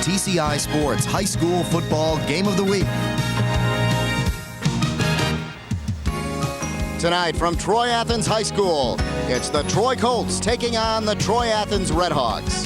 TCI Sports High School Football Game of the Week. Tonight from Troy Athens High School, it's the Troy Colts taking on the Troy Athens Redhawks.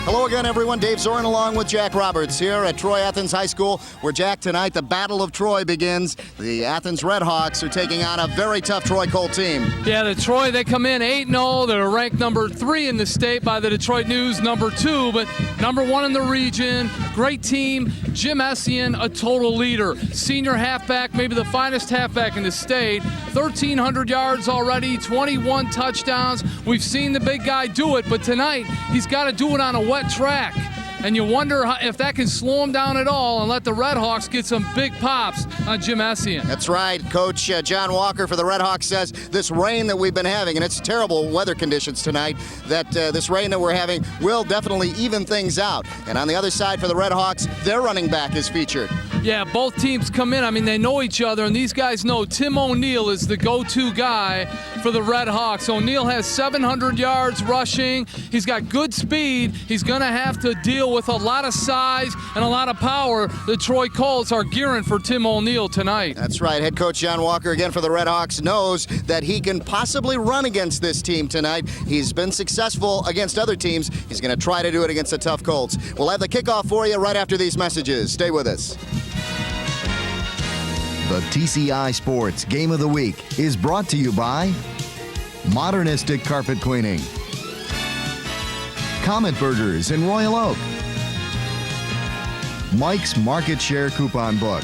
Hello again, everyone. Dave Zorin along with Jack Roberts here at Troy Athens High School, where, Jack, tonight the Battle of Troy begins. The Athens Redhawks are taking on a very tough Troy Colt team. Yeah, the Troy, they come in 8-0. They're ranked number 3 in the state by the Detroit News, number 2, but number 1 in the region. Great team. Jim Essien, a total leader. Senior halfback, maybe the finest halfback in the state. 1,300 yards already, 21 touchdowns. We've seen the big guy do it, but tonight he's got to do it on a wet track. And you wonder if that can slow him down at all and let the Redhawks get some big pops on Jim Essien. That's right. Coach John Walker for the Redhawks says this rain that we've been having, and it's terrible weather conditions tonight, that this rain that we're having will definitely even things out. And on the other side for the Redhawks, their running back is featured. Yeah, both teams come in. I mean, they know each other, and these guys know Tim O'Neill is the go-to guy for the Redhawks. O'Neill has 700 yards rushing. He's got good speed. He's going to have to deal with a lot of size and a lot of power. The Troy Colts are gearing for Tim O'Neill tonight. That's right. Head coach John Walker, again for the Redhawks, knows that he can possibly run against this team tonight. He's been successful against other teams. He's going to try to do it against the tough Colts. We'll have the kickoff for you right after these messages. Stay with us. The TCI Sports Game of the Week is brought to you by Modernistic Carpet Cleaning, Comet Burgers in Royal Oak, Mike's Market Share Coupon Book,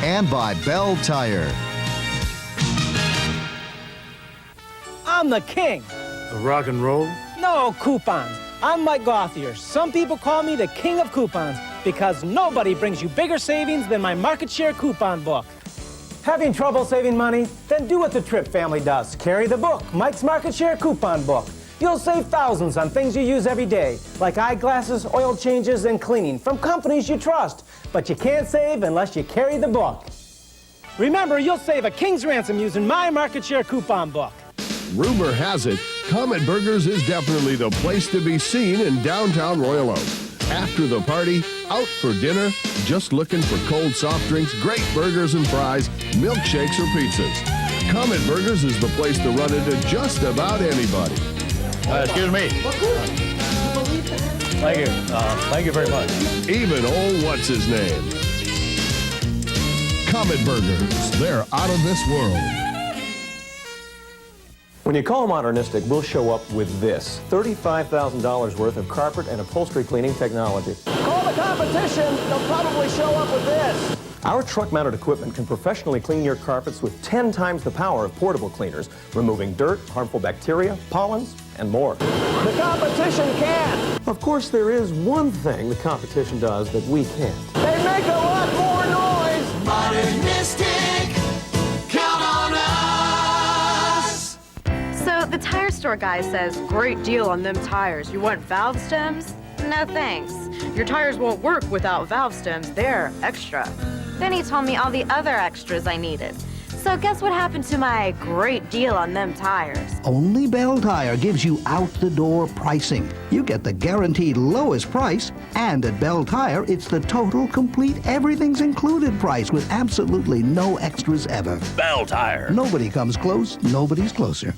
and by Bell Tire. I'm the king. The rock and roll? No, coupons. I'm Mike Gauthier. Some people call me the king of coupons because nobody brings you bigger savings than my Market Share Coupon Book. Having trouble saving money? Then do what the Tripp family does. Carry the book, Mike's Market Share Coupon Book. You'll save thousands on things you use every day, like eyeglasses, oil changes, and cleaning from companies you trust. But you can't save unless you carry the book. Remember, you'll save a king's ransom using my Market Share Coupon Book. Rumor has it, Comet Burgers is definitely the place to be seen in downtown Royal Oak. After the party, out for dinner, just looking for cold soft drinks, great burgers and fries, milkshakes or pizzas. Comet Burgers is the place to run into just about anybody. Excuse me. Thank you. Thank you very much. Even old what's-his-name. Comet Burgers, they're out of this world. When you call Modernistic, we'll show up with this, $35,000 worth of carpet and upholstery cleaning technology. Call the competition. They'll probably show up with this. Our truck-mounted equipment can professionally clean your carpets with 10 times the power of portable cleaners, removing dirt, harmful bacteria, pollens, and more. The competition can't. Of course, there is one thing the competition does that we can't. They make a lot more noise. Modernistic, count on us. So the tire store guy says, great deal on them tires. You want valve stems? No thanks. Your tires won't work without valve stems. They're extra. Then he told me all the other extras I needed. So guess what happened to my great deal on them tires? Only Bell Tire gives you out-the-door pricing. You get the guaranteed lowest price, and at Bell Tire, it's the total, complete, everything's included price with absolutely no extras ever. Bell Tire. Nobody comes close, nobody's closer.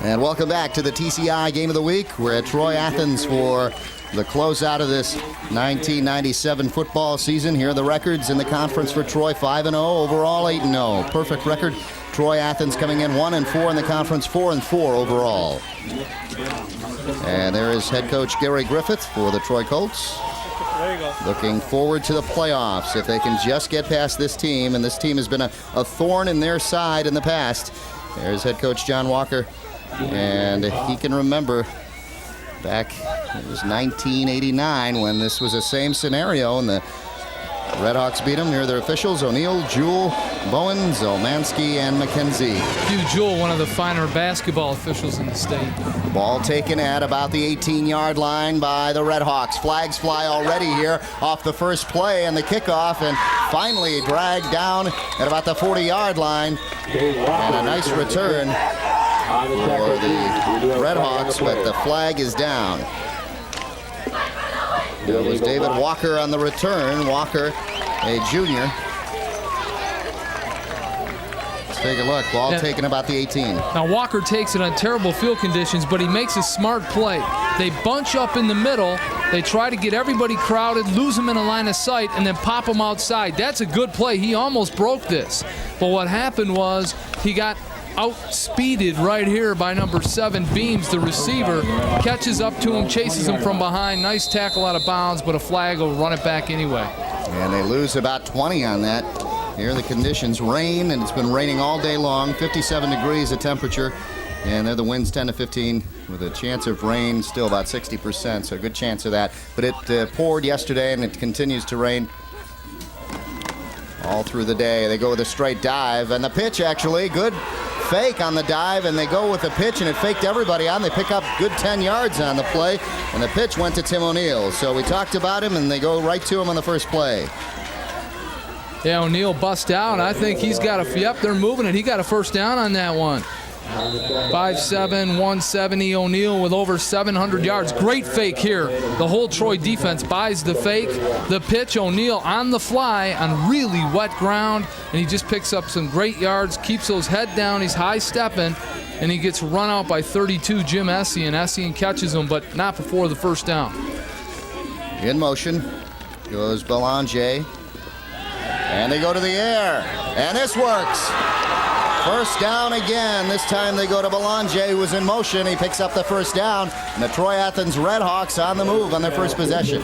And welcome back to the TCI Game of the Week. We're at Troy Athens for the closeout of this 1997 football season. Here are the records in the conference for Troy: 5-0, overall 8-0. Perfect record. Troy Athens coming in 1-4 in the conference, 4-4 overall. And there is head coach Gary Griffith for the Troy Colts. There you go. Looking forward to the playoffs if they can just get past this team, and this team has been a thorn in their side in the past. There's head coach John Walker. And he can remember back, it was 1989 when this was the same scenario, and the Redhawks beat them. Here are their officials: O'Neill, Jewell, Bowen, Zelmansky, and McKenzie. Hugh Jewell, one of the finer basketball officials in the state. Ball taken at about the 18-yard line by the Redhawks. Flags fly already here off the first play and the kickoff, and finally dragged down at about the 40-yard line. And a nice return for the Redhawks, but the flag is down. It was David Walker on the return. Walker, a junior. Let's take a look. Ball taken about the 18. Now Walker takes it on terrible field conditions, but he makes a smart play. They bunch up in the middle. They try to get everybody crowded, lose them in a line of sight, and then pop them outside. That's a good play. He almost broke this. But what happened was he got outspeeded right here by number 7, Beams, the receiver. Catches up to him, chases him from behind. Nice tackle out of bounds, but a flag will run it back anyway. And they lose about 20 on that. Here are the conditions. Rain, and it's been raining all day long. 57 degrees the temperature. And there the winds 10 to 15 with a chance of rain, still about 60%, so a good chance of that. But it poured yesterday, and it continues to rain all through the day. They go with a straight dive, and the pitch actually, good fake on the dive, and they go with the pitch, and it faked everybody on. They pick up good 10 yards on the play, and the pitch went to Tim O'Neill. So we talked about him, and they go right to him on the first play. Yeah, O'Neill bust out. I think he's got a, yep, they're moving it. He got a first down on that one. 5'7", 170, O'Neill with over 700 yards. Great fake here. The whole Troy defense buys the fake. The pitch, O'Neill on the fly on really wet ground, and he just picks up some great yards, keeps those head down. He's high-stepping, and he gets run out by 32, Jim Essien. Essien catches him, but not before the first down. In motion goes Belanger, and they go to the air, and this works. First down again. This time they go to Belanger, who was in motion. He picks up the first down. And the Troy Athens Redhawks on the move on their first possession.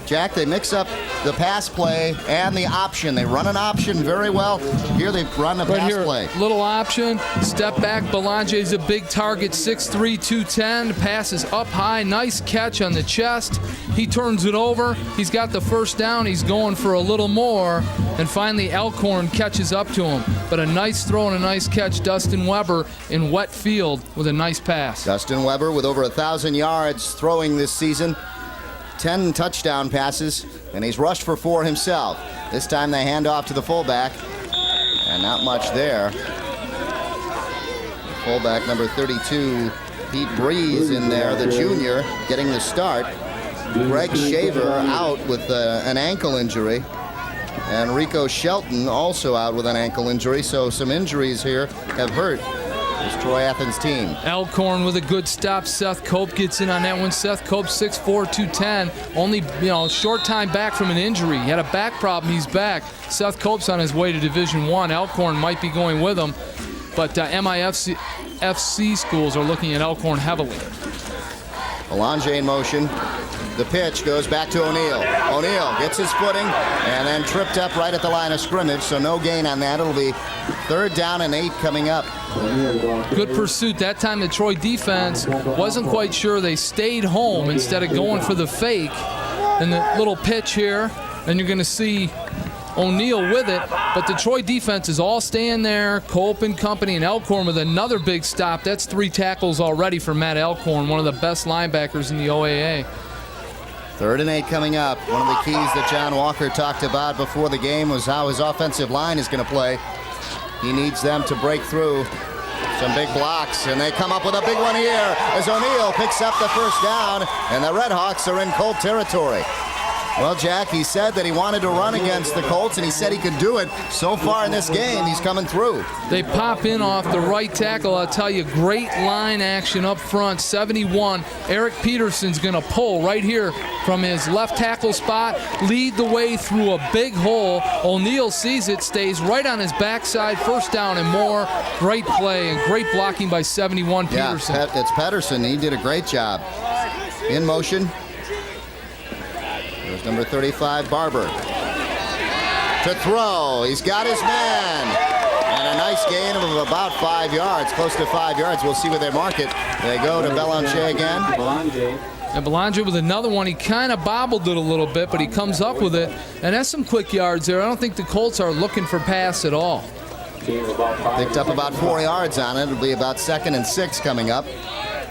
Jack, they mix up the pass play and the option. They run an option very well. Here they run a pass play. Little option, step back. Belanger is a big target, 6'3", 210. Pass is up high. Nice catch on the chest. He turns it over. He's got the first down. He's going for a little more. And finally, Elkhorn catches up to him. But a nice throw and a nice catch. Dustin Weber in wet field with a nice pass. Dustin Weber with over 1,000 yards throwing this season. 10 touchdown passes, and he's rushed for 4 himself. This time they hand off to the fullback, and not much there. The fullback, number 32, Pete Breeze in there, the junior, getting the start. Greg Shaver out with an ankle injury. And Rico Shelton also out with an ankle injury, so some injuries here have hurt this Troy Athens team. Elkhorn with a good stop. Seth Cope gets in on that one. Seth Cope, 6'4", 210. Only, short time back from an injury. He had a back problem. He's back. Seth Cope's on his way to Division I. Elkhorn might be going with him, but MIFC schools are looking at Elkhorn heavily. Belanger in motion. The pitch goes back to O'Neill. O'Neill gets his footing and then tripped up right at the line of scrimmage, so no gain on that. It'll be 3rd down and 8 coming up. Good pursuit. That time the Troy defense wasn't quite sure. They stayed home instead of going for the fake. And the little pitch here, and you're going to see O'Neill with it, but the Troy defense is all staying there. Cope and company, and Elkhorn with another big stop. That's 3 tackles already for Matt Elkhorn, one of the best linebackers in the OAA. 3rd and 8 coming up. One of the keys that John Walker talked about before the game was how his offensive line is going to play. He needs them to break through some big blocks, and they come up with a big one here as O'Neill picks up the first down, and the Redhawks are in Colt territory. Well, Jack, he said that he wanted to run against the Colts, and he said he could do it. So far in this game, he's coming through. They pop in off the right tackle. I'll tell you, great line action up front. 71. Eric Peterson's going to pull right here from his left tackle spot, lead the way through a big hole. O'Neill sees it, stays right on his backside. First down and more. Great play and great blocking by 71 Peterson. Yeah, it's Pedersen. He did a great job. In motion. There's number 35, Barber. To throw. He's got his man. And a nice gain of about 5 yards, close to 5 yards. We'll see where they mark it. They go to Belanger again. And Belanger with another one. He kind of bobbled it a little bit, but he comes up with it. And that's some quick yards there. I don't think the Colts are looking for pass at all. Picked up about 4 yards on it. It'll be about 2nd and 6 coming up.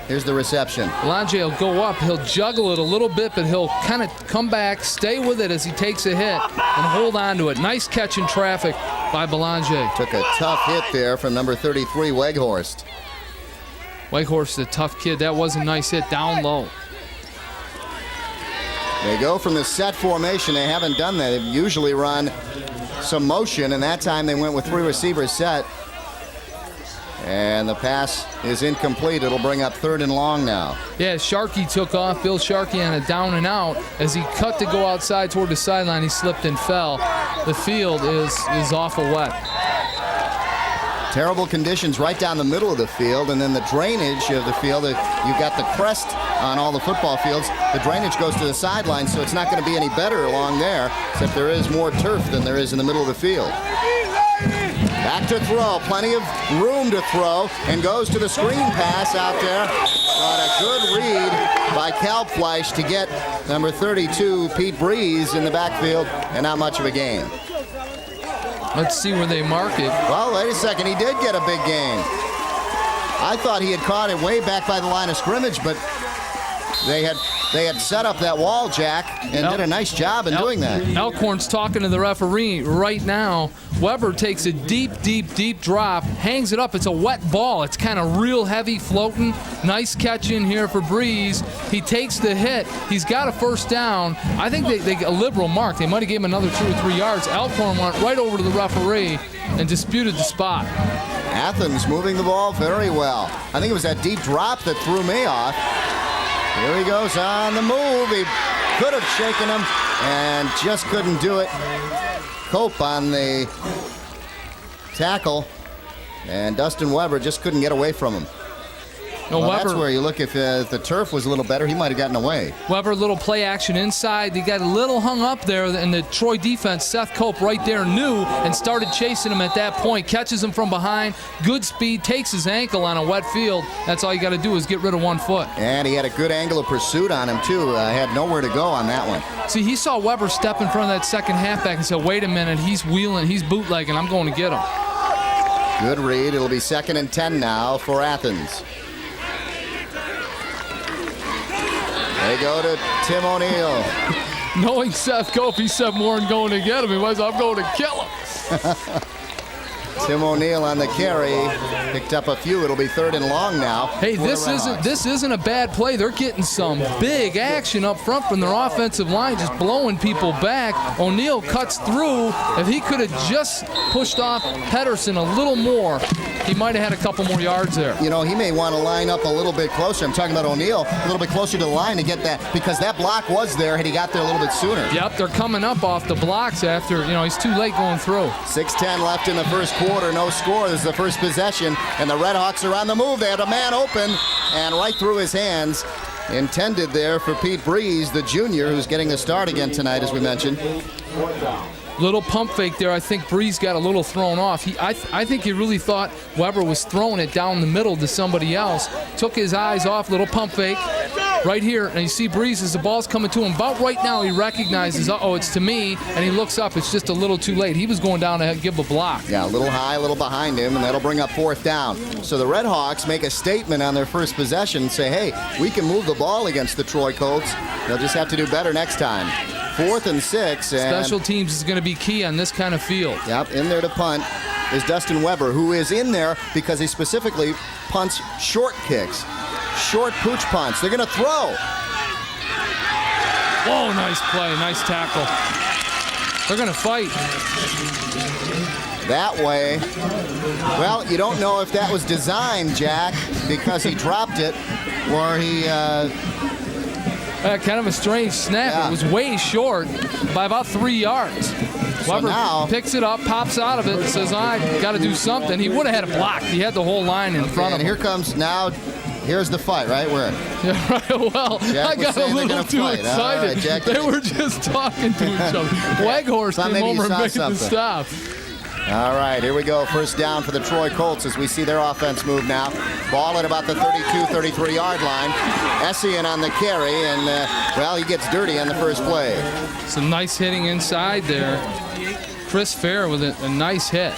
Here's the reception. Belanger will go up. He'll juggle it a little bit, but he'll kind of come back, stay with it as he takes a hit, and hold on to it. Nice catch in traffic by Belanger. Took a tough hit there from number 33, Weghorst. Weghorst is a tough kid. That was a nice hit down low. They go from the set formation. They haven't done that. They've usually run some motion, and that time they went with 3 receivers set. And the pass is incomplete. It'll bring up 3rd and long now. Yeah, Sharkey took off. Bill Sharkey on a down and out. As he cut to go outside toward the sideline, he slipped and fell. The field is awful wet. Terrible conditions right down the middle of the field, and then the drainage of the field. You've got the crest on all the football fields. The drainage goes to the sideline, so it's not going to be any better along there, except there is more turf than there is in the middle of the field. Back to throw, plenty of room to throw, and goes to the screen pass out there. But a good read by Kalbfleisch to get number 32, Pete Breeze, in the backfield, and not much of a gain. Let's see where they mark it. Well, wait a second, he did get a big gain. I thought he had caught it way back by the line of scrimmage, but they had set up that wall, Jack, and did a nice job in doing that. Elkhorn's talking to the referee right now. Weber takes a deep drop, hangs it up. It's a wet ball. It's kind of real heavy floating. Nice catch in here for Breeze. He takes the hit. He's got a 1st down. I think they a liberal mark. They might have given him another 2 or 3 yards. Elkhorn went right over to the referee and disputed the spot. Athens moving the ball very well. I think it was that deep drop that threw me off. Here he goes on the move. He could have shaken him and just couldn't do it. Cope on the tackle, and Dustin Weber just couldn't get away from him. No, well, Weber, that's where you look. If the turf was a little better, he might have gotten away. Weber, little play action inside. He got a little hung up there, and the Troy defense, Seth Cope right there knew and started chasing him at that point. Catches him from behind. Good speed, takes his ankle on a wet field. That's all you got to do is get rid of 1 foot. And he had a good angle of pursuit on him, too. Had nowhere to go on that one. See, he saw Weber step in front of that second halfback and said, wait a minute, he's wheeling, he's bootlegging, I'm going to get him. Good read. It'll be 2nd and 10 now for Athens. They go to Tim O'Neill. Knowing Seth Cope, he said more than going to get him. He was, I'm going to kill him. Tim O'Neill on the carry. Picked up a few. It'll be 3rd and long now. Hey, this isn't a bad play. They're getting some big action up front from their offensive line, just blowing people back. O'Neill cuts through. If he could have just pushed off Pedersen a little more, he might have had a couple more yards there. You know, he may want to line up a little bit closer. I'm talking about O'Neill, a little bit closer to the line to get that, because that block was there had he got there a little bit sooner. Yep, they're coming up off the blocks after, he's too late going through. 6:10 left in the first quarter, no score. This is the first possession, and the Redhawks are on the move. They had a man open, and right through his hands. Intended there for Pete Breeze, the junior, who's getting the start again tonight, as we mentioned. Little pump fake there. I think Breeze got a little thrown off. I think he really thought Weber was throwing it down the middle to somebody else. Took his eyes off. Little pump fake right here. And you see Breeze as the ball's coming to him. About right now he recognizes, uh-oh, it's to me. And he looks up. It's just a little too late. He was going down to give a block. Yeah, a little high, a little behind him, and that'll bring up 4th down. So the Redhawks make a statement on their first possession and say, hey, we can move the ball against the Troy Colts. They'll just have to do better next time. 4th and 6. And special teams is going to be key on this kind of field. Yep, in there to punt is Dustin Weber, who is in there because he specifically punts short kicks, short pooch punts. They're going to throw. Whoa, nice play, nice tackle. They're going to fight. That way, well, you don't know if that was designed, Jack, because he dropped it, or he... kind of a strange snap. Yeah. It was way short by about 3 yards. So Weber now, picks it up, pops out of it, and says, I got to do something. He would have had a block. He had the whole line in front of him. And here comes now, here's the fight, right? Where? Yeah, right. Well, Jack I got a little too fight. excited. Right, Jack, they were just talking to each other. Weghorst came over and made the stop. All right, here we go. First down for the Troy Colts as we see their offense move now. Ball at about the 32, 33-yard line. Essien on the carry, and, well, he gets dirty on the first play. Some nice hitting inside there. Chris Fair with a nice hit.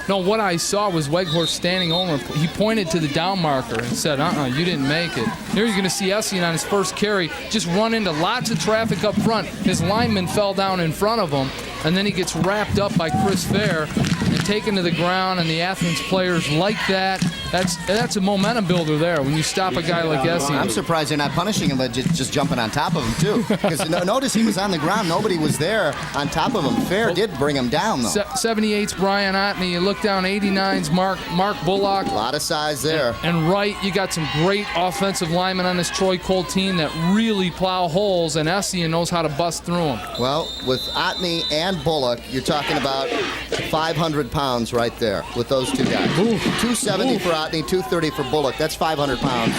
No, what I saw was Weghorst standing over. He pointed to the down marker and said, you didn't make it. Here you're going to see Essien on his first carry just run into lots of traffic up front. His lineman fell down in front of him, and then he gets wrapped up by Chris Fair and taken to the ground, and the Athens players like that. That's a momentum builder there when you stop a guy like Essien. I'm surprised they're not punishing him, but just jumping on top of him, too. Because notice he was on the ground. Nobody was there on top of him. Fair did bring him down, though. 78's Brian Otney. You look down, 89's Mark Bullock. A lot of size there. And right, you got some great offensive linemen on this Troy Colt team that really plow holes, and Essien knows how to bust through them. Well, with Otney and Bullock, you're talking about 500 pounds right there with those two guys. 270 for Otney, 230 for Bullock. That's 500 pounds.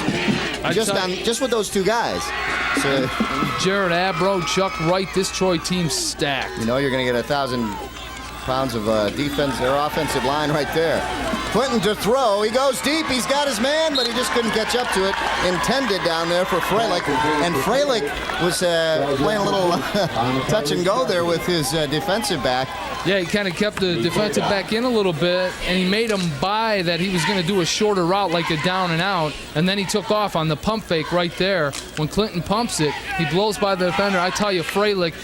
Just with those two guys. So, Jared Abro, Chuck Wright, this Troy team's stacked. You know you're going to get 1,000 pounds of defense, their offensive line right there. Clinton to throw. He goes deep. He's got his man, but he just couldn't catch up to it. Intended down there for Freilich. And Freilich was playing a little touch and go there with his defensive back. Yeah, he kind of kept the defensive back in a little bit, and he made him buy that he was going to do a shorter route like a down and out, and then he took off on the pump fake right there. When Clinton pumps it, he blows by the defender. I tell you, Freilich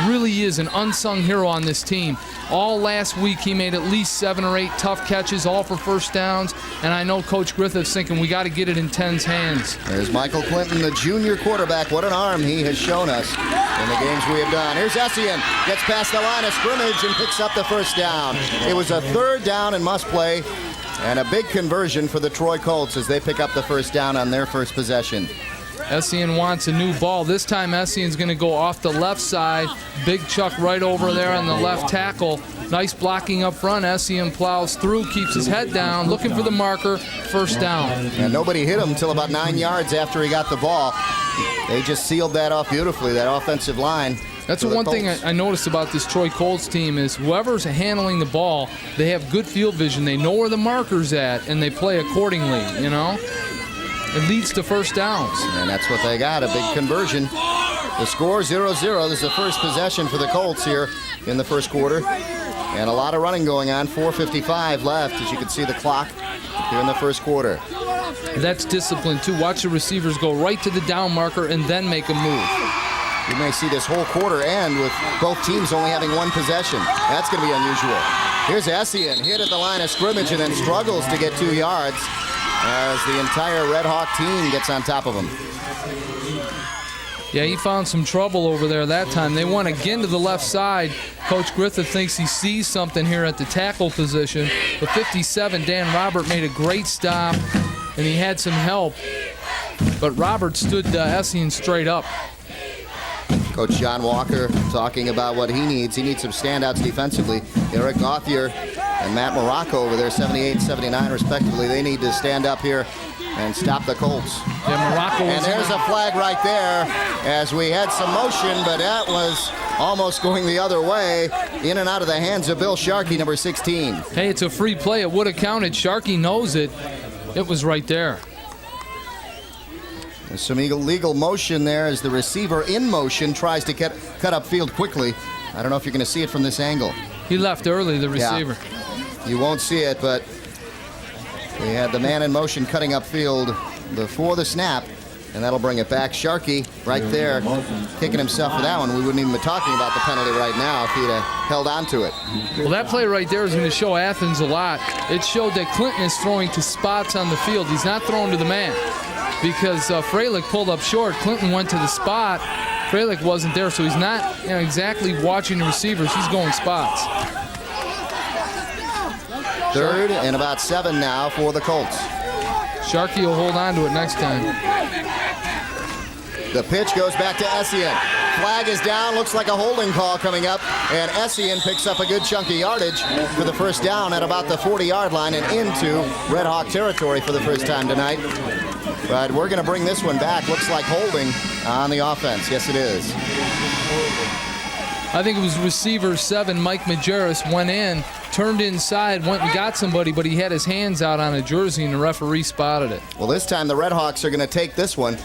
really is an unsung hero on this team. All last week, he made at least 7 or 8 tough catches, all for first downs, and I know Coach Griffith's thinking we got to get it in 10's hands. There's Michael Clinton, the junior quarterback. What an arm he has shown us in the games we have done. Here's Essien, gets past the line of scrimmage and picks up the first down. It was a third down and must play, and a big conversion for the Troy Colts as they pick up the first down on their first possession. Essien wants a new ball. This time Essien's going to go off the left side. Big Chuck right over there on the left tackle. Nice blocking up front. Essien plows through, keeps his head down, looking for the marker. First down. And nobody hit him until about 9 yards after he got the ball. They just sealed that off beautifully, that offensive line. That's the one thing I noticed about this Troy Colts team is whoever's handling the ball, they have good field vision. They know where the marker's at, and they play accordingly, you know? It leads to first downs. And that's what they got, a big conversion. The score 0-0. This is the first possession for the Colts here in the first quarter. And a lot of running going on, 4:55 left, as you can see the clock here in the first quarter. That's discipline, too. Watch the receivers go right to the down marker and then make a move. You may see this whole quarter end with both teams only having one possession. That's going to be unusual. Here's Essien, hit at the line of scrimmage and then struggles to get 2 yards as the entire Redhawk team gets on top of him. Yeah, he found some trouble over there that time. They went again to the left side. Coach Griffith thinks he sees something here at the tackle position. The 57, Dan Robert, made a great stop, and he had some help. But Robert stood Essien straight up. Coach John Walker talking about what he needs. He needs some standouts defensively. Eric Gauthier and Matt Morocco over there, 78 and 79 respectively. They need to stand up here and stop the Colts. Yeah, Morocco. And there's a flag right there as we had some motion, but that was almost going the other way. In and out of the hands of Bill Sharkey, number 16. Hey, it's a free play. It would have counted. Sharkey knows it. It was right there. There's some illegal motion there as the receiver in motion tries to cut upfield quickly. I don't know if you're going to see it from this angle. He left early, the receiver. Yeah. You won't see it, but we had the man in motion cutting upfield before the snap, and that'll bring it back. Sharkey right there kicking himself for that one. We wouldn't even be talking about the penalty right now if he'd have held on to it. Well, that play right there is going to show Athens a lot. It showed that Clinton is throwing to spots on the field. He's not throwing to the man. Because Freilich pulled up short, Clinton went to the spot. Freilich wasn't there, so he's not exactly watching the receivers. He's going spots. Third and about 7 now for the Colts. Sharkey will hold on to it next time. The pitch goes back to Essien. Flag is down, looks like a holding call coming up, and Essien picks up a good chunk of yardage for the first down at about the 40-yard line and into Red Hawk territory for the first time tonight. But we're going to bring this one back. Looks like holding on the offense. Yes, it is. I think it was receiver 7, Mike Majerus, went in turned inside, went and got somebody, but he had his hands out on a jersey, and the referee spotted it. Well, this time the Redhawks are going to take this one.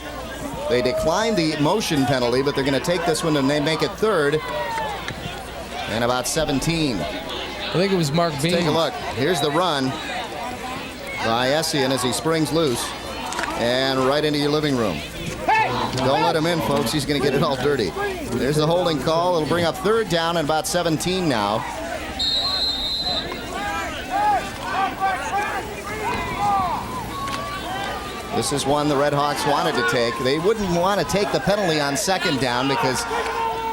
They declined the motion penalty, but they're going to take this one and they make it third. And about 17. I think it was Mark Bean. Take a look. Here's the run by Essien as he springs loose and right into your living room. Don't let him in, folks. He's going to get it all dirty. There's the holding call. It'll bring up third down and about 17 now. This is one the Redhawks wanted to take. They wouldn't want to take the penalty on second down because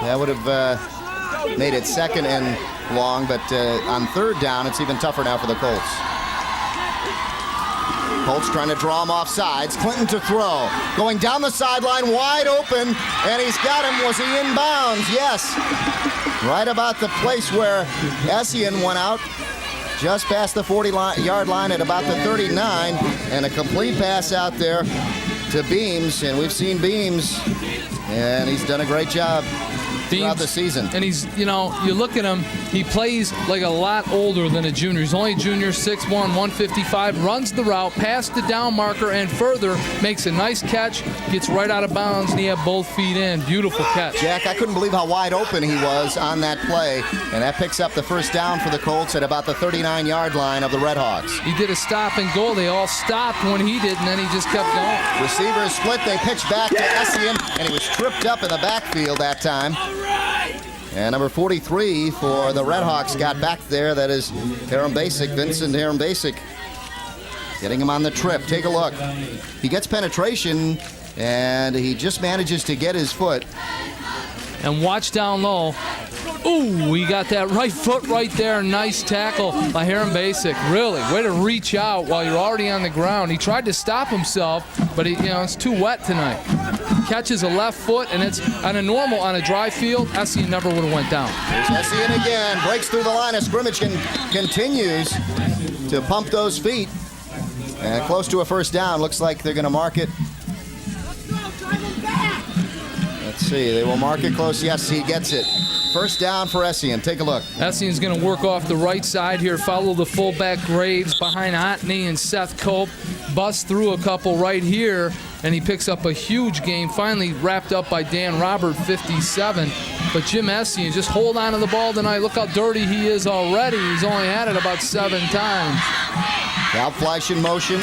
that would have made it second and long, but on third down, it's even tougher now for the Colts. Colts trying to draw him off sides. Clinton to throw. Going down the sideline, wide open, and he's got him. Was he in bounds? Yes. Right about the place where Essien went out. Just past the 40-yard line at about the 39, and a complete pass out there to Beams, and we've seen Beams, and he's done a great job throughout the season. And he's, you look at him, he plays like a lot older than a junior. He's only a junior, 6'1", 155, runs the route, past the down marker, and further, makes a nice catch, gets right out of bounds, and he had both feet in. Beautiful catch. Jack, I couldn't believe how wide open he was on that play, and that picks up the first down for the Colts at about the 39-yard line of the Redhawks. He did a stop and go. They all stopped when he did, and then he just kept going. Receivers split. They pitch back to Essien, and he was tripped up in the backfield that time. And number 43 for the Redhawks got back there. That is Vincent Harem-Basic, getting him on the trip. Take a look. He gets penetration, and he just manages to get his foot. And watch down low. Ooh, he got that right foot right there. Nice tackle by Harem-Basic. Really, way to reach out while you're already on the ground. He tried to stop himself, but it's too wet tonight. Catches a left foot, and it's on a dry field, Essien never would have went down. Here's Essien again, breaks through the line of scrimmage and continues to pump those feet. And close to a first down. Looks like they're going to mark it. Let's see, they will mark it close. Yes, he gets it. First down for Essien. Take a look. Essien's going to work off the right side here, follow the fullback Graves behind Otney and Seth Cope. Busts through a couple right here, and he picks up a huge gain. Finally wrapped up by Dan Robert, 57. But Jim Essien just hold on to the ball tonight. Look how dirty he is already. He's only had it about 7 times. Fleisch in motion.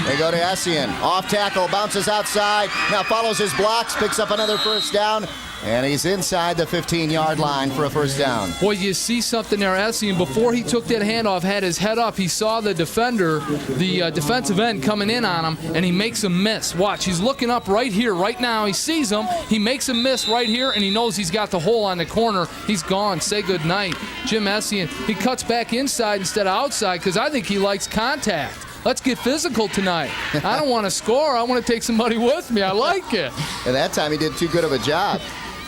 They go to Essien. Off tackle, bounces outside. Now follows his blocks, picks up another first down. And he's inside the 15-yard line for a first down. Boy, you see something there, Essien. Before he took that handoff, had his head up. He saw the defender, the defensive end, coming in on him, and he makes a miss. Watch, he's looking up right here, right now. He sees him. He makes a miss right here, and he knows he's got the hole on the corner. He's gone. Say goodnight. Jim Essien, he cuts back inside instead of outside because I think he likes contact. Let's get physical tonight. I don't want to score. I want to take somebody with me. I like it. And that time he did too good of a job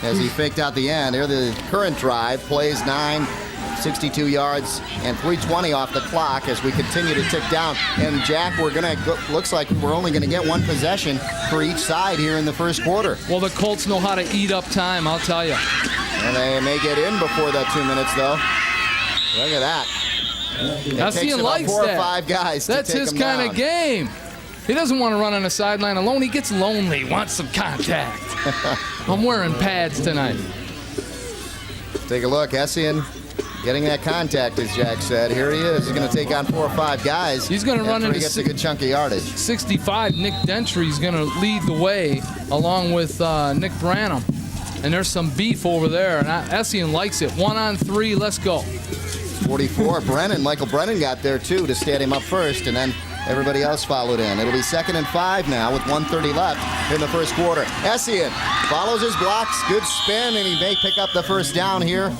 as he faked out the end. Here the current drive plays 9, 62 yards, and 3:20 off the clock as we continue to tick down. And Jack, looks like we're only going to get one possession for each side here in the first quarter. Well, the Colts know how to eat up time, I'll tell you. And they may get in before that 2 minutes, though. Look at that. Essien likes 4 that. or 5 guys. That's his kind of game. He doesn't want to run on the sideline alone. He gets lonely, wants some contact. I'm wearing pads tonight. Take a look. Essien getting that contact, as Jack said. Here he is. He's going to take on 4 or 5 guys. He's going to run into he gets a good chunk of yardage. 65. Nick Dentry's going to lead the way along with Nick Branham. And there's some beef over there. And Essien likes it. 1 on 3. Let's go. 44. Michael Brennan got there, too, to stand him up first. And then everybody else followed in. It'll be 2nd and 5 now with 1:30 left in the first quarter. Essien follows his blocks. Good spin, and he may pick up the first down here.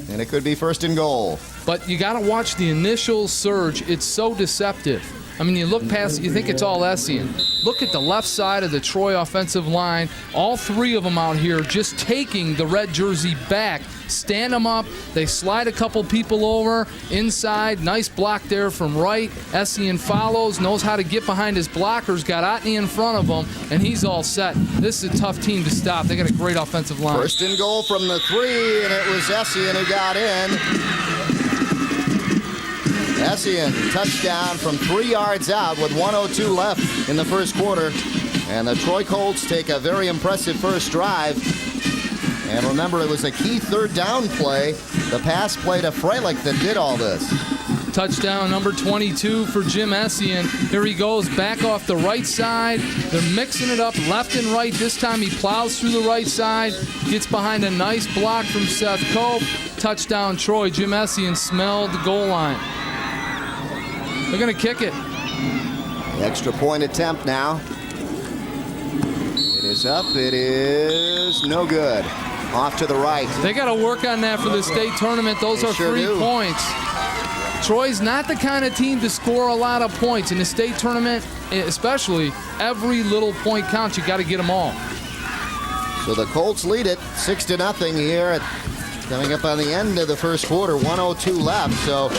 And it could be 1st and goal. But you got to watch the initial surge. It's so deceptive. I mean, you look past, you think it's all Essien. Look at the left side of the Troy offensive line. All 3 of them out here just taking the red jersey back. Stand them up. They slide a couple people over. Inside, nice block there from right. Essien follows, knows how to get behind his blockers. Got Otney in front of him, and he's all set. This is a tough team to stop. They got a great offensive line. 1st and goal from the 3, and it was Essien who got in. Essien, touchdown from 3 yards out with 1:02 left in the first quarter. And the Troy Colts take a very impressive first drive. And remember, it was a key third down play, the pass play to Freilich, that did all this. Touchdown number 22 for Jim Essien. Here he goes back off the right side. They're mixing it up left and right. This time he plows through the right side, gets behind a nice block from Seth Cope. Touchdown Troy. Jim Essien smelled the goal line. They're going to kick it. The extra point attempt now. It is up. It is no good. Off to the right. They got to work on that for the state tournament. Those are sure 3 do. points. Troy's not the kind of team to score a lot of points. In the state tournament, especially, every little point counts. You got to get them all. So the Colts lead it 6-0 here coming up on the end of the first quarter. 1:02 left, so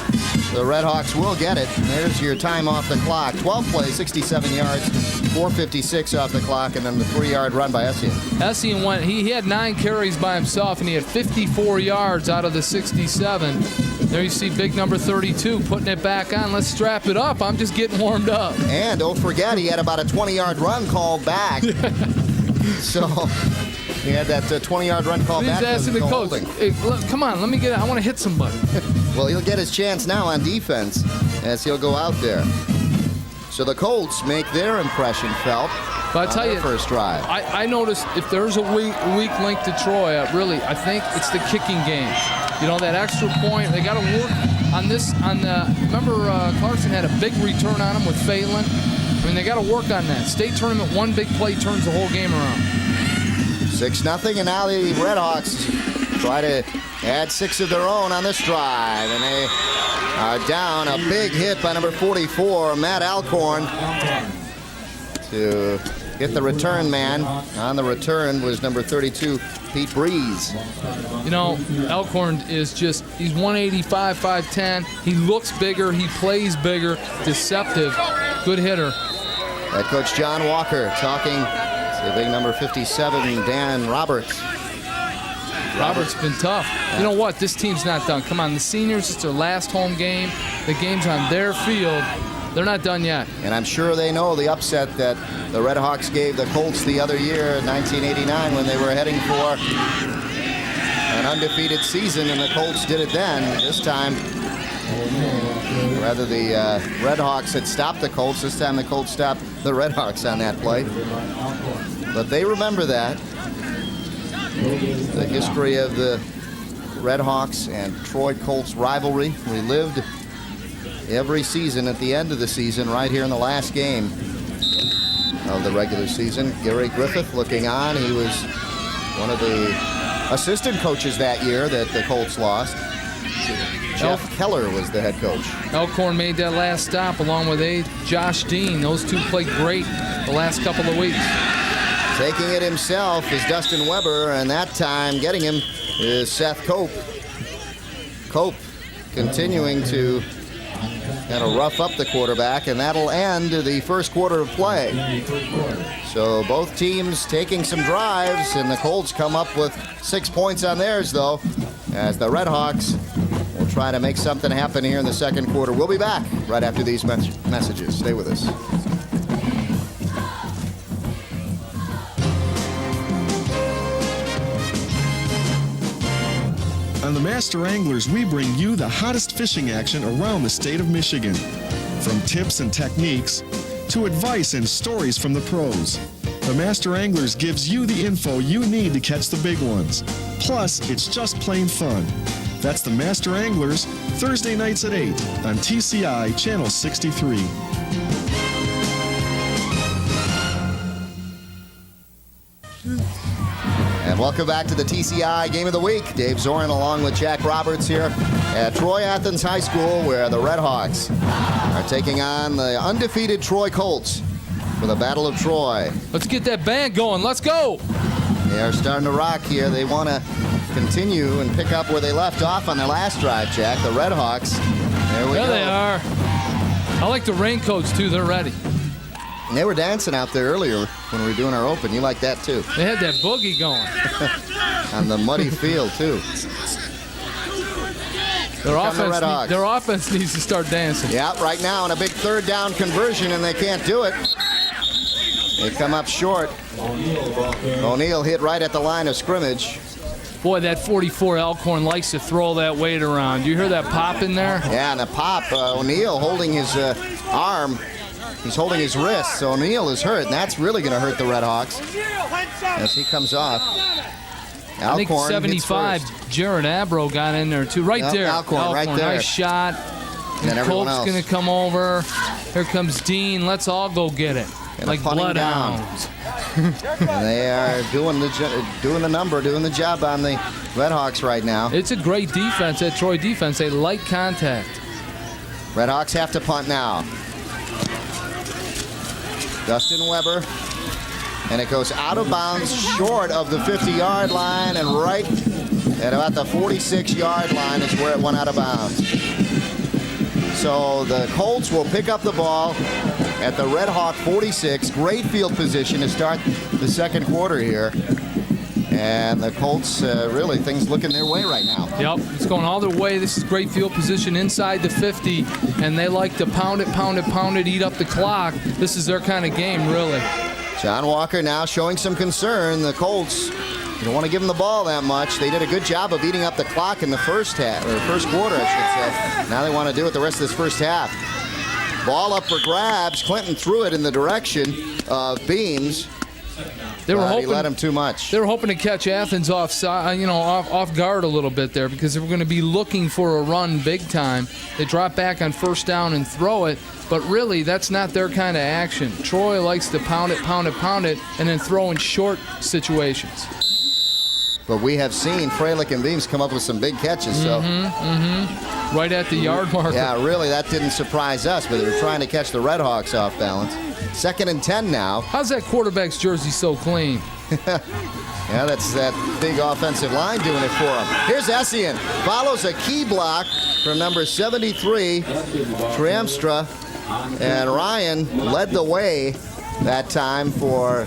the Redhawks will get it. There's your time off the clock. 12 plays, 67 yards, 4:56 off the clock, and then the 3-yard run by Essien. Essien went, he had 9 carries by himself, and he had 54 yards out of the 67. There you see big number 32 putting it back on. Let's strap it up. I'm just getting warmed up. And don't forget, he had about a 20-yard run called back. So he had that 20-yard run called back. He's asking the coach, hey, look, come on, let me get it. I want to hit somebody. Well, he'll get his chance now on defense as he'll go out there. So the Colts make their impression felt. But I tell you, first drive. I noticed if there's a weak link to Troy, I think it's the kicking game. You know, that extra point, they got to work on this. Remember, Clarkson had a big return on him with Phelan. I mean, they got to work on that. State tournament, one big play turns the whole game around. 6-0, and now the Redhawks try to add 6 of their own on this drive, and they are down. A big hit by number 44, Matt Alcorn, to get the return man. On the return was number 32, Pete Breeze. You know, Alcorn is just, he's 185, 5'10". He looks bigger, he plays bigger, deceptive, good hitter. Head coach John Walker talking to the big number 57, Dan Roberts. Robert's been tough. You know what? This team's not done. Come on, the seniors, it's their last home game. The game's on their field. They're not done yet. And I'm sure they know the upset that the Redhawks gave the Colts the other year in 1989 when they were heading for an undefeated season, and the Colts did it then. This time, rather the Redhawks had stopped the Colts. This time the Colts stopped the Redhawks on that play. But they remember that. The history of the Redhawks and Troy Colts rivalry relived every season at the end of the season, right here in the last game of the regular season. Gary Griffith looking on. He was one of the assistant coaches that year that the Colts lost. Jeff Keller was the head coach. Alcorn made that last stop along with Josh Dean. Those two played great the last couple of weeks. Taking it himself is Dustin Weber, and that time getting him is Seth Cope. Cope continuing to kind of rough up the quarterback, and that'll end the first quarter of play. So both teams taking some drives, and the Colts come up with 6 points on theirs, though, as the Redhawks will try to make something happen here in the second quarter. We'll be back right after these messages. Stay with us. On the Master Anglers, we bring you the hottest fishing action around the state of Michigan. From tips and techniques to advice and stories from the pros. The Master Anglers gives you the info you need to catch the big ones. Plus, it's just plain fun. That's the Master Anglers, Thursday nights at 8 on TCI Channel 63. And welcome back to the TCI Game of the Week. Dave Zorin along with Jack Roberts here at Troy Athens High School, where the Redhawks are taking on the undefeated Troy Colts for the Battle of Troy. Let's get that band going. Let's go. They are starting to rock here. They want to continue and pick up where they left off on their last drive, Jack. The Redhawks. There we go. There they are. I like the raincoats, too. They're ready. And they were dancing out there earlier when we were doing our open. You like that, too. They had that boogie going. On the muddy field, too. Their Here come the Red Hawks. their offense needs to start dancing. Yeah, right now in a big third down conversion, and they can't do it. They come up short. O'Neal hit right at the line of scrimmage. Boy, that 44 Elkhorn likes to throw that weight around. Do you hear that pop in there? Yeah, and a pop. O'Neal holding his arm. He's holding his wrist, so O'Neal is hurt, and that's really going to hurt the Red Hawks as he comes off. I think 75, Jared Abro got in there, too. Right there. Alcorn right there. Nice shot. And everyone Colts else. going to come over. Here comes Dean. Let's all go get it. And like bloodhounds. And they are doing the job on the Red Hawks right now. It's a great defense, that Troy defense. They like contact. Red Hawks have to punt now. Dustin Weber. And it goes out of bounds short of the 50-yard line, and right at about the 46-yard line is where it went out of bounds. So the Colts will pick up the ball at the Red Hawk 46. Great field position to start the second quarter here. And the Colts, really, things looking their way right now. Yep, it's going all their way. This is great field position inside the 50, and they like to pound it, eat up the clock. This is their kind of game, really. John Walker now showing some concern. The Colts don't want to give them the ball that much. They did a good job of eating up the clock in the first half, or first quarter, I should say. Now they want to do it the rest of this first half. Ball up for grabs. Clinton threw it in the direction of Beams. They were hoping he let him too much. They were hoping to catch Athens off guard a little bit there, because they were going to be looking for a run big time. They drop back on first down and throw it, but really that's not their kind of action. Troy likes to pound it, and then throw in short situations. But we have seen Freilich and Beams come up with some big catches. So right at the yard marker. Yeah, really, that didn't surprise us, but they were trying to catch the Red Hawks off balance. 2nd and 10 now. How's that quarterback's jersey so clean? Yeah, that's that big offensive line doing it for him. Here's Essien. Follows a key block from number 73, Triemstra. And Ryan led the way that time for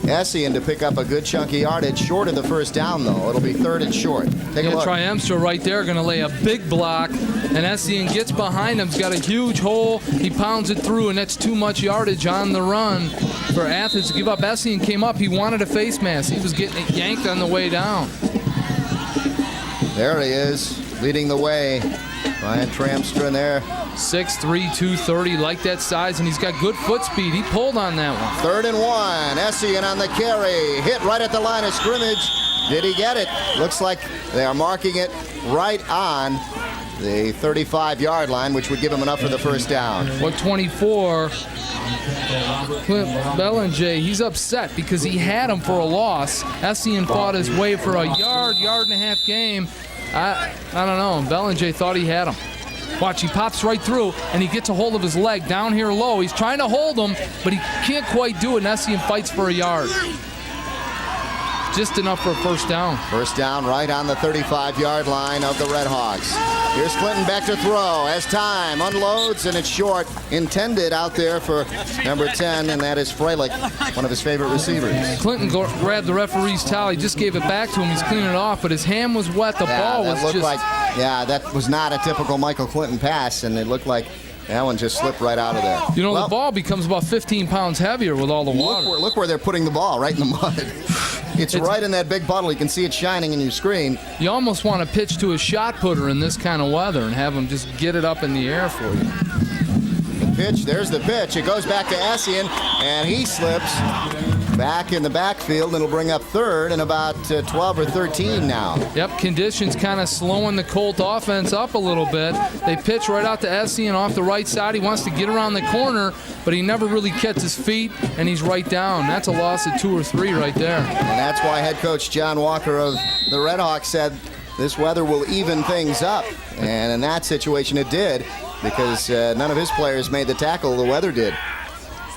Essien to pick up a good chunky yardage. Short of the first down, though. It'll be 3rd and short. Take a look. Triemstra right there going to lay a big block, and Essien gets behind him. He's got a huge hole. He pounds it through, and that's too much yardage on the run for Athens to give up. Essien came up. He wanted a face mask. He was getting it yanked on the way down. There he is, leading the way. Ryan Triemstra in there. 6'3", 230, like that size, and he's got good foot speed. He pulled on that one. 3rd and 1. Essien on the carry. Hit right at the line of scrimmage. Did he get it? Looks like they are marking it right on the 35-yard line, which would give him enough for the first down. 24. Clint Bellinger, he's upset because he had him for a loss. Essien fought his way for a yard and a half game. I don't know. Bellinger thought he had him. Watch, he pops right through, and he gets a hold of his leg down here low. He's trying to hold him, but he can't quite do it, and Essien fights for a yard. Just enough for a first down. First down right on the 35-yard line of the Red Hawks. Here's Clinton back to throw as time unloads, and it's short. Intended out there for number 10, and that is Freilich, one of his favorite receivers. Clinton grabbed the referee's towel. He just gave it back to him. He's cleaning it off, but his hand was wet. The ball was just... that was not a typical Michael Clinton pass, and it looked like that one just slipped right out of there. You know, the ball becomes about 15 pounds heavier with all the water. Look where they're putting the ball, right in the mud. It's right in that big puddle. You can see it shining in your screen. You almost want to pitch to a shot putter in this kind of weather and have him just get it up in the air for you. The pitch, there's the pitch. It goes back to Essien, and he slips back in the backfield, and it'll bring up 3rd and about 12 or 13 now. Yep, conditions kind of slowing the Colt offense up a little bit. They pitch right out to Essien off the right side. He wants to get around the corner, but he never really gets his feet, and he's right down. That's a loss of 2 or 3 right there. And that's why head coach John Walker of the Redhawks said this weather will even things up. And in that situation it did, because none of his players made the tackle. The weather did.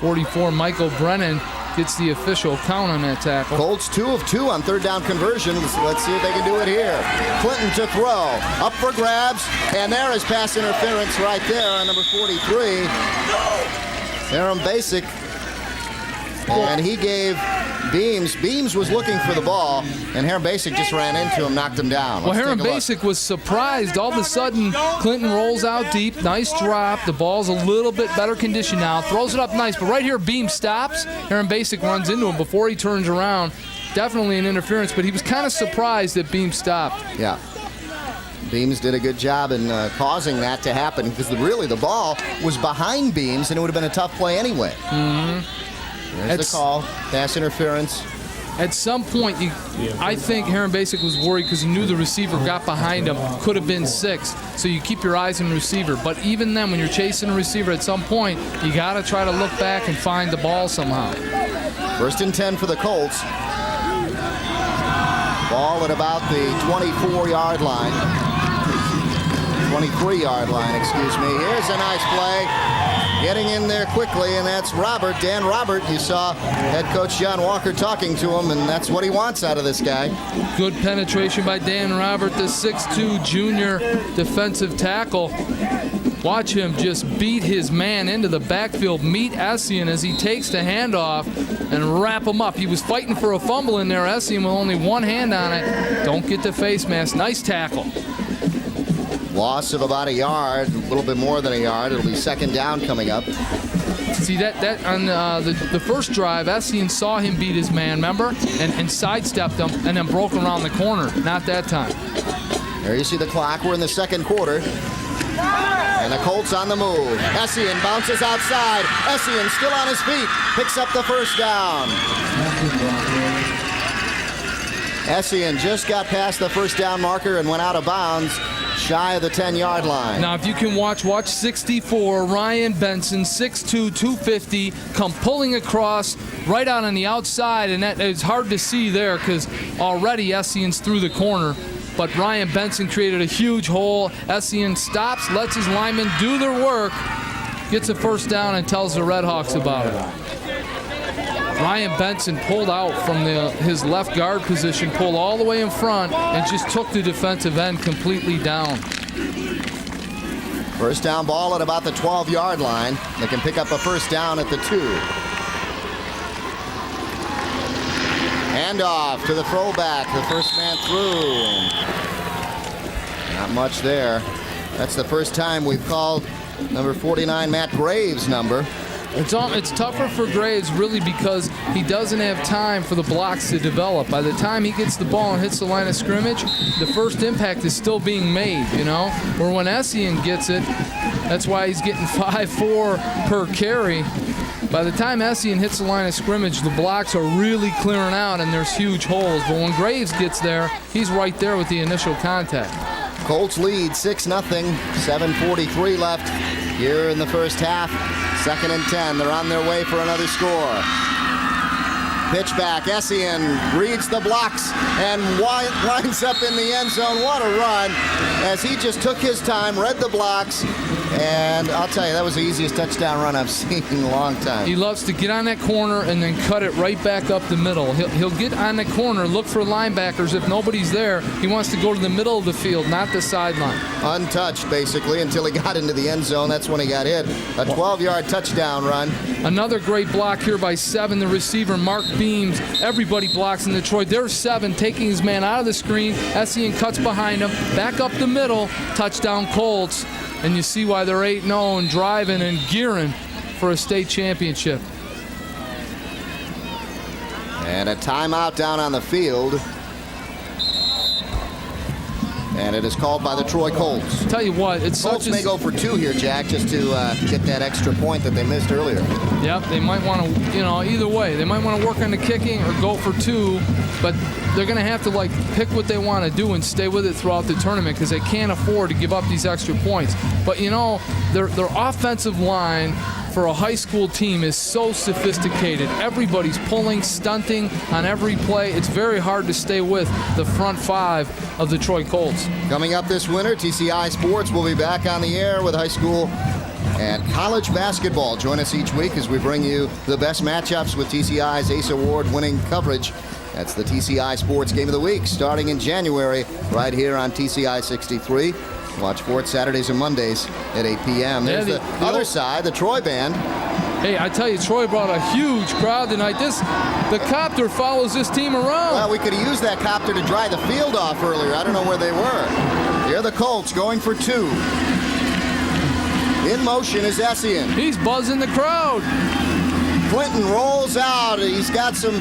44, Michael Brennan gets the official count on that tackle. Colts 2 of 2 on 3rd down conversions. Let's see if they can do it here. Clinton to throw. Up for grabs. And there is pass interference right there on number 43. Aram Basic. And he gave Beams was looking for the ball, and Heron Basic just ran into him, knocked him down. Well, Let's Heron take a look. Basic was surprised. All of a sudden, Clinton rolls out deep. Nice drop. The ball's a little bit better condition now. Throws it up nice. But right here, Beams stops. Heron Basic runs into him before he turns around. Definitely an interference, but he was kind of surprised that Beams stopped. Yeah. Beams did a good job in causing that to happen because really the ball was behind Beams and it would have been a tough play anyway. There's the call. Pass interference. At some point, I think Heron Basic was worried because he knew the receiver got behind him. Could have been 6. So you keep your eyes on the receiver. But even then, when you're chasing a receiver, at some point, you got to try to look back and find the ball somehow. 1st and 10 for the Colts. Ball at about the 24-yard line. 23-yard line, excuse me. Here's a nice play. Getting in there quickly, and that's Robert. Dan Robert, you saw head coach John Walker talking to him, and that's what he wants out of this guy. Good penetration by Dan Robert, the 6'2 junior defensive tackle. Watch him just beat his man into the backfield, meet Essien as he takes the handoff and wrap him up. He was fighting for a fumble in there, Essien with only one hand on it. Don't get the face mask. Nice tackle. Loss of about a yard, a little bit more than a yard. It'll be 2nd down coming up. See, that on the first drive, Essien saw him beat his man, remember? And sidestepped him and then broke around the corner. Not that time. There you see the clock. We're in the 2nd quarter. And the Colts on the move. Essien bounces outside. Essien still on his feet. Picks up the 1st down. Essien just got past the 1st down marker and went out of bounds. Shy of the 10-yard line. Now, if you can watch 64, Ryan Benson, 6'2", 250, come pulling across right out on the outside, and that is hard to see there because already Essien's through the corner. But Ryan Benson created a huge hole. Essien stops, lets his linemen do their work, gets a 1st down, and tells the Redhawks about it. Ryan Benson pulled out from his left guard position, pulled all the way in front, and just took the defensive end completely down. 1st down ball at about the 12-yard line. They can pick up a 1st down at the 2. Handoff to the throwback. The first man through. Not much there. That's the first time we've called number 49, Matt Graves' number. It's tougher for Graves really because he doesn't have time for the blocks to develop. By the time he gets the ball and hits the line of scrimmage, the first impact is still being made, you know? Or when Essien gets it, that's why he's getting 5-4 per carry. By the time Essien hits the line of scrimmage, the blocks are really clearing out and there's huge holes. But when Graves gets there, he's right there with the initial contact. Colts lead 6-0, 7:43 left here in the 1st half. 2nd and 10. They're on their way for another score. Pitch back. Essien reads the blocks and winds up in the end zone. What a run as he just took his time, read the blocks, and I'll tell you, that was the easiest touchdown run I've seen in a long time. He loves to get on that corner and then cut it right back up the middle. He'll get on the corner, look for linebackers. If nobody's there, he wants to go to the middle of the field, not the sideline. Untouched, basically, until he got into the end zone. That's when he got hit. A 12-yard touchdown run. Another great block here by 7, the receiver, Mark Beams. Everybody blocks in Detroit. There's 7, taking his man out of the screen. Essien cuts behind him, back up the middle, touchdown Colts. And you see why they're 8-0 and driving and gearing for a state championship. And a timeout down on the field. And it is called by the Troy Colts. Tell you what, it's Colts such a... may go for 2 here, Jack, just to get that extra point that they missed earlier. Yep, they might want to, either way. They might want to work on the kicking or go for 2, but they're going to have to, pick what they want to do and stay with it throughout the tournament because they can't afford to give up these extra points. But, their offensive line for a high school team is so sophisticated. Everybody's pulling, stunting on every play. It's very hard to stay with the front 5 of the Troy Colts. Coming up this winter, TCI Sports will be back on the air with high school and college basketball. Join us each week as we bring you the best matchups with TCI's Ace Award-winning coverage. That's the TCI Sports Game of the Week starting in January right here on TCI 63. Watch for it Saturdays and Mondays at 8 p.m. There's the other side, the Troy Band. Hey, I tell you, Troy brought a huge crowd tonight. The copter follows this team around. Well, we could have used that copter to dry the field off earlier. I don't know where they were. Here are the Colts going for 2. In motion is Essien. He's buzzing the crowd. Clinton rolls out. He's got some...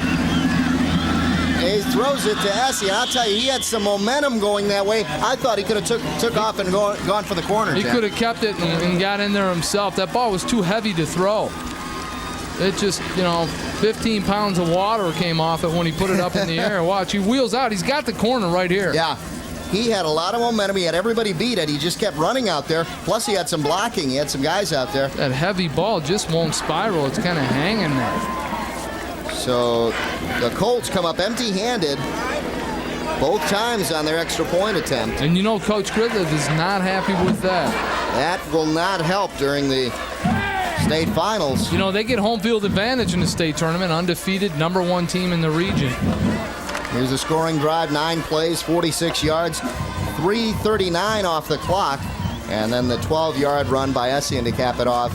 He throws it to Essien. I'll tell you, he had some momentum going that way. I thought he could have took off and gone for the corner. He could have kept it and got in there himself. That ball was too heavy to throw. It just, 15 pounds of water came off it when he put it up in the air. Watch, he wheels out. He's got the corner right here. Yeah. He had a lot of momentum. He had everybody beat it. He just kept running out there. Plus, he had some blocking. He had some guys out there. That heavy ball just won't spiral. It's kind of hanging there. So the Colts come up empty-handed both times on their extra point attempt. And Coach Gridley is not happy with that. That will not help during the state finals. They get home field advantage in the state tournament. Undefeated, #1 team in the region. Here's a scoring drive, 9 plays, 46 yards, 3:39 off the clock, and then the 12-yard run by Essien to cap it off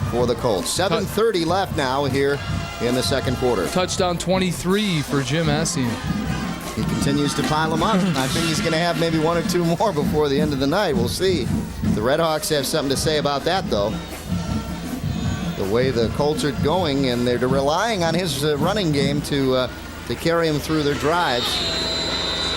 for the Colts. 7:30 left now here in the second quarter. Touchdown 23 for Jim Essien. He continues to pile them up. I think he's going to have maybe 1 or 2 more before the end of the night. We'll see. The Redhawks have something to say about that, though. The way the Colts are going, and they're relying on his running game to carry them through their drives.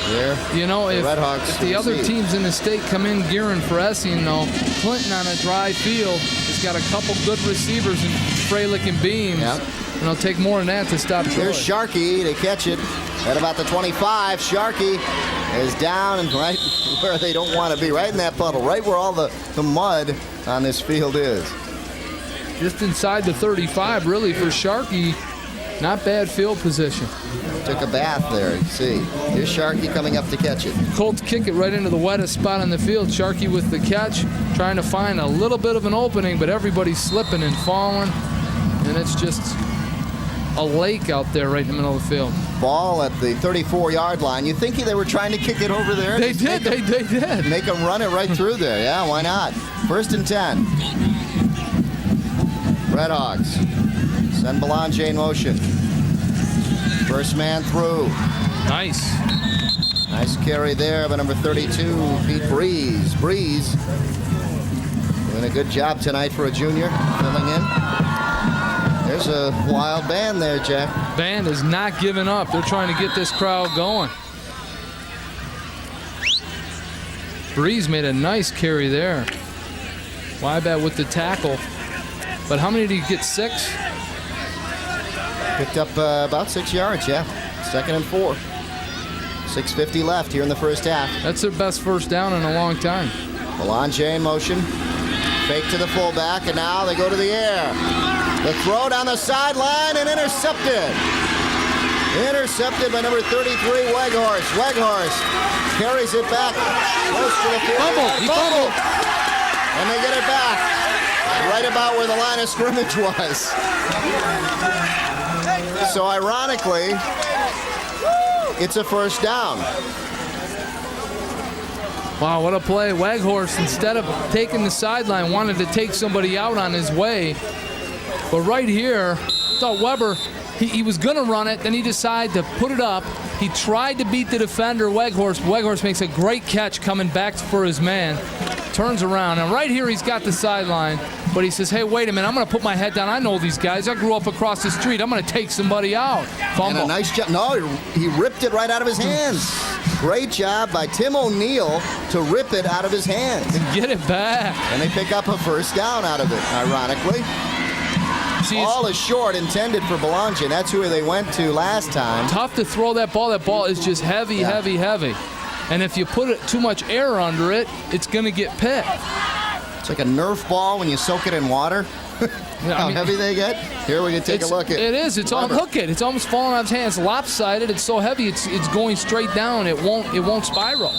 There, if the other teams in the state come in gearing for Essien, though, Clinton on a dry field has got a couple good receivers in Freilich and Beams. Yep. And it'll take more than that to stop Troy. Here's Sharkey to catch it at about the 25. Sharkey is down and right where they don't want to be, right in that puddle, right where all the mud on this field is. Just inside the 35, really, for Sharkey. Not bad field position. Took a bath there. See, here's Sharkey coming up to catch it. Colts kick it right into the wettest spot on the field. Sharkey with the catch, trying to find a little bit of an opening, but everybody's slipping and falling, and it's just a lake out there right in the middle of the field. Ball at the 34-yard line. You think they were trying to kick it over there? They did. They did. Make them run it right through there. Yeah, why not? 1st and 10. Redhawks send Belanger in motion. First man through. Nice carry there by number 32, Pete Breeze. Breeze doing a good job tonight for a junior, filling in. There's a wild band there, Jack. Band is not giving up. They're trying to get this crowd going. Breeze made a nice carry there. Wybat with the tackle. But how many did he get? 6? Picked up about 6 yards, yeah. 2nd and 4. 6:50 left here in the first half. That's their best first down in a long time. Belanger in motion. Fake to the fullback, and now they go to the air. The throw down the sideline and intercepted. Intercepted by number 33, Weghorst. Weghorst carries it back close to the field. He fumbled. And they get it back right about where the line of scrimmage was. So ironically, it's a first down. Wow, what a play. Weghorst, instead of taking the sideline, wanted to take somebody out on his way. But right here, I thought Weber, he was going to run it, then he decided to put it up. He tried to beat the defender, Weghorst. Weghorst makes a great catch coming back for his man. Turns around, and right here he's got the sideline. But he says, hey, wait a minute, I'm going to put my head down. I know these guys. I grew up across the street. I'm going to take somebody out. Fumble. And a nice job. No, he ripped it right out of his hands. Great job by Tim O'Neill to rip it out of his hands. And get it back. And they pick up a first down out of it, ironically. See, ball is short, intended for Belanger. That's who they went to last time. Tough to throw that ball. That ball is just heavy, heavy, heavy. And if you put too much air under it, it's going to get picked. It's like a Nerf ball when you soak it in water. How heavy they get? Here we can take a look at it. It is. It's on hook it. It's almost falling out of his hands. Lopsided. It's so heavy. It's going straight down. It won't spiral.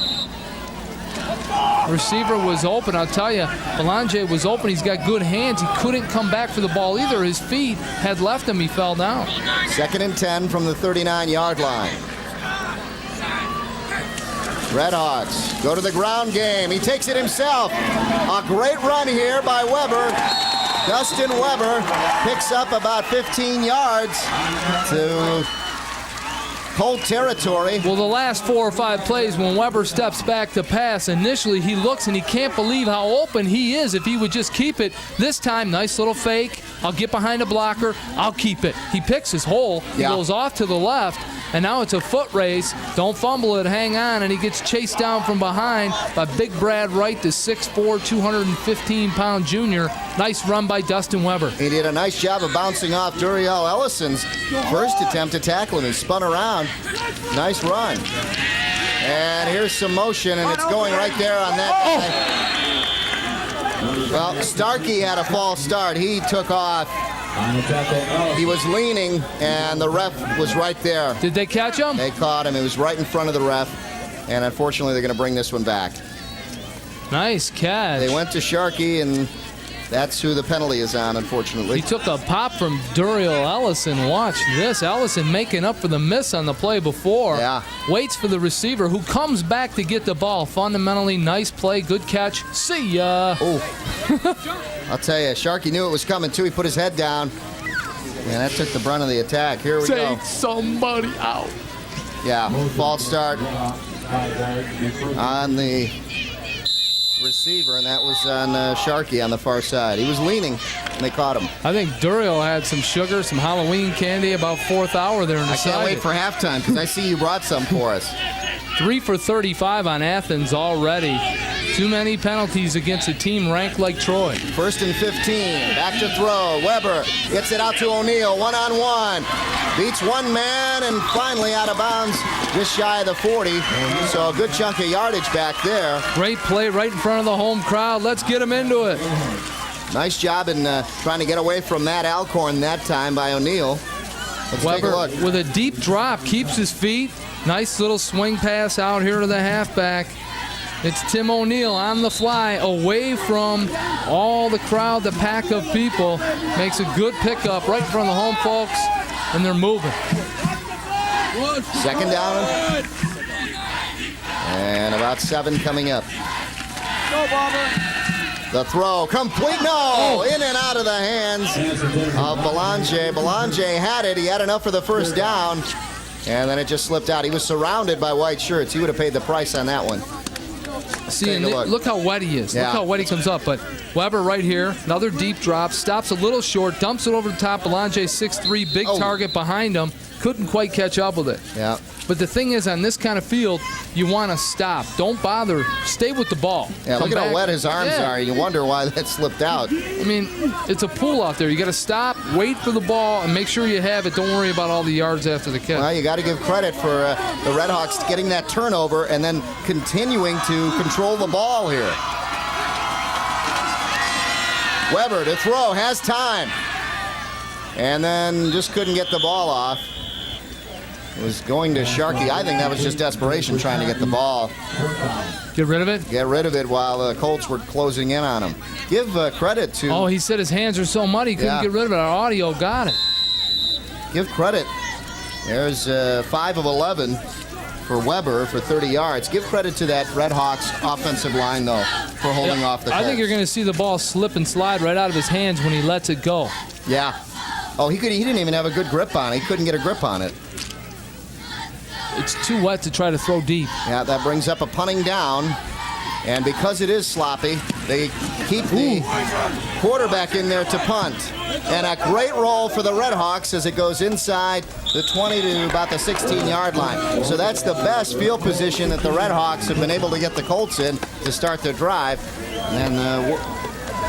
Receiver was open. I'll tell you, Belanger was open. He's got good hands. He couldn't come back for the ball either. His feet had left him. He fell down. 2nd and 10 from the 39-yard line. Redhawks go to the ground game. He takes it himself. A great run here by Weber. Dustin Weber picks up about 15 yards to Colt territory. Well, the last 4 or 5 plays, when Weber steps back to pass, initially he looks and he can't believe how open he is if he would just keep it. This time, nice little fake. I'll get behind a blocker. I'll keep it. He picks his hole. He goes off to the left, and now it's a foot race. Don't fumble it. Hang on, and he gets chased down from behind by Big Brad Wright, the 6'4", 215-pound junior. Nice run by Dustin Weber. He did a nice job of bouncing off Duriel Ellison's first attempt to tackle him. He spun around. Nice run. And here's some motion, and it's going right there on that guy. Well, Starkey had a false start. He took off. He was leaning, and the ref was right there. Did they catch him? They caught him. It was right in front of the ref, and unfortunately, they're going to bring this one back. Nice catch. They went to Sharkey, and that's who the penalty is on, unfortunately. He took a pop from Duriel Ellison. Watch this. Ellison making up for the miss on the play before. Yeah. Waits for the receiver, who comes back to get the ball. Fundamentally, nice play. Good catch. See ya. Oh. I'll tell you, Sharkey knew it was coming, too. He put his head down, and that took the brunt of the attack. Here we go. Take somebody out. Yeah, false start on the receiver, and that was on Sharkey on the far side. He was leaning, and they caught him. I think Duriel had some sugar, some Halloween candy about 4th hour there in the I can't wait for halftime, because I see you brought some for us. 3 for 35 on Athens already. Too many penalties against a team ranked like Troy. 1st and 15. Back to throw. Weber gets it out to O'Neal. One-on-one. Beats one man and finally out of bounds just shy of the 40. So a good chunk of yardage back there. Great play right in front of the home crowd. Let's get him into it. Nice job in trying to get away from Matt Alcorn that time by O'Neal. Let's take a look. With a deep drop, keeps his feet. Nice little swing pass out here to the halfback. It's Tim O'Neal on the fly, away from all the crowd, the pack of people. Makes a good pickup right in front of the home folks, and they're moving. 2nd down. And about 7 coming up. Go, Bomber. The throw, complete, no! In and out of the hands of Belanger. Belanger had it. He had enough for the 1st down, and then it just slipped out. He was surrounded by white shirts. He would have paid the price on that one. See, and look how wet he is. Yeah. Look how wet he comes up. But Weber right here, another deep drop, stops a little short, dumps it over the top. Belanger 6'3", big target behind him. Couldn't quite catch up with it. Yeah. But the thing is, on this kind of field, you want to stop. Don't bother. Stay with the ball. Yeah, look at how wet his arms are. You wonder why that slipped out. I mean, it's a pool out there. You got to stop, wait for the ball, and make sure you have it. Don't worry about all the yards after the catch. Well, you got to give credit for the Redhawks getting that turnover and then continuing to control the ball here. Weber to throw, has time. And then just couldn't get the ball off. It was going to Sharkey. I think that was just desperation trying to get the ball. Get rid of it? Get rid of it while the Colts were closing in on him. Give credit to... Oh, he said his hands are so muddy he couldn't get rid of it. Our audio got it. Give credit. There's 5 of 11 for Weber for 30 yards. Give credit to that Redhawks offensive line, though, for holding off the Colts. I think you're going to see the ball slip and slide right out of his hands when he lets it go. Yeah. Oh, he didn't even have a good grip on it. He couldn't get a grip on it. It's too wet to try to throw deep. Yeah, that brings up a punting down. And because it is sloppy, they keep the quarterback in there to punt. And a great roll for the Redhawks as it goes inside the 20 to about the 16-yard line. So that's the best field position that the Redhawks have been able to get the Colts in to start their drive. And then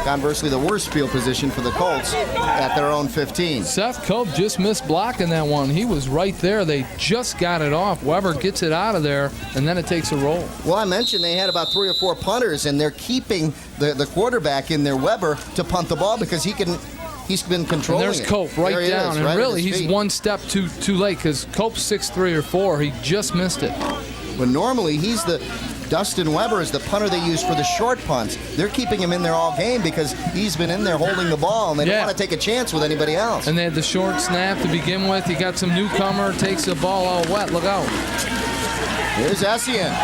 conversely, the worst field position for the Colts at their own 15. Seth Cope just missed blocking that one. He was right there. They just got it off. Weber gets it out of there, and then it takes a roll. Well, I mentioned they had about 3 or 4 punters, and they're keeping the quarterback in there, Weber, to punt the ball because he's been controlling it. And there's Cope right down, and right really he's one step too late because Cope's 6'3" or 4". He just missed it. But normally Dustin Weber is the punter they use for the short punts. They're keeping him in there all game because he's been in there holding the ball, and they don't want to take a chance with anybody else. And they had the short snap to begin with. You got some newcomer, takes the ball all wet. Look out. Here's Essien,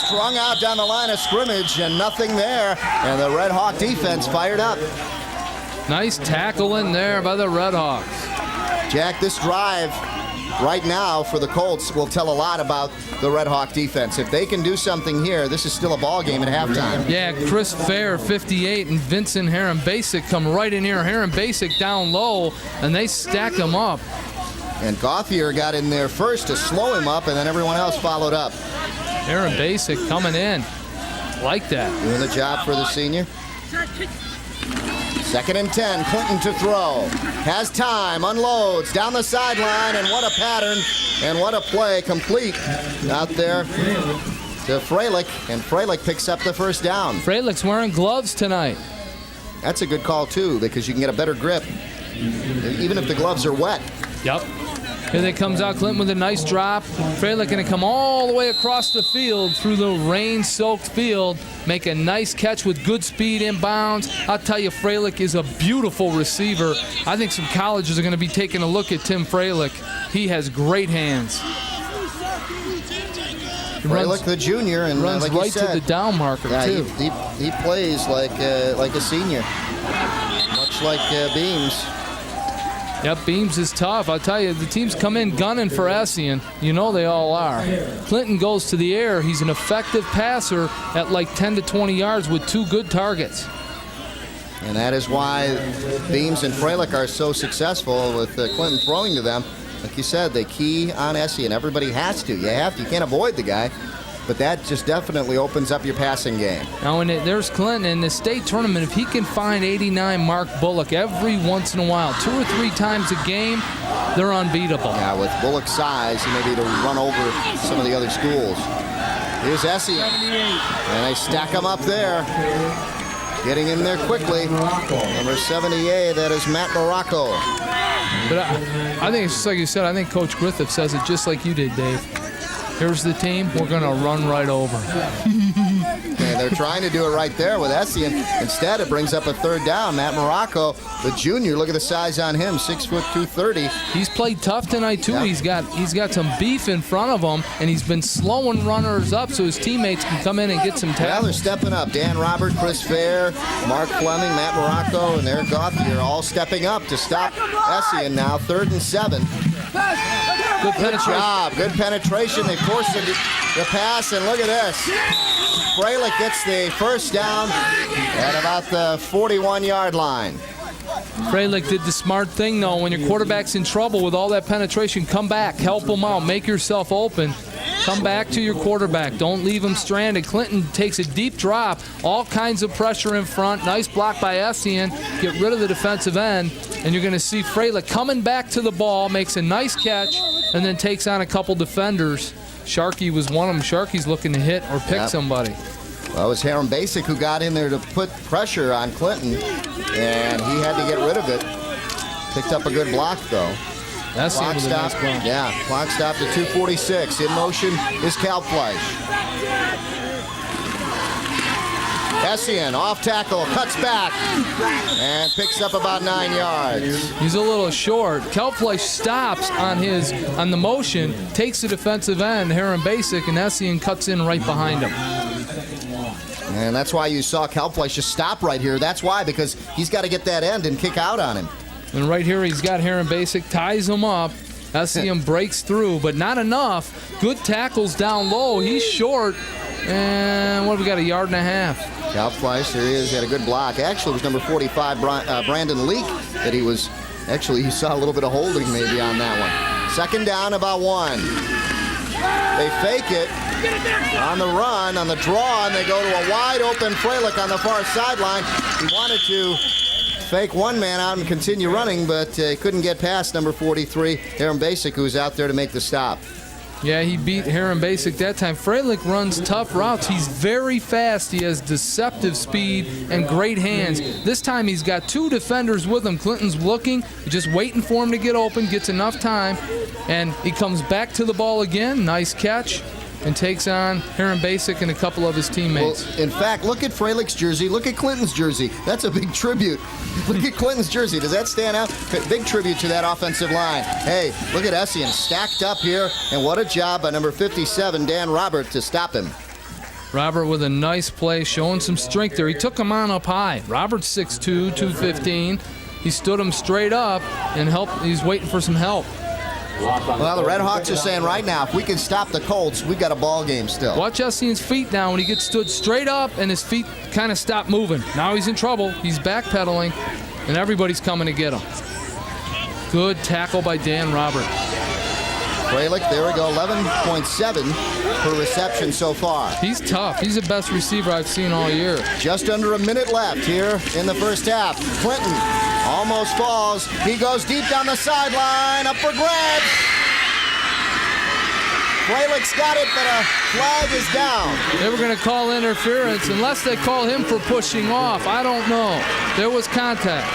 strung out down the line of scrimmage, and nothing there. And the Red Hawk defense fired up. Nice tackle in there by the Redhawks. Jack, this drive right now for the Colts will tell a lot about the Red Hawk defense. If they can do something here, this is still a ball game at halftime. Yeah, Chris Fair, 58, and Vincent Heron Basic come right in here. Heron Basic down low, and they stack them up. And Gauthier got in there first to slow him up, and then everyone else followed up. Heron Basic coming in. Like that. Doing the job for the senior. 2nd and 10, Clinton to throw. Has time, unloads, down the sideline, and what a pattern, and what a play, complete out there to Freilich, and Freilich picks up the first down. Freilich's wearing gloves tonight. That's a good call, too, because you can get a better grip, even if the gloves are wet. Yep. Here they comes out, Clinton with a nice drop. Freilich going to come all the way across the field through the rain-soaked field, make a nice catch with good speed inbounds. I'll tell you, Freilich is a beautiful receiver. I think some colleges are going to be taking a look at Tim Freilich. He has great hands. Freilich, the junior, and runs like right you said, to the down marker, too. He plays like a senior, much like Beams. Yep, Beams is tough. I'll tell you, the teams come in gunning for Essien. You know they all are. Clinton goes to the air. He's an effective passer at like 10 to 20 yards with 2 good targets. And that is why Beams and Freilich are so successful with Clinton throwing to them. Like you said, they key on Essien. Everybody has to. You can't avoid the guy. But that just definitely opens up your passing game. Now, when there's Clinton in the state tournament, if he can find 89 Mark Bullock every once in a while, 2 or 3 times a game, they're unbeatable. Yeah, with Bullock's size, he may be able to run over some of the other schools. Here's Essien. And they stack him up there. Getting in there quickly. Number 78, that is Matt Morocco. But I think it's just like you said, I think Coach Griffith says it just like you did, Dave. Here's the team. We're going to run right over. And they're trying to do it right there with Essien. Instead, it brings up a 3rd down. Matt Morocco, the junior, look at the size on him, 6 foot 230. He's played tough tonight, too. Yeah. He's got some beef in front of him, and he's been slowing runners up so his teammates can come in and get some tackles. Well, they're stepping up. Dan Robert, Chris Fair, Mark Fleming, Matt Morocco, and Eric Gauthier all stepping up to stop Essien now. 3rd and 7. Good job. Good penetration. They forced the pass, and look at this. Freilich gets the first down at about the 41-yard line. Freilich did the smart thing, though. When your quarterback's in trouble with all that penetration, come back, help him out, make yourself open. Come back to your quarterback. Don't leave him stranded. Clinton takes a deep drop, all kinds of pressure in front. Nice block by Essien. Get rid of the defensive end, and you're going to see Freilich coming back to the ball, makes a nice catch, and then takes on a couple defenders. Sharkey was one of them. Sharkey's looking to hit or pick somebody. Well, it was Heron Basic who got in there to put pressure on Clinton, and he had to get rid of it. Picked up a good block, though. That's clock stop. Nice block. Yeah, clock stopped at 2:46. In motion is Kalfleisch. Essien off tackle, cuts back, and picks up about 9 yards. He's a little short. Kalfleisch stops on the motion, takes the defensive end, Heron Basic, and Essien cuts in right behind him. And that's why you saw Kalfleisch just stop right here. That's why, because he's got to get that end and kick out on him. And right here, he's got Heron Basic, ties him up. Essien breaks through, but not enough. Good tackles down low. He's short. And what have we got, 1.5 yards? Kalfleisch, there he is. He had a good block. Actually, it was number 45, Brandon Leak, that he was. Actually, you saw a little bit of holding maybe on that one. 2nd down, about 1. They fake it on the run, on the draw, and they go to a wide open Freilich on the far sideline. He wanted to fake one man out and continue running, but he couldn't get past number 43, Heron Basic, who was out there to make the stop. Yeah, he beat Heron Basic that time. Freilich runs tough routes. He's very fast. He has deceptive speed and great hands. This time he's got 2 defenders with him. Clinton's looking, just waiting for him to get open, gets enough time, and he comes back to the ball again. Nice catch. And takes on Heron Basic and a couple of his teammates. Well, in fact, look at Freilich's jersey. Look at Clinton's jersey. That's a big tribute. Look at Clinton's jersey. Does that stand out? Big tribute to that offensive line. Hey, look at Essien stacked up here. And what a job by number 57, Dan Robert, to stop him. Robert with a nice play, showing some strength there. He took him on up high. Robert's 6'2", 215. He stood him straight up and he's waiting for some help. Well, the Redhawks are saying right now, if we can stop the Colts, we've got a ball game still. Watch Essien's feet now when he gets stood straight up and his feet kind of stop moving. Now he's in trouble. He's backpedaling, and everybody's coming to get him. Good tackle by Dan Robert. Freilich, there we go, 11.7 per reception so far. He's tough. He's the best receiver I've seen all year. Just under a minute left here in the first half. Clinton almost falls. He goes deep down the sideline, up for grabs. Freilich's got it, but a flag is down. They were going to call interference unless they call him for pushing off. I don't know. There was contact.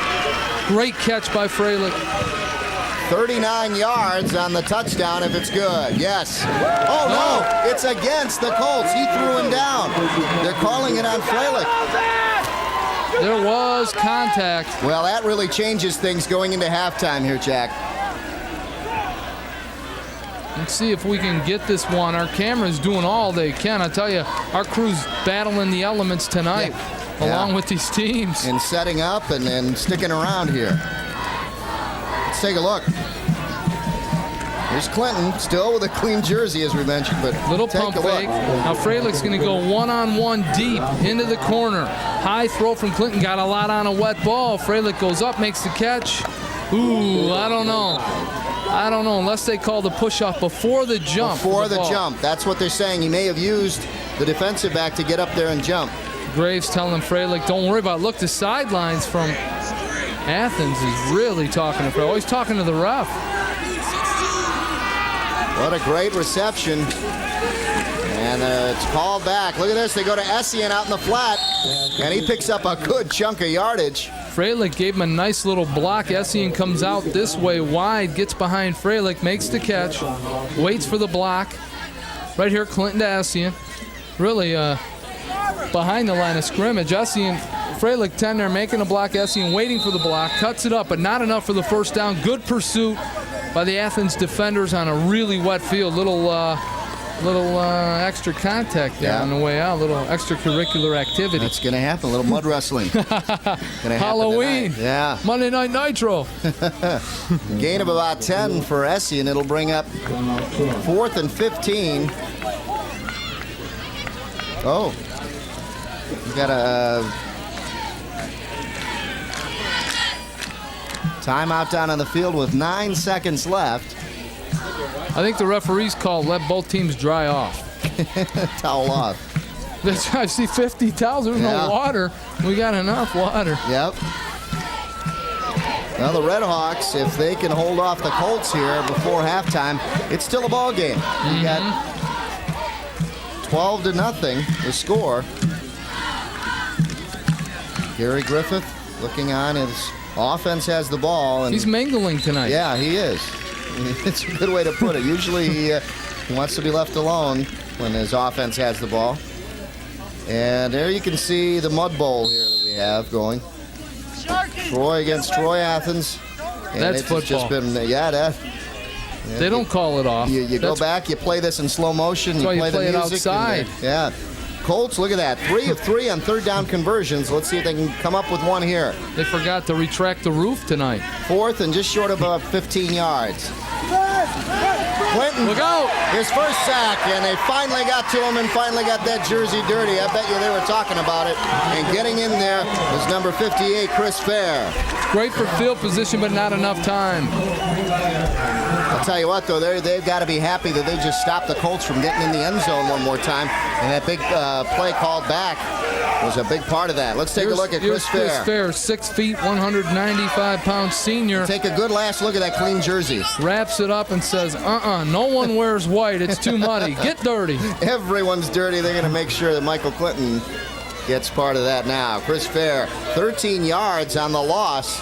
Great catch by Freilich. 39 yards on the touchdown if it's good. Yes. Oh, no. It's against the Colts. He threw him down. They're calling it on Freilich. There was contact. Well, that really changes things going into halftime here, Jack. Let's see if we can get this one. Our camera's doing all they can. I tell you, our crew's battling the elements tonight, along with these teams. And setting up and sticking around here. Let's take a look. Here's Clinton, still with a clean jersey, as we mentioned, but little pump fake. Now Freilich's going to go one-on-one deep into the corner. High throw from Clinton, got a lot on a wet ball. Freilich goes up, makes the catch. Ooh, I don't know. I don't know, unless they call the push-off before the jump. Before the jump. That's what they're saying. He may have used the defensive back to get up there and jump. Graves telling Freilich, don't worry about it. Look, the sidelines from Athens is really talking to Freilich. Oh, he's talking to the ref. What a great reception. And it's called back. Look at this. They go to Essien out in the flat, and he picks up a good chunk of yardage. Freilich gave him a nice little block. Essien comes out this way wide, gets behind Freilich, makes the catch, waits for the block. Right here, Clinton to Essien. Really behind the line of scrimmage. Essien, Freilich 10 there, making a block. Essien waiting for the block, cuts it up, but not enough for the first down. Good pursuit by the Athens defenders on a really wet field. Little extra contact there on the way out. Little extracurricular activity. That's going to happen. A little mud wrestling. Halloween. Yeah. Monday Night Nitro. Gain of about 10 for Essien. It'll bring up 4th and 15. Oh. We've got a timeout down on the field with 9 seconds left. I think the referees called let both teams dry off. Towel off. I see 50 towels. There's no water. We got enough water. Yep. Well, the Redhawks, if they can hold off the Colts here before halftime, it's still a ball game. You got 12-0 the score. Gary Griffith looking on. His offense has the ball. And he's mingling tonight. Yeah, he is. It's a good way to put it. Usually he wants to be left alone when his offense has the ball. And there you can see the Mud Bowl here that we have going. Troy against Troy Athens. And that's football. Just been, they don't call it off. You go back, you play this in slow motion. That's why you play it the music. outside. Yeah. Colts, look at that. 3 of 3 on third down conversions. Let's see if they can come up with one here. They forgot to retract the roof tonight. 4th and just short of 15 yards. Clinton, look out! His first sack, and they finally got to him and finally got that jersey dirty. I bet you they were talking about it. And getting in there was number 58, Chris Fair. Great for field position, but not enough time. I'll tell you what, though, they've got to be happy that they just stopped the Colts from getting in the end zone one more time. And that big play called back was a big part of that. Let's take a look at Chris Fair. Chris Fair, 6 feet, 195-pound senior. Take a good last look at that clean jersey. Wraps it up and says, no one wears white. It's too muddy. Get dirty. Everyone's dirty. They're going to make sure that Michael Clinton gets part of that now. Chris Fair, 13 yards on the loss,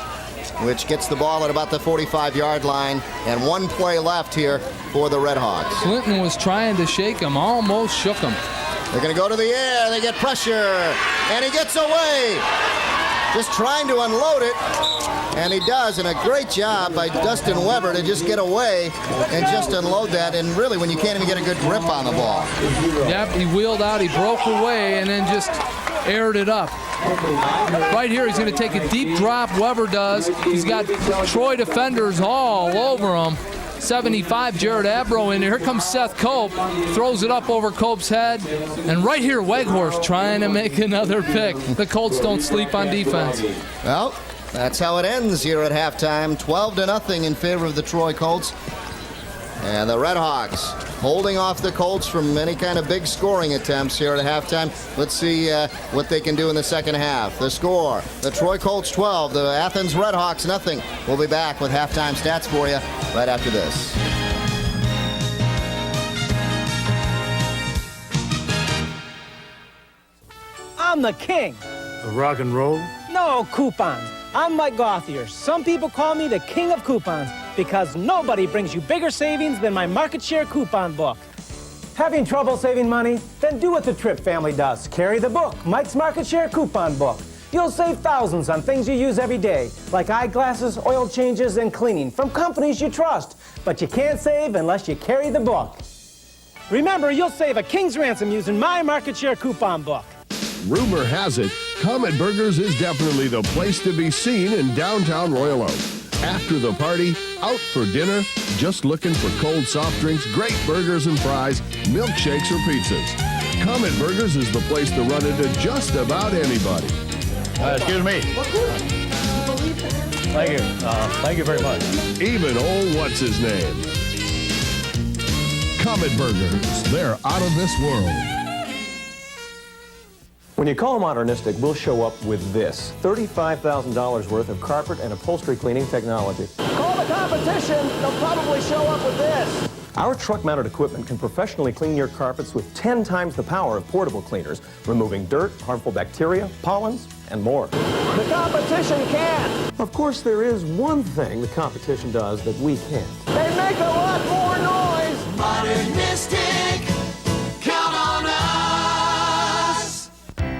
which gets the ball at about the 45-yard line, and 1 play left here for the Redhawks. Clinton was trying to shake him, almost shook him. They're going to go to the air. They get pressure, and he gets away. Just trying to unload it, and he does, and a great job by Dustin Weber to just get away and just unload that, and really when you can't even get a good grip on the ball. Yep, he wheeled out, he broke away, and then just aired it up. Right here, he's going to take a deep drop. Weber does. He's got Troy defenders all over him. 75, Jared Abro in there. Here comes Seth Cope. Throws it up over Cope's head. And right here, Weghorst trying to make another pick. The Colts don't sleep on defense. Well, that's how it ends here at halftime. 12-0 in favor of the Troy Colts. And the Redhawks holding off the Colts from any kind of big scoring attempts here at halftime. Let's see what they can do in the second half. The score, the Troy Colts 12, the Athens Redhawks nothing. We'll be back with halftime stats for you right after this. I'm the king. Rock and roll. No coupons. I'm Mike Gauthier. Some people call me the king of coupons because nobody brings you bigger savings than my market share coupon book. Having trouble saving money? Then do what the Tripp family does. Carry the book, Mike's Market Share Coupon Book. You'll save thousands on things you use every day, like eyeglasses, oil changes, and cleaning from companies you trust. But you can't save unless you carry the book. Remember, you'll save a king's ransom using my Market Share Coupon Book. Rumor has it, Comet Burgers is definitely the place to be seen in downtown Royal Oak. After the party, out for dinner, just looking for cold soft drinks, great burgers and fries, milkshakes or pizzas. Comet Burgers is the place to run into just about anybody. Excuse me. Thank you. Thank you very much. Even old what's-his-name. Comet Burgers, they're out of this world. When you call Modernistic, we'll show up with this: $35,000 worth of carpet and upholstery cleaning technology. Call the competition. They'll probably show up with this. Our truck-mounted equipment can professionally clean your carpets with 10 times the power of portable cleaners, removing dirt, harmful bacteria, pollens, and more. The competition can't. Of course, there is one thing the competition does that we can't. They make a lot more noise. Modernistic, count on us.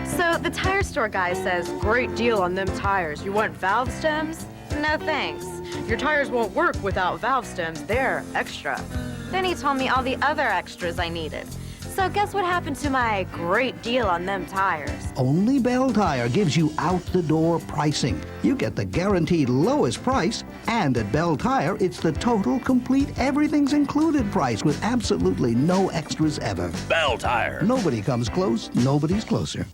So the tire store guy says, great deal on them tires. You want valve stems? No thanks. Your tires won't work without valve stems. They're extra. Then he told me all the other extras I needed. So guess what happened to my great deal on them tires? Only Bell Tire gives you out-the-door pricing. You get the guaranteed lowest price, and at Bell Tire, it's the total, complete, everything's-included price with absolutely no extras ever. Bell Tire. Nobody comes close, nobody's closer.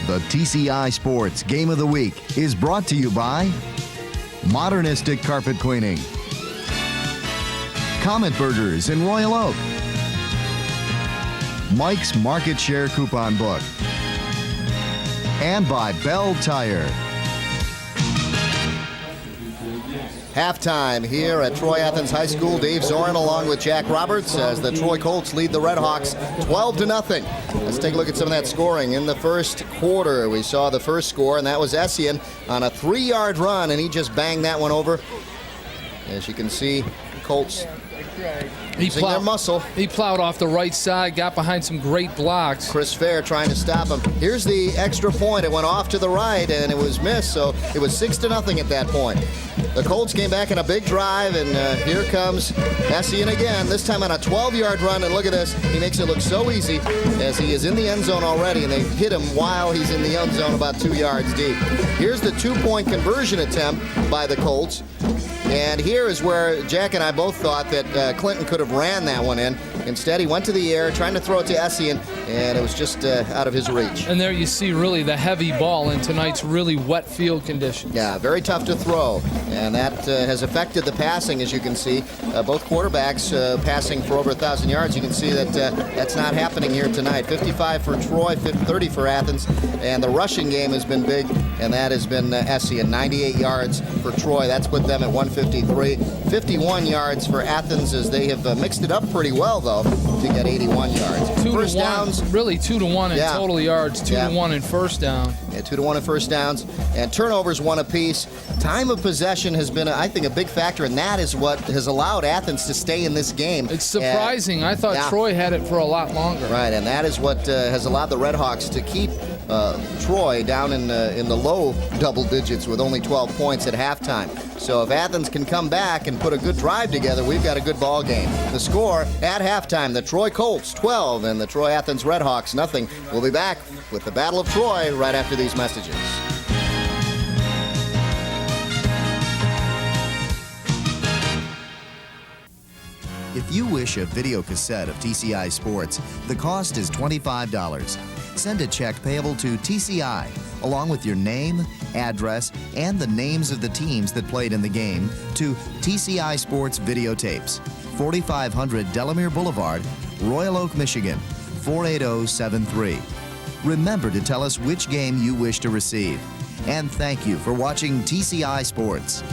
The TCI Sports Game of the Week is brought to you by Modernistic Carpet Cleaning, Comet Burgers in Royal Oak, Mike's Market Share Coupon Book, and by Bell Tire. Halftime here at Troy Athens High School. Dave Zorin along with Jack Roberts as the Troy Colts lead the Redhawks 12-0. Let's take a look at some of that scoring. In the first quarter, we saw the first score, and that was Essien on a 3-yard run, and he just banged that one over. As you can see, the Colts using their muscle. He plowed off the right side, got behind some great blocks. Chris Fair trying to stop him. Here's the extra point. It went off to the right, and it was missed, so it was 6-0 at that point. The Colts came back in a big drive, and here comes Essien again, this time on a 12-yard run, and look at this. He makes it look so easy as he is in the end zone already, and they hit him while he's in the end zone about 2 yards deep. Here's the two-point conversion attempt by the Colts. And here is where Jack and I both thought that Clinton could have ran that one in. Instead, he went to the air, trying to throw it to Essien, and it was just out of his reach. And there you see really the heavy ball in tonight's really wet field conditions. Yeah, very tough to throw, and that has affected the passing, as you can see. Both quarterbacks passing for over 1,000 yards. You can see that that's not happening here tonight. 55 for Troy, 30 for Athens, and the rushing game has been big, and that has been Essien. 98 yards for Troy. That's put them at 153. 51 yards for Athens, as they have mixed it up pretty well, though, to get 81 yards. First downs. Really 2-1 in total yards, 2-1 in first down. Yeah, 2-1 in first downs, and turnovers 1 apiece. Time of possession has been, I think, a big factor, and that is what has allowed Athens to stay in this game. It's surprising. I thought Troy had it for a lot longer. Right, and that is what has allowed the Redhawks to keep Troy down in the low double digits with only 12 points at halftime. So if Athens can come back and put a good drive together, we've got a good ball game. The score at halftime, the Troy Colts 12 and the Troy Athens Redhawks nothing. We'll be back with the Battle of Troy right after these messages. If you wish a video cassette of TCI Sports, the cost is $25. Send a check payable to TCI, along with your name, address, and the names of the teams that played in the game, to TCI Sports Videotapes, 4500 Delamere Boulevard, Royal Oak, Michigan, 48073. Remember to tell us which game you wish to receive. And thank you for watching TCI Sports.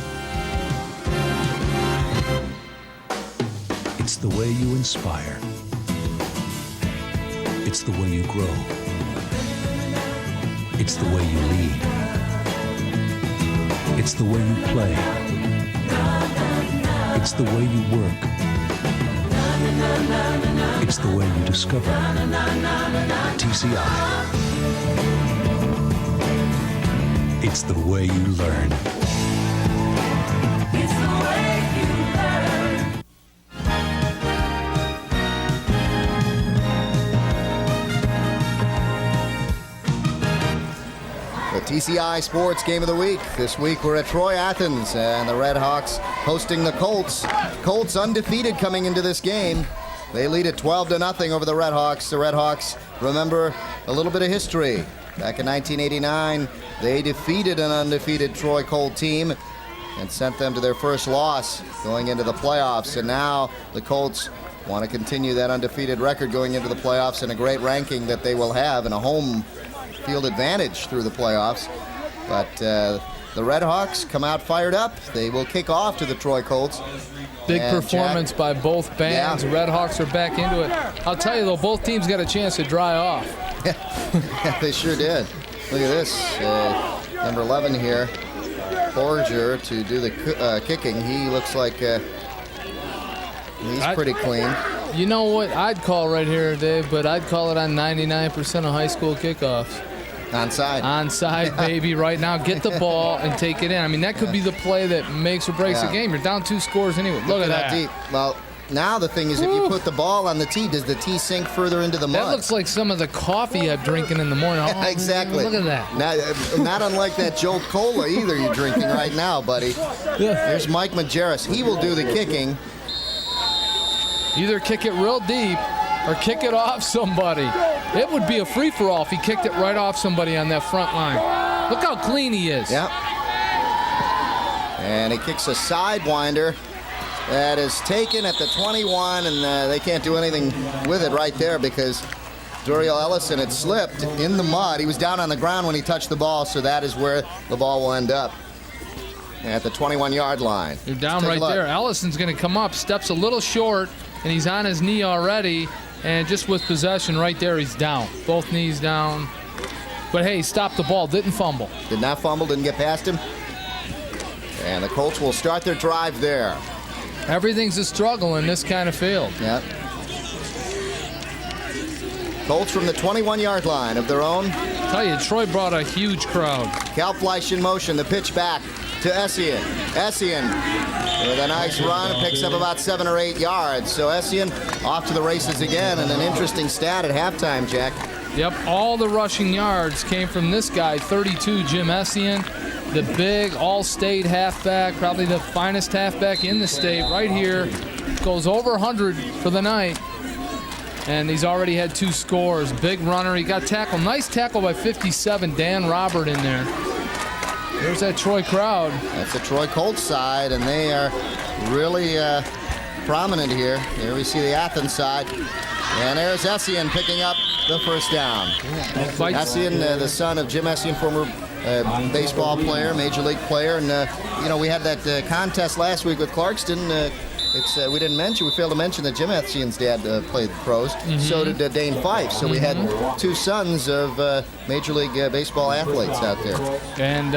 It's the way you inspire. It's the way you grow. It's the way you lead. It's the way you play. It's the way you work. It's the way you discover. TCI. It's the way you learn. It's the way you learn. The TCI Sports Game of the Week. This week we're at Troy Athens and the Redhawks hosting the Colts. Colts undefeated coming into this game. They lead it 12-0 over the Redhawks. The Redhawks, remember a little bit of history. Back in 1989, they defeated an undefeated Troy Colt team and sent them to their first loss going into the playoffs. And now the Colts want to continue that undefeated record going into the playoffs and a great ranking that they will have and a home field advantage through the playoffs. But the Redhawks come out fired up. They will kick off to the Troy Colts. Big And performance Jack, by both bands. Yeah. Redhawks are back into it. I'll tell you, though, both teams got a chance to dry off. Yeah, they sure did. Look at this. Number 11 here, Forger, to do the kicking. He looks like he's pretty clean. You know what I'd call right here, Dave, but I'd call it on 99% of high school kickoffs. Onside. Onside, baby, right now. Get the ball and take it in. I mean, that could be the play that makes or breaks the game. You're down 2 scores anyway. Look at that. Deep. Well, now the thing is, if you put the ball on the tee, does the tee sink further into the mud? That looks like some of the coffee I'm drinking in the morning. Oh, exactly. Look at that. Not unlike that Joe Cola either you're drinking right now, buddy. Here's Mike Majerus. He will do the kicking. Either kick it real deep or kick it off somebody. It would be a free-for-all if he kicked it right off somebody on that front line. Look how clean he is. Yep. And he kicks a sidewinder that is taken at the 21, and they can't do anything with it right there because Duriel Ellison had slipped in the mud. He was down on the ground when he touched the ball, so that is where the ball will end up. At the 21-yard line. You're down right there. Ellison's going to come up, steps a little short, and he's on his knee already. And just with possession right there, he's down. Both knees down. But hey, stopped the ball, didn't fumble. Did not fumble, didn't get past him. And the Colts will start their drive there. Everything's a struggle in this kind of field. Yep. Colts from the 21-yard line of their own. I tell you, Troy brought a huge crowd. Cal Fleisch in motion, the pitch back to Essien. Essien with a nice run, picks up about 7 or 8 yards. So Essien off to the races again, and an interesting stat at halftime, Jack. Yep, all the rushing yards came from this guy, 32, Jim Essien, the big all-state halfback, probably the finest halfback in the state right here. Goes over 100 for the night. And he's already had 2 scores. Big runner. He got tackled. Nice tackle by 57, Dan Robert in there. There's that Troy crowd. That's the Troy Colts side, and they are really prominent here. Here we see the Athens side. And there's Essien picking up the first down. Essien, the son of Jim Essien, former baseball player, major league player. And, we had that contest last week with Clarkston. We failed to mention that Jim Essien's dad played pros. Mm-hmm. So did Dane Fife. So we had 2 sons of Major League Baseball athletes out there. And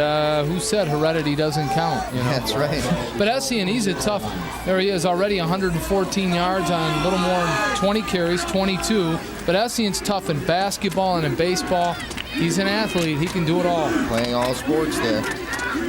who said heredity doesn't count? That's right. But Essien, he's a tough. There he is already, 114 yards on a little more than 20 carries, 22. But Essien's tough in basketball and in baseball. He's an athlete. He can do it all. Playing all sports there.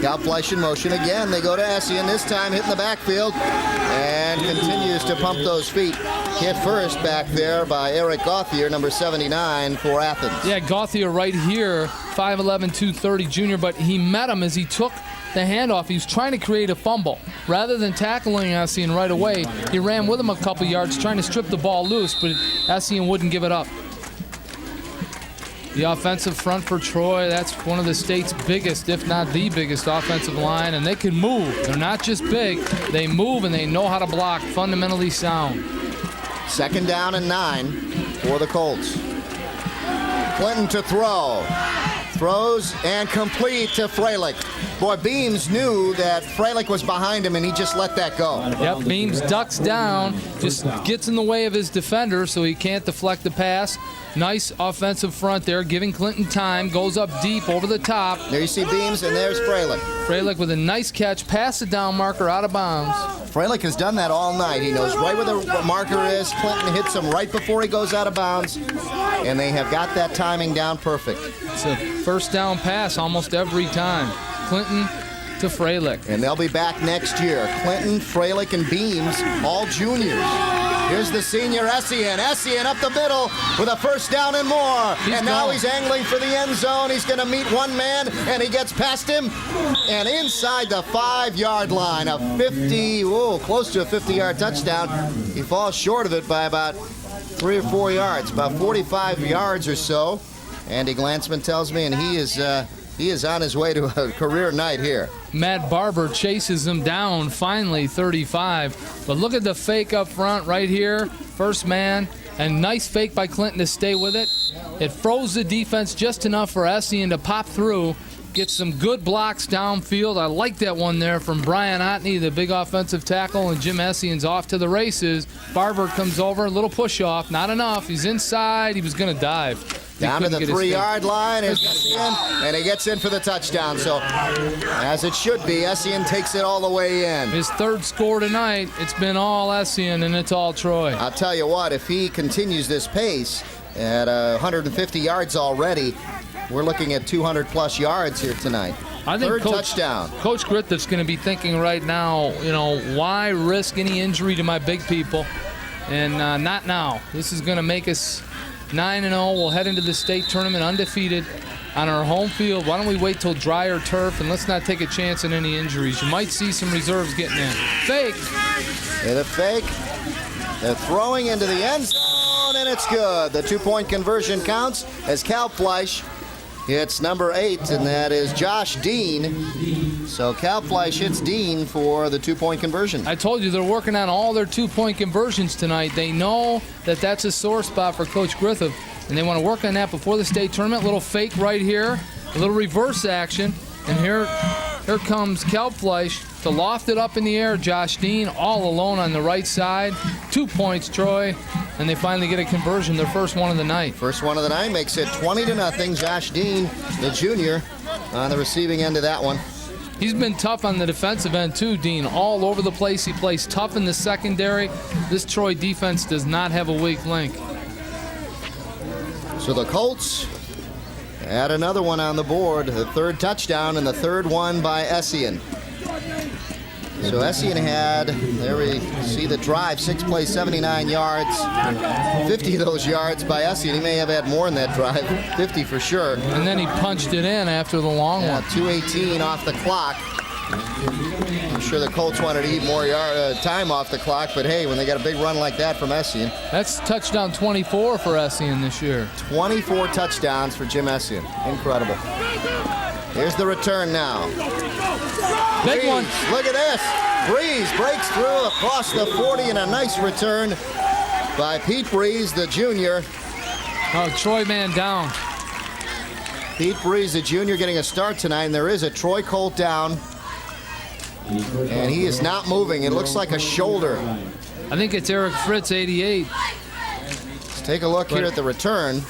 Cal Fleisch in motion again. They go to Essien, this time hitting the backfield, and continues to pump those feet. Hit first back there by Eric Gauthier, number 79 for Athens. Yeah, Gauthier right here, 5'11", 230 junior, but he met him as he took the handoff. He was trying to create a fumble. Rather than tackling Essien right away, he ran with him a couple yards trying to strip the ball loose, but Essien wouldn't give it up. The offensive front for Troy, that's one of the state's biggest, if not the biggest offensive line, and they can move. They're not just big, they move and they know how to block, fundamentally sound. 2nd down and 9 for the Colts. Clinton to throw. Throws and complete to Freilich. Boy, Beams knew that Freilich was behind him, and he just let that go. Yep, Beams ducks down, just gets in the way of his defender so he can't deflect the pass. Nice offensive front there, giving Clinton time, goes up deep over the top. There you see Beams, and there's Freilich. Freilich with a nice catch, pass the down marker out of bounds. Freilich has done that all night. He knows right where the marker is. Clinton hits him right before he goes out of bounds, and they have got that timing down perfect. It's a first down pass almost every time. Clinton to Freilich. And they'll be back next year. Clinton, Freilich, and Beams, all juniors. Here's the senior Essien. Essien up the middle with a first down and more. Now he's angling for the end zone. He's going to meet one man, and he gets past him. And inside the 5-yard line, a 50, close to a 50-yard touchdown. He falls short of it by about 3 or 4 yards, about 45 yards or so. Andy Glansman tells me, and he is on his way to a career night here. Matt Barber chases him down, finally 35. But look at the fake up front right here. First man, and nice fake by Clinton to stay with it. It froze the defense just enough for Essien to pop through. Get some good blocks downfield. I like that one there from Brian Otney, the big offensive tackle, and Jim Essien's off to the races. Barber comes over, a little push off, not enough. He's inside, he was going to dive. Down to the 3-yard line, and he gets in for the touchdown. So, as it should be, Essien takes it all the way in. His 3rd score tonight. It's been all Essien, and it's all Troy. I'll tell you what, if he continues this pace at 150 yards already, we're looking at 200-plus yards here tonight. I think 3rd touchdown. Coach Griffith's going to be thinking right now, why risk any injury to my big people? And not now. This is going to make us 9-0. We'll head into the state tournament undefeated on our home field. Why don't we wait till drier turf, and let's not take a chance on any injuries. You might see some reserves getting in. Fake. Yeah, the fake. They're throwing into the end zone, and it's good. The 2-point conversion counts as Cal Fleisch hits number 8, and that is Josh Dean. So Cal Fleisch hits Dean for the 2-point conversion. I told you they're working on all their 2-point conversions tonight. They know that that's a sore spot for Coach Griffith, and they want to work on that before the state tournament. Little fake right here, a little reverse action, and here comes Cal Fleisch to loft it up in the air. Josh Dean all alone on the right side. 2 points, Troy, and they finally get a conversion, their first one of the night. First one of the night makes it 20-0. Josh Dean, the junior, on the receiving end of that one. He's been tough on the defensive end too, Dean. All over the place. He plays tough in the secondary. This Troy defense does not have a weak link. So the Colts add another one on the board. The 3rd touchdown, and the 3rd one by Essien. So Essien had, there we see the drive, 6 plays, 79 yards. 50 of those yards by Essien. He may have had more in that drive, 50 for sure. And then he punched it in after the long one. 2:18 off the clock. I'm sure the Colts wanted to eat more time off the clock, but hey, when they got a big run like that from Essien. That's touchdown 24 for Essien this year. 24 touchdowns for Jim Essien. Incredible. Here's the return now. Big one. Look at this. Breeze breaks through across the 40, and a nice return by Pete Breeze, the junior. Oh, Troy man down. Pete Breeze, the junior, getting a start tonight, and there is a Troy Colt down. And he is not moving. It looks like a shoulder. I think it's Eric Fritz, 88. Let's take a look here at the return.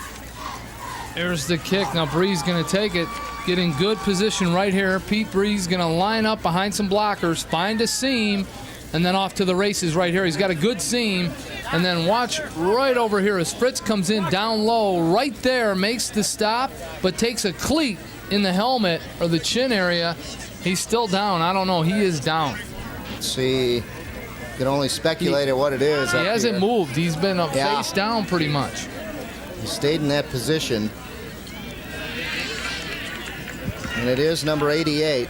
There's the kick. Now Breeze going to take it. Get in good position right here. Pete Breeze going to line up behind some blockers, find a seam, and then off to the races right here. He's got a good seam. And then watch right over here as Fritz comes in down low, right there, makes the stop, but takes a cleat in the helmet or the chin area. He's still down. I don't know. He is down. Let's see. You can only speculate at what it is. He up hasn't here. moved. He's been face down pretty much. He stayed in that position. And it is number 88.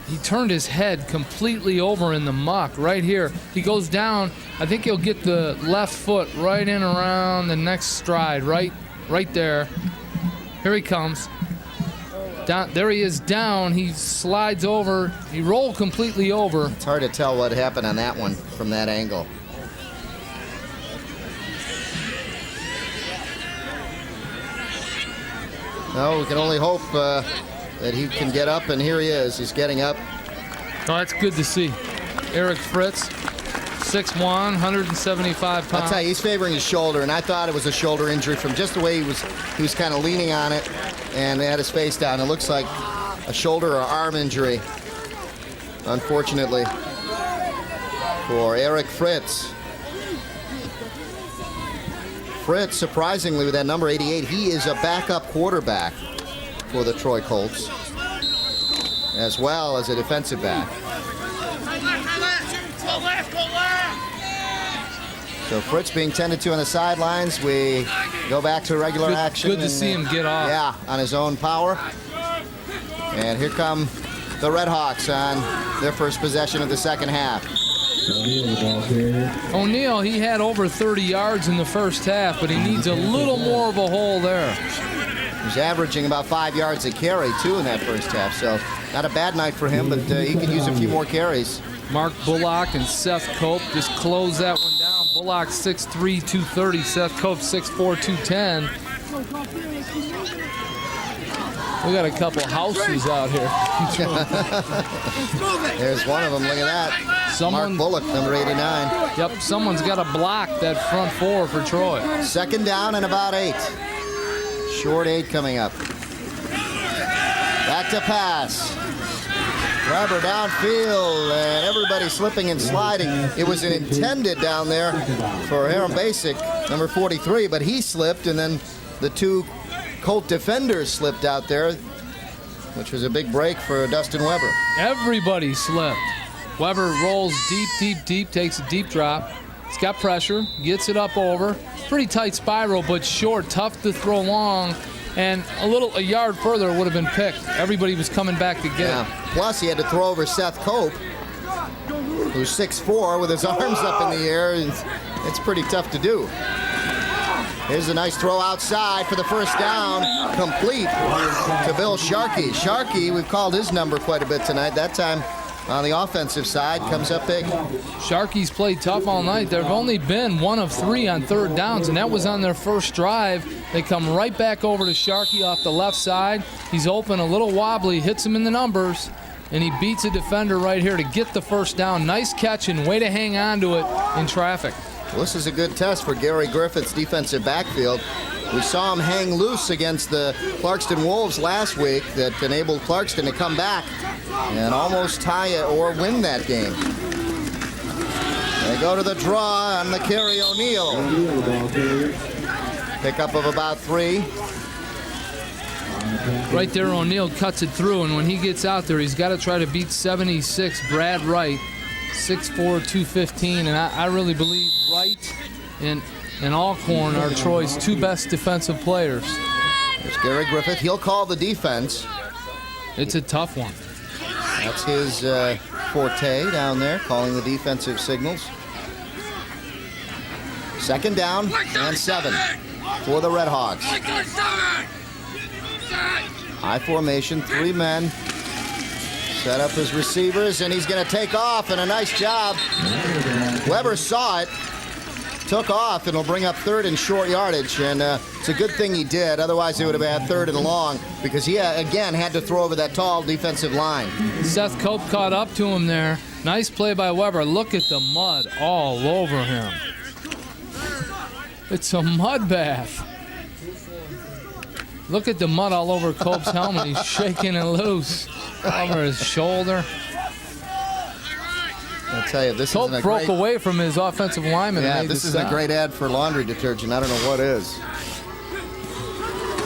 He turned his head completely over in the muck right here. He goes down. I think he'll get the left foot right in around the next stride, right there. Here he comes. Down, there he is down. He slides over. He rolled completely over. It's hard to tell what happened on that one from that angle. No, we can only hope that he can get up, and here he is. He's getting up. Oh, that's good to see. Eric Fritz, 6'1", 175 pounds. I'll tell you, he's favoring his shoulder, and I thought it was a shoulder injury from just the way he was kind of leaning on it and had his face down. It looks like a shoulder or arm injury, unfortunately, for Eric Fritz. Fritz, surprisingly, with that number 88, he is a backup quarterback for the Troy Colts, as well as a defensive back. So Fritz being tended to on the sidelines. We go back to regular action. Good to see him get off. Yeah, on his own power. And here come the Redhawks on their first possession of the second half. O'Neal, he had over 30 yards in the first half, but he needs a little more of a hole there. He's averaging about 5 yards a carry, too, in that first half. So not a bad night for him, but he could use a few more carries. Mark Bullock and Seth Cope just close that one down. Bullock 6'3", 230. Seth Cope 6'4", 210. We got a couple houses out here. There's one of them. Look at that. Mark Bullock, number 89. Yep, someone's got to block that front four for Troy. Second down and about 8. Short 8 coming up. Back to pass. Weber downfield, and everybody slipping and sliding. It was intended down there for Aaron Basic, number 43, but he slipped, and then the two Colt defenders slipped out there, which was a big break for Dustin Weber. Everybody slipped. Weber rolls deep, takes a deep drop. He's got pressure, gets it up over. Pretty tight spiral, but short, tough to throw long. And a yard further would have been picked. Everybody was coming back to get it. Plus, he had to throw over Seth Cope, who's 6'4", with his arms up in the air. It's pretty tough to do. Here's a nice throw outside for the first down, complete to Bill Sharkey. Sharkey, we've called his number quite a bit tonight. That time on the offensive side, comes up big. Sharkey's played tough all night. There have only been 1 of 3 on third downs, and that was on their first drive. They come right back over to Sharkey off the left side. He's open, a little wobbly, hits him in the numbers, and he beats a defender right here to get the first down. Nice catch and way to hang on to it in traffic. Well, this is a good test for Gary Griffith's defensive backfield. We saw him hang loose against the Clarkston Wolves last week that enabled Clarkston to come back and almost tie it or win that game. They go to the draw on the carry, O'Neal. Pickup of about 3. Right there, O'Neal cuts it through, and when he gets out there, he's got to try to beat 76 Brad Wright, 6'4", 215, and I really believe Wright and Alcorn are Troy's 2 best defensive players. There's Gary Griffith. He'll call the defense. It's a tough one. That's his forte down there, calling the defensive signals. Second down and 7 for the Redhawks. High formation, 3 men. Set up his receivers, and he's going to take off, and a nice job. Weber saw it, took off, and will bring up 3rd and short yardage, and it's a good thing he did. Otherwise, it would have had 3rd and long, because he, again, had to throw over that tall defensive line. Seth Cope caught up to him there. Nice play by Weber. Look at the mud all over him. It's a mud bath. Look at the mud all over Cope's helmet. He's shaking it loose over his shoulder. I'll tell you, this Colt isn't a broke great... away from his offensive lineman. Yeah, and made this the isn't a stop. great ad for laundry detergent. I don't know what is.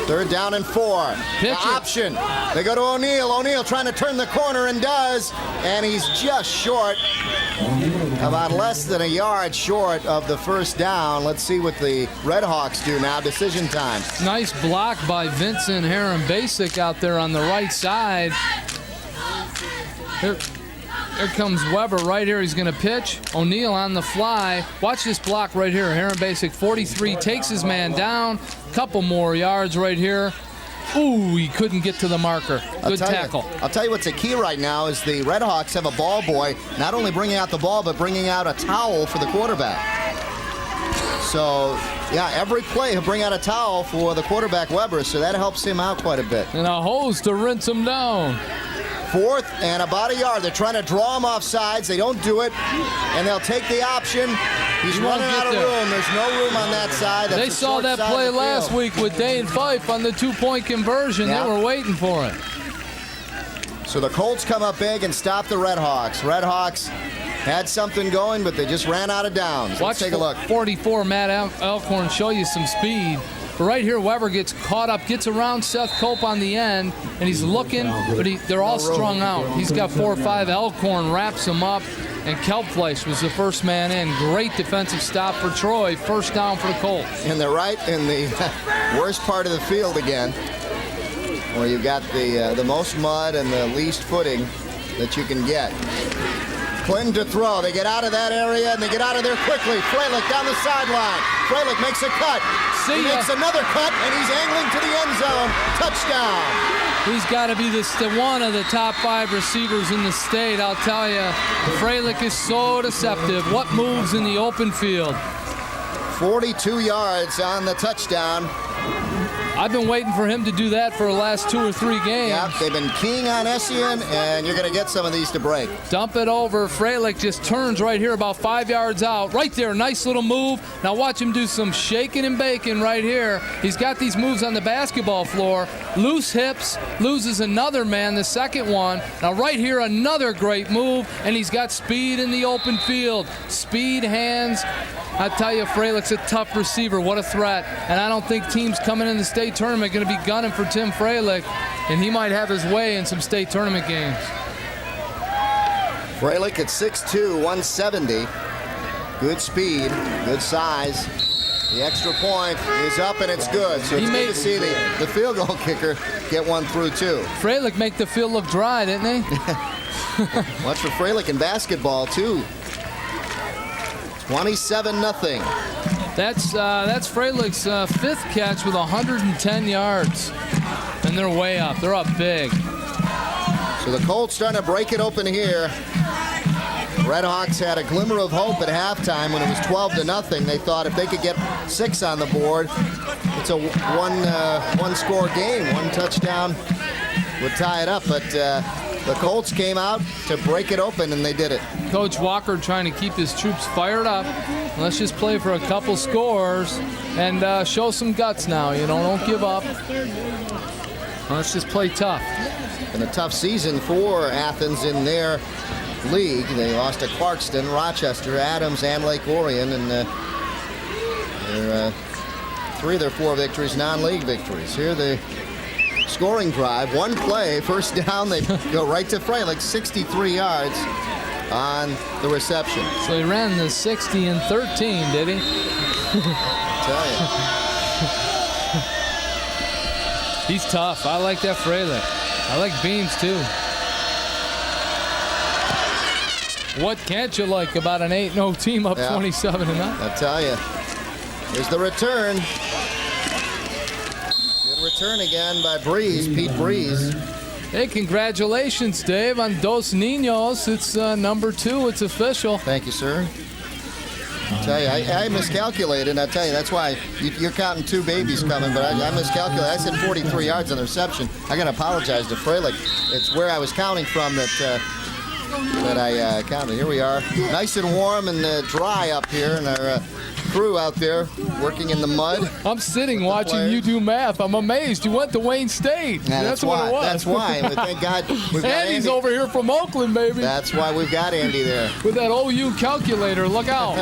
3rd down and 4. Pitch it. Option. They go to O'Neal. O'Neal trying to turn the corner and does. And he's just short. About less than a yard short of the 1st down. Let's see what the Redhawks do now. Decision time. Nice block by Vincent Heron Basic out there on the right side. Here comes Weber right here. He's going to pitch. O'Neal on the fly. Watch this block right here. Heron Basic, 43, takes his man down. Couple more yards right here. Ooh, he couldn't get to the marker. Good tackle. I'll tell you what's a key right now is the Redhawks have a ball boy, not only bringing out the ball, but bringing out a towel for the quarterback. So, yeah, every play he'll bring out a towel for the quarterback, Weber, so that helps him out quite a bit. And a hose to rinse him down. 4th and about a yard. They're trying to draw him off sides. They don't do it, and they'll take the option. He's running out of room. There's no room on that side. That's They the saw short that side play of the last field. week with Dane Fife on the 2-point conversion. Yeah. They were waiting for it. So the Colts come up big and stop the Redhawks. Redhawks had something going, but they just ran out of downs. Watch Let's take a look. 44, Matt Elkhorn show you some speed. But right here, Weber gets caught up, gets around Seth Cope on the end, and he's looking, but they're all strung out. He's got 4 or 5. Elkhorn wraps him up, and Kelpfleisch was the first man in. Great defensive stop for Troy. 1st down for the Colts. In the worst part of the field again, where you've got the most mud and the least footing that you can get. Clinton to throw. They get out of that area, and they get out of there quickly. Freilich down the sideline. Freilich makes a cut. He makes another cut, and he's angling to the end zone. Touchdown. He's got to be one of the top 5 receivers in the state, I'll tell you. Freilich is so deceptive. What moves in the open field? 42 yards on the touchdown. I've been waiting for him to do that for the last 2 or 3 games. Yeah, they've been keying on Essien, and you're going to get some of these to break. Dump it over. Freilich just turns right here about 5 yards out. Right there, nice little move. Now watch him do some shaking and baking right here. He's got these moves on the basketball floor. Loose hips, loses another man, the second one. Now right here, another great move, and he's got speed in the open field. Speed, hands. I tell you, Freilich's a tough receiver. What a threat. And I don't think teams coming in the state tournament are going to be gunning for Tim Freilich, and he might have his way in some state tournament games. Freilich at 6'2", 170. Good speed, good size. The extra point is up, and it's good. So it's good to see the field goal kicker get one through, too. Freilich make the field look dry, didn't he? Much for Freilich in basketball, too. 27-0. That's Freilich's 5th catch with 110 yards. And they're way up. They're up big. So the Colts starting to break it open here. Redhawks had a glimmer of hope at halftime when it was 12-0. They thought if they could get 6 on the board, it's a one-score game. 1 touchdown would tie it up. But the Colts came out to break it open, and they did it. Coach Walker trying to keep his troops fired up. Let's just play for a couple scores and show some guts now. Don't give up. Let's just play tough. And a tough season for Athens in their league. They lost to Clarkston, Rochester, Adams, and Lake Orion, and 3 of their 4 victories, non-league victories. Here the scoring drive, 1 play, 1st down. They go right to Freilich, 63 yards on the reception. So he ran the 60 and 13, did he? Tell you. He's tough. I like that Freilich. I like Beams, too. What can't you like about an 8-0 team up 27-0? I tell you. Here's the return. Good return again by Breeze, Pete Breeze. Hey, congratulations, Dave, on Dos Niños. It's number 2. It's official. Thank you, sir. I tell you, I miscalculated. I tell you, that's why you're counting 2 babies coming, but I miscalculated. I said 43 yards on the reception. I got to apologize to Freilich. It's where I was counting from that I counted. Here we are, nice and warm and dry up here in our crew out there working in the mud. I'm sitting watching you do math. I'm amazed. You went to Wayne State. Yeah, that's what why. it was. That's why. But thank God we've got Andy's Andy over here from Oakland, baby. That's why we've got Andy there. With that OU calculator. Look out.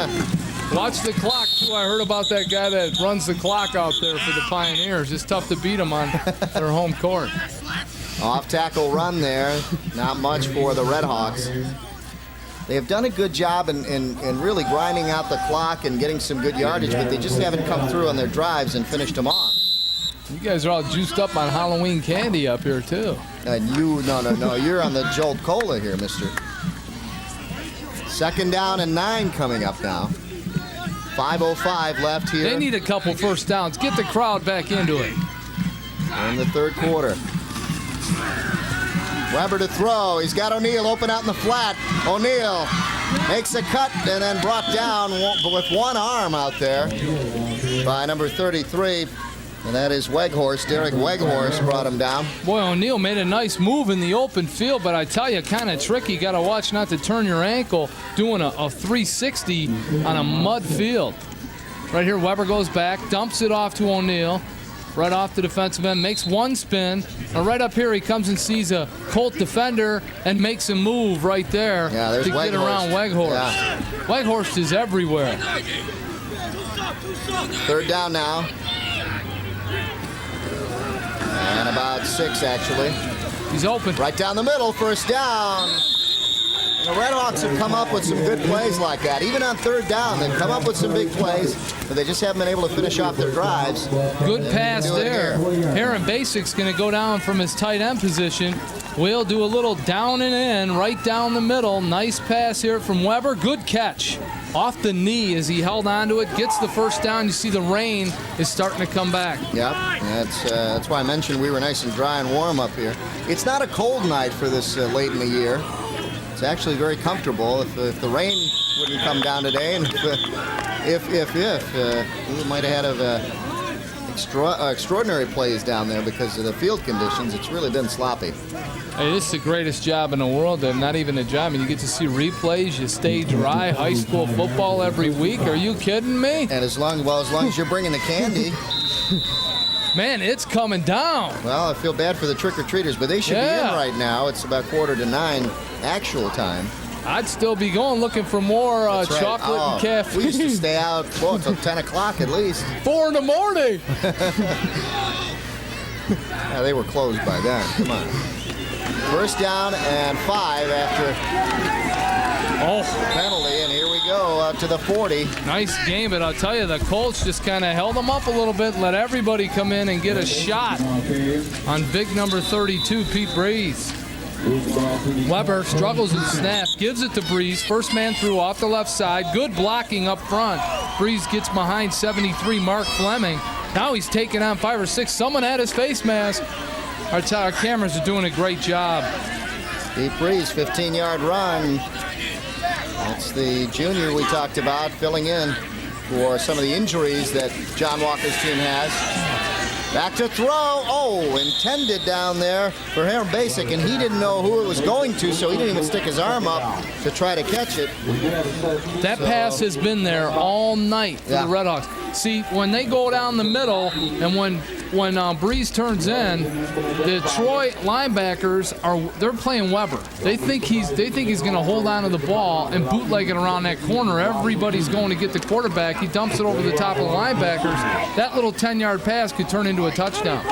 Watch the clock, too. I heard about that guy that runs the clock out there for the Pioneers. It's tough to beat them on their home court. Off tackle run there. Not much for the Redhawks. They have done a good job in really grinding out the clock and getting some good yardage, but they just haven't come through on their drives and finished them off. You guys are all juiced up on Halloween candy up here, too. And no, you're on the Jolt Cola here, mister. 2nd down and 9 coming up now. 5:05 left here. They need a couple first downs. Get the crowd back into it. In the 3rd quarter. Weber to throw. He's got O'Neal open out in the flat. O'Neal makes a cut and then brought down with one arm out there by number 33. And that is Weghorst. Derek Weghorst brought him down. Boy, O'Neal made a nice move in the open field, but I tell you, kind of tricky. Got to watch not to turn your ankle doing a 360 on a mud field. Right here, Weber goes back, dumps it off to O'Neal. Right off the defensive end, makes one spin. And right up here, he comes and sees a Colt defender and makes a move right there to get around Weghorst. Yeah. Weghorst is everywhere. 3rd down now. And about 6, actually. He's open. Right down the middle, 1st down. And the Redhawks have come up with some good plays like that. Even on 3rd down, they've come up with some big plays, but they just haven't been able to finish off their drives. Good pass there. Aaron Basic's going to go down from his tight end position. We'll do a little down and in, right down the middle. Nice pass here from Weber. Good catch. Off the knee as he held onto it, gets the 1st down. You see the rain is starting to come back. Yep, that's why I mentioned we were nice and dry and warm up here. It's not a cold night for this late in the year. It's actually very comfortable. If the rain wouldn't come down today, and if we might have had extraordinary plays down there because of the field conditions. It's really been sloppy. Hey, this is the greatest job in the world. Not even a job. I mean, you get to see replays. You stay dry. High school football every week. Are you kidding me? And as long as you're bringing the candy. Man, it's coming down. Well, I feel bad for the trick-or-treaters, but they should be in right now. It's about 8:45 actual time. I'd still be going looking for more chocolate and caffeine. We used to stay out until 10 o'clock at least. 4 in the morning. Yeah, they were closed by then. Come on. 1st down and 5 after penalty, and here we go to the 40. Nice game, but I'll tell you, the Colts just kind of held them up a little bit, let everybody come in and get a shot on big number 32, Pete Breeze. Weber struggles with snap, gives it to Breeze. 1st man through off the left side. Good blocking up front. Breeze gets behind 73, Mark Fleming. Now he's taking on 5 or 6. Someone had his face mask. Our cameras are doing a great job. Pete Breeze, 15-yard run. That's the junior we talked about, filling in for some of the injuries that John Walker's team has. Back to throw. Oh, intended down there for Aaron Basic, and he didn't know who it was going to, so he didn't even stick his arm up to try to catch it. That pass has been there all night for the Redhawks. See, when they go down the middle, and when Breeze turns in, the Troy linebackers they're playing Weber. They think he's going to hold on to the ball and bootleg it around that corner. Everybody's going to get the quarterback. He dumps it over the top of the linebackers. That little 10-yard pass could turn into a touchdown.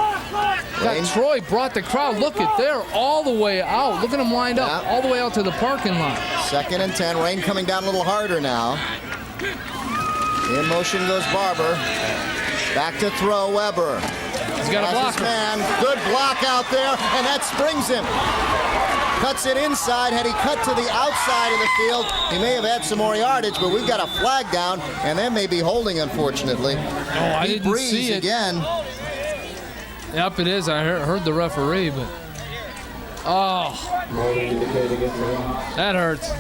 Troy brought the crowd. Look at there, all the way out. Look at them lined up, all the way out to the parking lot. 2nd and 10. Rain coming down a little harder now. In motion goes Barber. Back to throw, Weber. He's got a blocker. Man, good block out there, and that springs him. Cuts it inside. Had he cut to the outside of the field, he may have had some more yardage, but we've got a flag down, and that may be holding, unfortunately. Oh, I didn't see it. Again. Yep, it is. I heard the referee, but... Oh. That hurts.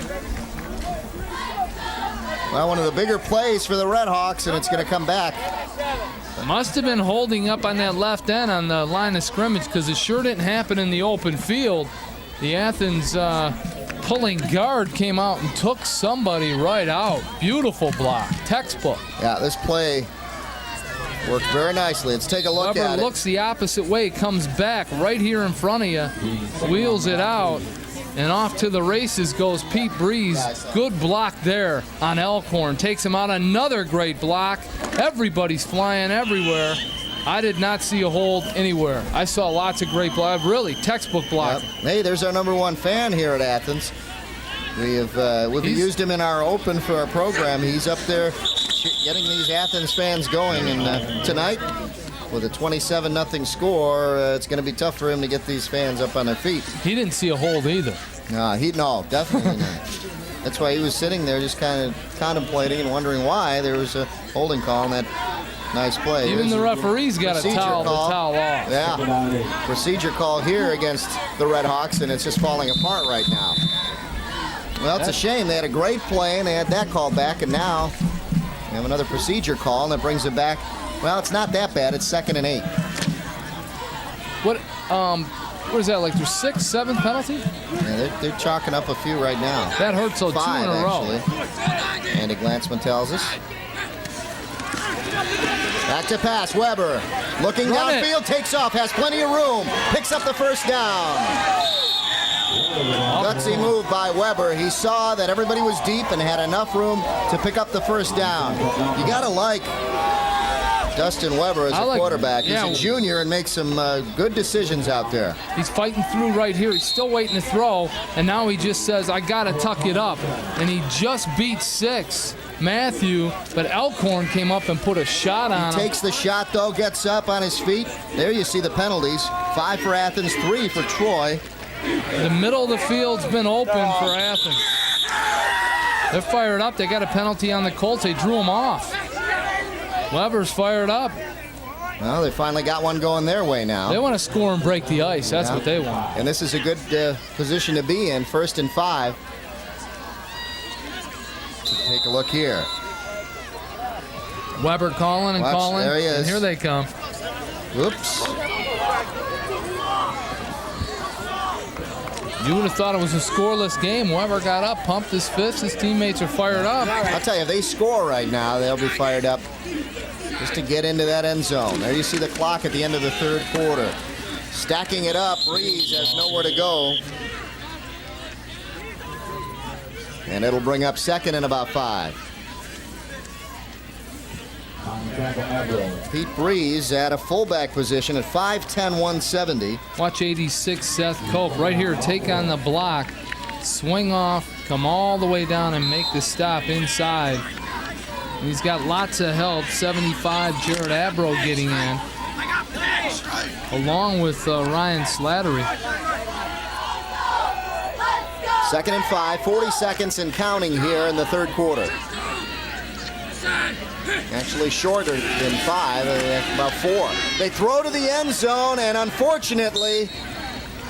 Well, one of the bigger plays for the Redhawks, and it's going to come back. Must have been holding up on that left end on the line of scrimmage because it sure didn't happen in the open field. The Athens pulling guard came out and took somebody right out. Beautiful block, textbook. Yeah, this play worked very nicely. Let's take a look Weber at it. looks the opposite way, comes back right here in front of you, wheels it out, and off to the races goes Pete Breeze. Good block there on Elkhorn. Takes him out. Another great block. Everybody's flying everywhere. I did not see a hold anywhere. I saw lots of great block. Really, textbook block. Yep. Hey, there's our #1 fan here at Athens. We've used him in our open for our program. He's up there getting these Athens fans going. And tonight, with a 27-0 score, it's going to be tough for him to get these fans up on their feet. He didn't see a hold either. No, definitely not. That's why he was sitting there just kind of contemplating and wondering why there was a holding call on that nice play. Even the referee's got a towel off. Yeah, procedure call here against the Redhawks, and it's just falling apart right now. Well, it's a shame. They had a great play, and they had that call back, and now they have another procedure call, and that brings it back. Well, it's not that bad. It's 2nd and 8. What is that, like their 6th, 7th penalty? Yeah, they're chalking up a few right now. That hurts, so 5, 2 in a row. Actually. Andy Glansman tells us. Back to pass, Weber. Looking downfield, takes off, has plenty of room. Picks up the first down. Gutsy move by Weber. He saw that everybody was deep and had enough room to pick up the first down. You got to like Dustin Weber as a quarterback. He's a junior and makes some good decisions out there. He's fighting through right here. He's still waiting to throw, and now he just says, I got to tuck it up. And he just beat 6, Matthew, but Elkhorn came up and put a shot on him. He takes the shot, though, gets up on his feet. There you see the penalties. 5 for Athens, 3 for Troy. The middle of the field's been open for Athens. They're fired up. They got a penalty on the Colts. They drew him off. Weber's fired up. Well, they finally got one going their way now. They want to score and break the ice. That's what they want. And this is a good position to be in, 1st and 5. Take a look here. Weber calling and calling. There he is. And here they come. Whoops. You would have thought it was a scoreless game. Weber got up, pumped his fist. His teammates are fired up. I'll tell you, if they score right now, they'll be fired up just to get into that end zone. There you see the clock at the end of the 3rd quarter. Stacking it up, Breeze has nowhere to go. And it'll bring up 2nd and about 5. Pete Breeze at a fullback position at 5'10", 170. Watch 86 Seth Cope right here. Take on the block, swing off, come all the way down and make the stop inside. And he's got lots of help. 75 Jared Abro getting in, along with Ryan Slattery. 2nd and 5, 40 seconds and counting here in the 3rd quarter. Actually shorter than 5, about 4. They throw to the end zone, and unfortunately,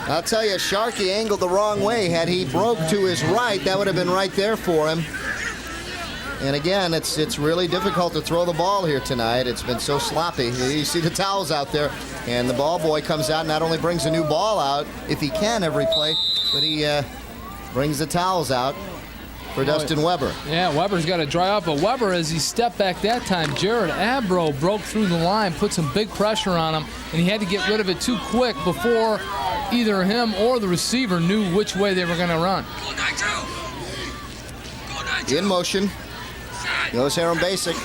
I'll tell you, Sharkey angled the wrong way. Had he broke to his right, that would have been right there for him. And again, it's really difficult to throw the ball here tonight. It's been so sloppy. You see the towels out there, and the ball boy comes out and not only brings a new ball out, if he can every play, but he brings the towels out for Dustin Weber. Yeah, Weber's got to dry up, but Weber, as he stepped back that time, Jared Abro broke through the line, put some big pressure on him, and he had to get rid of it too quick before either him or the receiver knew which way they were going to run. In motion. Goes Aaron Basic.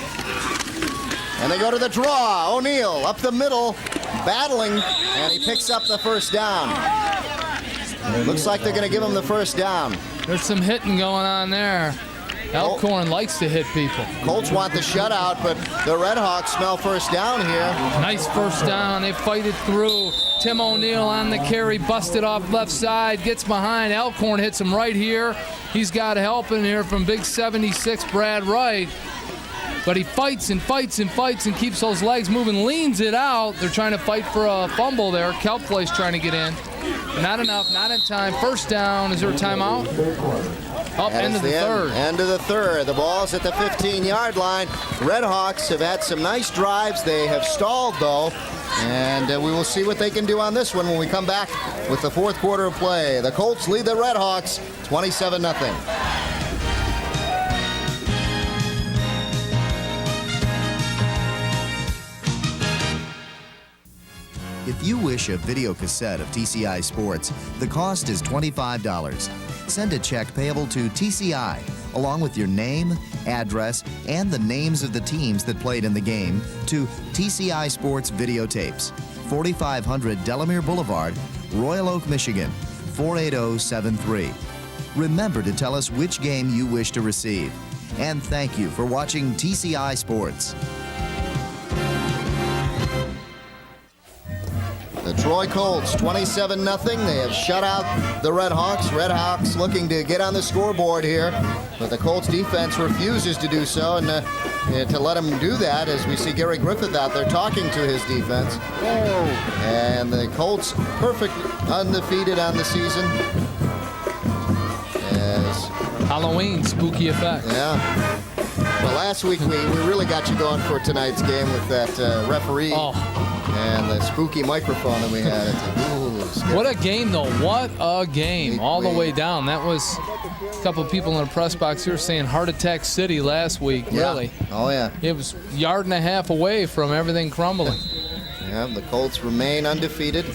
And they go to the draw. O'Neal up the middle, battling, and he picks up the first down. Looks like they're going to give him the first down. There's some hitting going on there. Elkhorn likes to hit people. Colts want the shutout, but the Redhawks smell first down here. Nice first down. They fight it through. Tim O'Neal on the carry, busted off left side, gets behind. Elkhorn hits him right here. He's got help in here from big 76 Brad Wright. But he fights and fights and fights and keeps those legs moving, leans it out. They're trying to fight for a fumble there. Kelplay's trying to get in. Not enough, not in time. First down. Is there a timeout? Up into the third. End of the third. The ball's at the 15-yard line. Redhawks have had some nice drives. They have stalled, though. And we will see what they can do on this one when we come back with the fourth quarter of play. The Colts lead the Redhawks 27-0. If you wish a video cassette of TCI Sports, the cost is $25. Send a check payable to TCI, along with your name, address, and the names of the teams that played in the game, to TCI Sports Videotapes, 4500 Delamere Boulevard, Royal Oak, Michigan, 48073. Remember to tell us which game you wish to receive. And thank you for watching TCI Sports. The Troy Colts, 27-0. They have shut out the Redhawks. Redhawks looking to get on the scoreboard here, but the Colts defense refuses to do so, and to let them do that, as we see Gary Griffith out there talking to his defense. And the Colts perfect, undefeated on the season. As Halloween, spooky effect. Yeah. Well, last week we really got you going for tonight's game with that referee. And the spooky microphone that we had. What a game, though. What a game. All the way down. That was a couple of people in the press box here saying Heart Attack City last week. Yeah. Really. Oh, yeah. It was a yard and a half away from everything crumbling. Yeah, the Colts remain undefeated.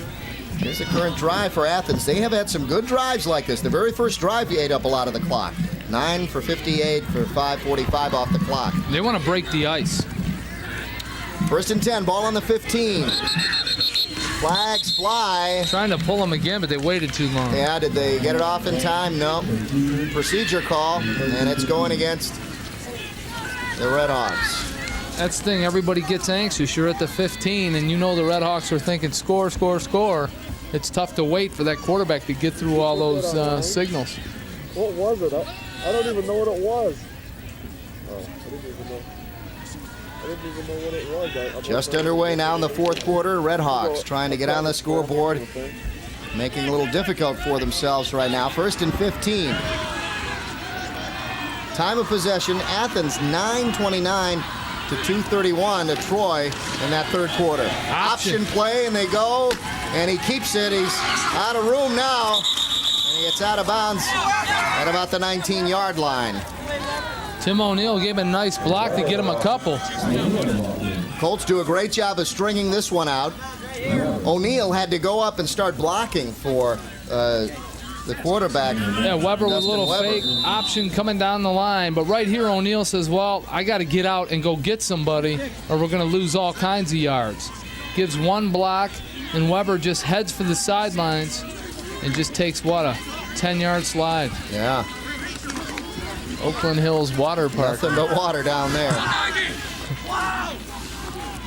Here's the current drive for Athens. They have had some good drives like this. The very first drive ate up a lot of the clock. 9 for 58 for 5:45 off the clock. They want to break the ice. First and 10, ball on the 15. Flags fly. Trying to pull them again, but they waited too long. Yeah, did they get it off in time? No. Procedure call, and it's going against the Redhawks. That's the thing. Everybody gets anxious. You're at the 15, and you know the Redhawks are thinking score, score, score. It's tough to wait for that quarterback to get through all those signals. What was it? I don't even know what it was. Oh, I didn't even know. I didn't even know what it was. Just underway now in the fourth quarter. Redhawks trying to get on the scoreboard, making it a little difficult for themselves right now. First and 15. Time of possession, Athens 9:29 to 2:31 to Troy in that third quarter. Option play, and they go, and he keeps it. He's out of room now, and he gets out of bounds at about the 19-yard line. Tim O'Neill gave a nice block to get him a couple. Colts do a great job of stringing this one out. O'Neill had to go up and start blocking for the quarterback. Yeah, Weber with a little Weber. fake option coming down the line. But right here, O'Neill says, well, I got to get out and go get somebody, or we're going to lose all kinds of yards. Gives one block, and Weber just heads for the sidelines and just takes, what, a 10-yard slide. Yeah. Oakland Hills Water Park. Nothing but water down there.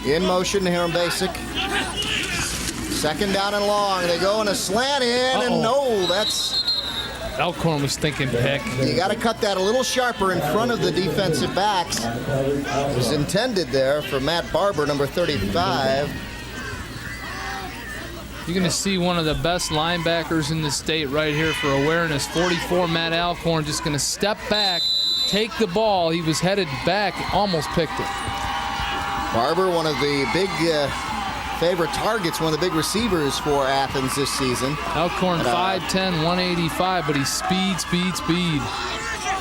In motion, Hiram Basic. Second down and long. They go in a slant in, and no, that's... Elkhorn was thinking pick. You got to cut that a little sharper in front of the defensive backs. It was intended there for Matt Barber, number 35. You're going to see one of the best linebackers in the state right here for awareness. 44, Matt Alcorn, just going to step back, take the ball. He was headed back, almost picked it. Barber, one of the big favorite targets, one of the big receivers for Athens this season. Alcorn 5'10", 185, but he's speed.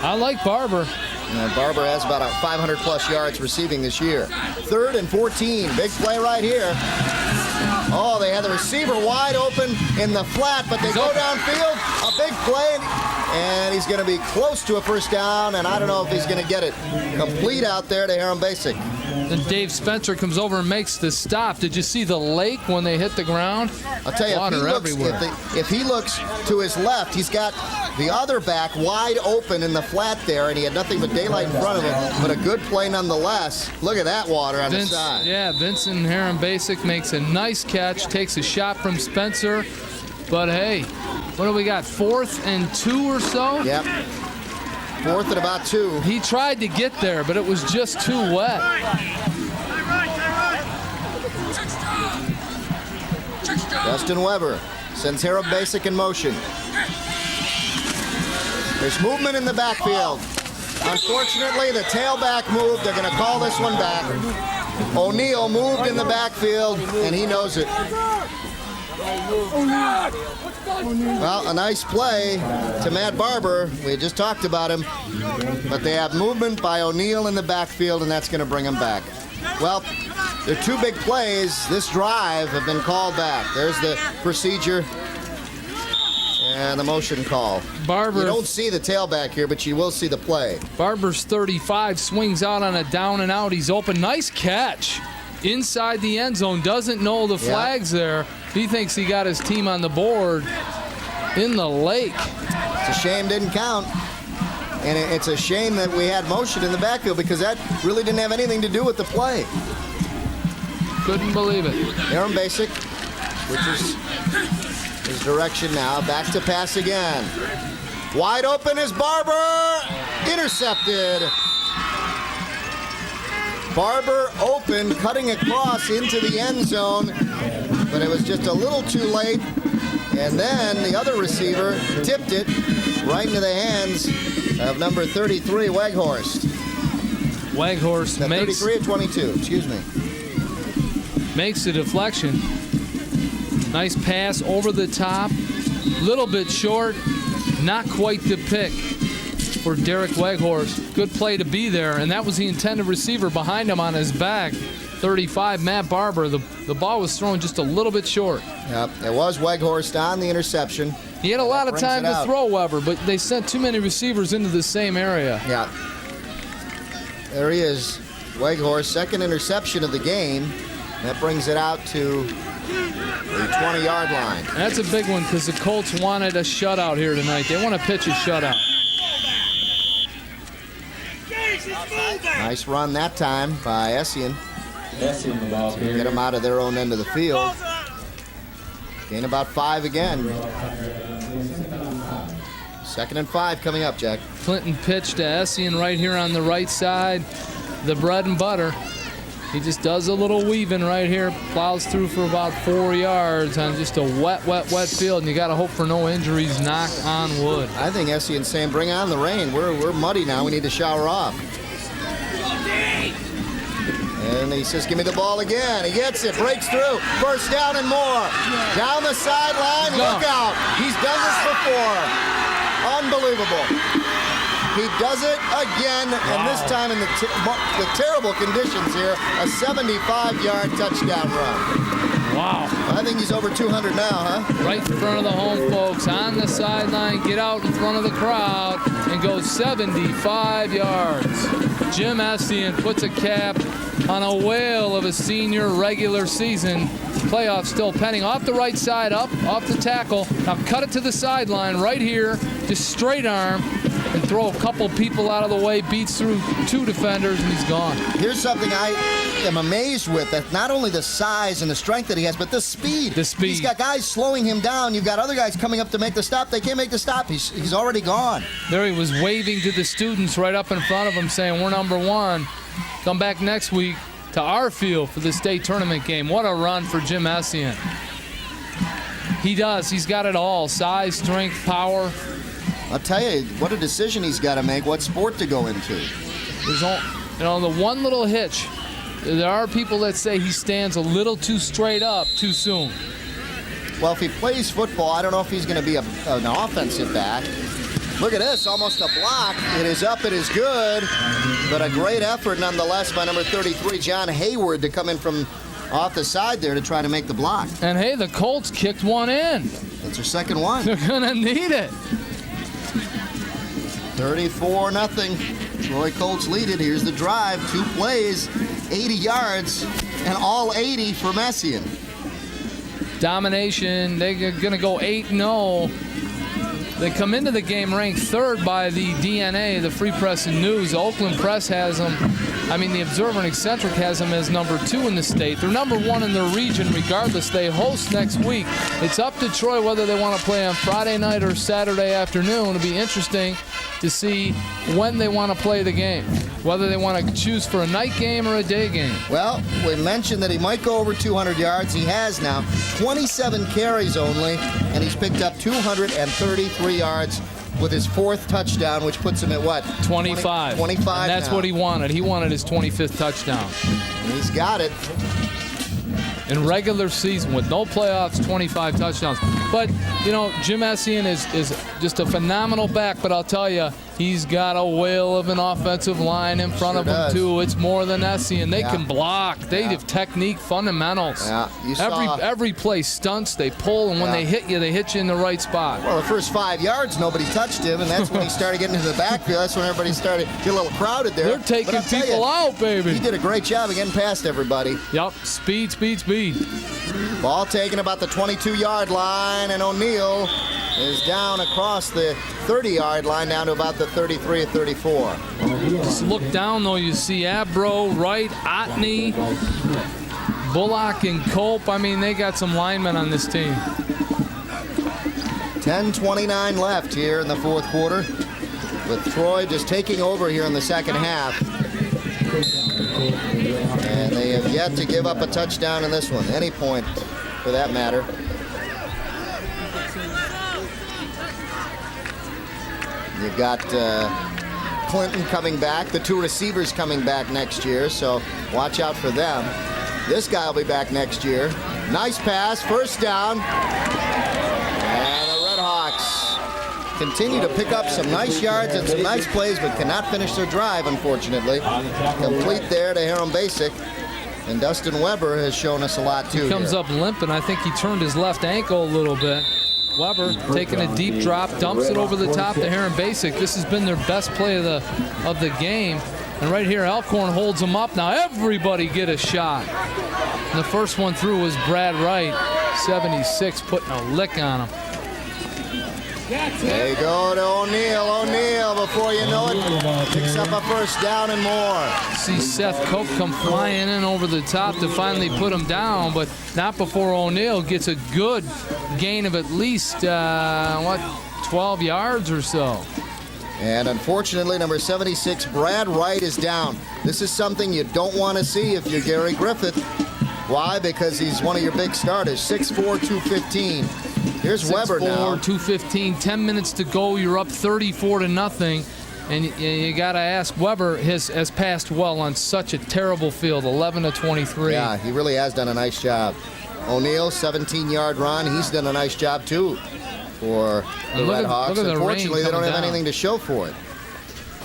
I like Barber. Barber has about 500-plus yards receiving this year. Third and 14, big play right here. Oh, they had the receiver wide open in the flat, but they go downfield. A big play, and he's going to be close to a first down, and I don't know if he's going to get it complete out there to Hiram Basic. Then Dave Spencer comes over and makes the stop. Did you see the lake when they hit the ground? I'll tell you, water everywhere. If he looks to his left, he's got the other back wide open in the flat there, and he had nothing but daylight in front of him, but a good play nonetheless. Look at that water on the side. Yeah, Vincent Hiram Basic makes a nice catch, takes a shot from Spencer, but hey, what do we got, 4th and 2 or so? Yep. 4th and about 2. He tried to get there, but it was just too wet. Justin Weber sends Hiram Basic in motion. There's movement in the backfield. Unfortunately, the tailback moved. They're going to call this one back. O'Neal moved in the backfield, and he knows it. Well, a nice play to Matt Barber. We just talked about him. But they have movement by O'Neal in the backfield, and that's going to bring him back. Well, their two big plays this drive have been called back. There's the procedure and the motion call. Barber. You don't see the tailback here, but you will see the play. Barber's 35, swings out on a down and out. He's open. Nice catch. Inside the end zone. Doesn't know the flag's there. He thinks he got his team on the board in the lake. It's a shame didn't count. And it's a shame that we had motion in the backfield because that really didn't have anything to do with the play. Couldn't believe it. Aaron Basic, which is his direction now. Back to pass again. Wide open is Barber. Intercepted. Barber open, cutting across into the end zone, but it was just a little too late. And then the other receiver tipped it right into the hands of number 33, Weghorst. Weghorst makes 33 or 22, excuse me. Makes the deflection. Nice pass over the top. Little bit short. Not quite the pick for Derek Weghorst. Good play to be there, and that was the intended receiver behind him on his back. 35, Matt Barber. The ball was thrown just a little bit short. Yep, it was Weghorst on the interception. He had a lot of time to throw, Weber, but they sent too many receivers into the same area. Yeah. There he is, Weghorst, second interception of the game. That brings it out to the 20-yard line. That's a big one because the Colts wanted a shutout here tonight. They want to pitch a shutout. Nice run that time by Essien. Get them out of their own end of the field. Gain about 5 again. 2nd and 5 coming up, Jack. Clinton pitched to Essien right here on the right side. The bread and butter. He just does a little weaving right here. Plows through for about 4 yards on just a wet field. And you got to hope for no injuries. Knock on wood. I think Essien's saying, bring on the rain. We're muddy now. We need to shower off. And he says, give me the ball again. He gets it, breaks through. First down and more. Down the sideline, look out. He's done this before. Unbelievable. He does it again, and this time in the terrible conditions here, a 75-yard touchdown run. Wow. I think he's over 200 now, huh? Right in front of the home folks, on the sideline, get out in front of the crowd, and go 75 yards. Jim Essien puts a cap on a whale of a senior regular season. Playoff still pending. Off the right side, up, off the tackle. Now cut it to the sideline right here, just straight arm, and throw a couple people out of the way, beats through 2 defenders, and he's gone. Here's something I am amazed with, that not only the size and the strength that he has, but the speed. The speed. He's got guys slowing him down. You've got other guys coming up to make the stop. They can't make the stop. He's already gone. There he was waving to the students right up in front of him, saying, we're number 1. Come back next week to our field for the state tournament game. What a run for Jim Essien. He does. He's got it all. Size, strength, power. I'll tell you, what a decision he's got to make, what sport to go into. There's all, the one little hitch. There are people that say he stands a little too straight up too soon. Well, if he plays football, I don't know if he's going to be an offensive back. Look at this, almost a block. It is up, it is good, but a great effort nonetheless by number 33, John Hayward, to come in from off the side there to try to make the block. And hey, the Colts kicked one in. That's their second one. They're going to need it. 34-0. Troy Colts lead it. Here's the drive. 2 plays, 80 yards, and all 80 for Essien. Domination. They're going to go 8-0. They come into the game ranked 3rd by the DNA, the Free Press and News. Oakland Press has them, the Observer and Eccentric has them as number 2 in the state. They're number 1 in their region regardless. They host next week. It's up to Troy whether they want to play on Friday night or Saturday afternoon. It'll be interesting to see when they want to play the game, whether they want to choose for a night game or a day game. Well, we mentioned that he might go over 200 yards. He has now 27 carries only, and he's picked up 233 yards with his 4th touchdown, which puts him at what? 25. 25 And that's now. what he wanted. He wanted his 25th touchdown. And he's got it. In regular season with no playoffs, 25 touchdowns. But, you know, Jim Essien is just a phenomenal back, but I'll tell you, he's got a whale of an offensive line in front of him, too. It's more than Essien. They can block. They have technique fundamentals. Yeah, you saw. Every play stunts, they pull, and when they hit you in the right spot. Well, the first 5 yards, nobody touched him, and that's when he started getting into the backfield. That's when everybody started to get a little crowded there. They're taking But I'll tell people you, out, baby. He did a great job of getting past everybody. Yep, speed. Ball taken about the 22-yard line, and O'Neal is down across the 30-yard line down to about the 33 or 34. Just look down, though. You see Abro, Wright, Otney, Bullock, and Culp. I mean, they got some linemen on this team. 10:29 left here in the 4th quarter, with Troy just taking over here in the second half. And they have yet to give up a touchdown in this one, any point for that matter. You've got Clinton coming back, the 2 receivers coming back next year, so watch out for them. This guy will be back next year. Nice pass, first down. And the Redhawks continue to pick up some nice yards and some nice plays, but cannot finish their drive, unfortunately. Complete there to Hiram Basic. And Dustin Weber has shown us a lot, too. He comes up limping. I think he turned his left ankle a little bit. Weber taking a deep drop, dumps it over the top to Hiram Basic. This has been their best play of the game. And right here, Alcorn holds him up. Now everybody get a shot. And the first one through was Brad Wright, 76, putting a lick on him. They go to O'Neal. O'Neal, before you know it, picks up a first down and more. See Seth Cope come flying in over the top to finally put him down, but not before O'Neal gets a good gain of at least, 12 yards or so. And unfortunately, number 76, Brad Wright, is down. This is something you don't want to see if you're Gary Griffith. Why? Because he's one of your big starters, 6'4", 215. Here's Weber now. 215, 10 minutes to go. You're up 34-0. And you got to ask, Weber has passed well on such a terrible field, 11-23. Yeah, he really has done a nice job. O'Neal, 17-yard run. He's done a nice job, too, for the Redhawks. Unfortunately, they don't have anything to show for it.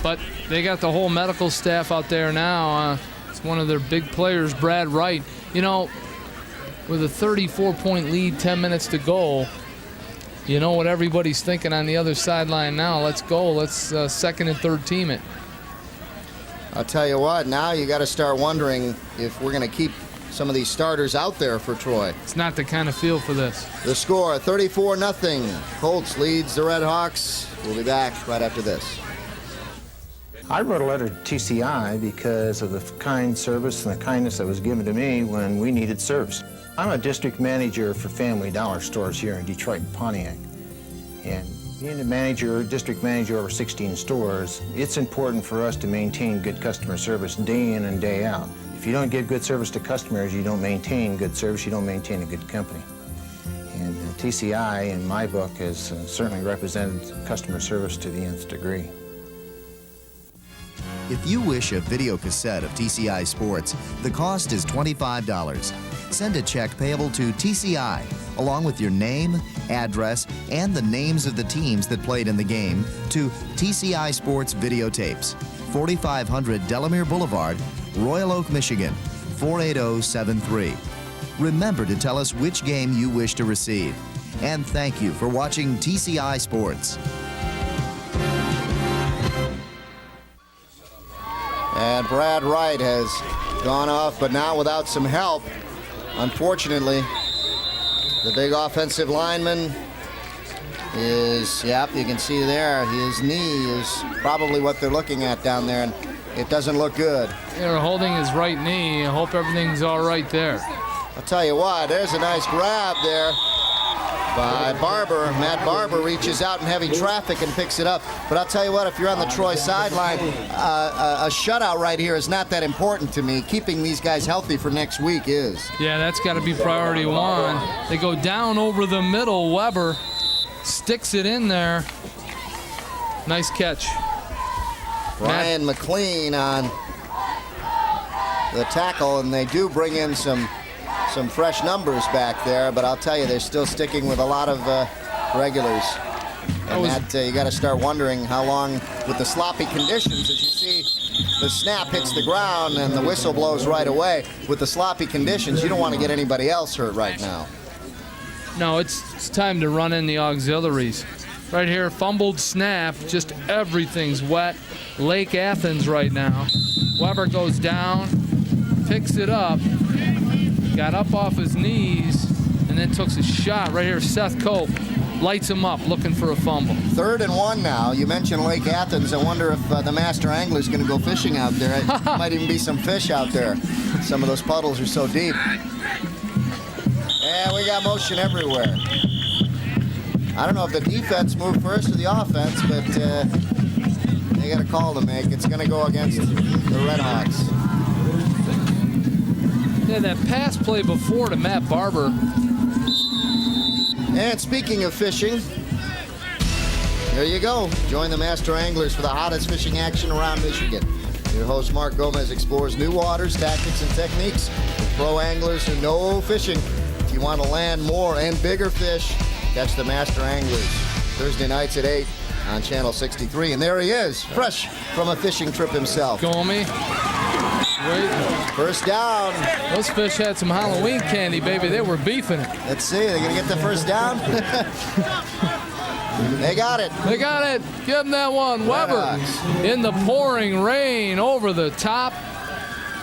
But they got the whole medical staff out there now. It's one of their big players, Brad Wright. You know, with a 34-point lead, 10 minutes to go, you know what everybody's thinking on the other sideline now. Let's go. Let's second and third team it. I'll tell you what, now you got to start wondering if we're going to keep some of these starters out there for Troy. It's not the kind of feel for this. The score, 34-0. Colts leads the Redhawks. We'll be back right after this. I wrote a letter to TCI because of the kind service and the kindness that was given to me when we needed service. I'm a district manager for Family Dollar stores here in Detroit and Pontiac. And being a district manager over 16 stores, it's important for us to maintain good customer service day in and day out. If you don't give good service to customers, you don't maintain good service, you don't maintain a good company. And TCI, in my book, has certainly represented customer service to the nth degree. If you wish a video cassette of TCI Sports, the cost is $25. Send a check payable to TCI, along with your name, address, and the names of the teams that played in the game, to TCI Sports Videotapes, 4500 Delamere Boulevard, Royal Oak, Michigan, 48073. Remember to tell us which game you wish to receive. And thank you for watching TCI Sports. And Brad Wright has gone off, but now without some help. Unfortunately, the big offensive lineman is, yep, you can see there, his knee is probably what they're looking at down there, and it doesn't look good. They're holding his right knee. I hope everything's all right there. I'll tell you what, there's a nice grab there by Barber. Matt Barber reaches out in heavy traffic and picks it up. But I'll tell you what, if you're on the Troy sideline, a shutout right here is not that important to me. Keeping these guys healthy for next week is. Yeah, that's got to be priority one. They go down over the middle. Weber sticks it in there. Nice catch. Brian McLean on the tackle, and they do bring in some fresh numbers back there, but I'll tell you, they're still sticking with a lot of regulars. And you got to start wondering how long, with the sloppy conditions, as you see the snap hits the ground and the whistle blows right away. With the sloppy conditions, you don't want to get anybody else hurt right now. No, it's time to run in the auxiliaries. Right here, fumbled snap, just everything's wet. Lake Athens right now. Weber goes down, picks it up, got up off his knees, and then took a shot. Right here, Seth Cope lights him up, looking for a fumble. 3rd and 1 now. You mentioned Lake Athens. I wonder if the master angler's going to go fishing out there. It might even be some fish out there. Some of those puddles are so deep. And we got motion everywhere. I don't know if the defense moved first or the offense, but they got a call to make. It's going to go against the Redhawks. Yeah, that pass play before to Matt Barber. And speaking of fishing, there you go. Join the master anglers for the hottest fishing action around Michigan. Your host, Mark Gomez, explores new waters, tactics, and techniques with pro anglers who know fishing. If you want to land more and bigger fish, catch the master anglers Thursday nights at 8 on Channel 63. And there he is, fresh from a fishing trip himself. Comey. Wait. First down. Those fish had some Halloween candy, baby. They were beefing it. Let's see. They're going to get the first down. They got it. They got it. Give them that one. Weber in the pouring rain over the top.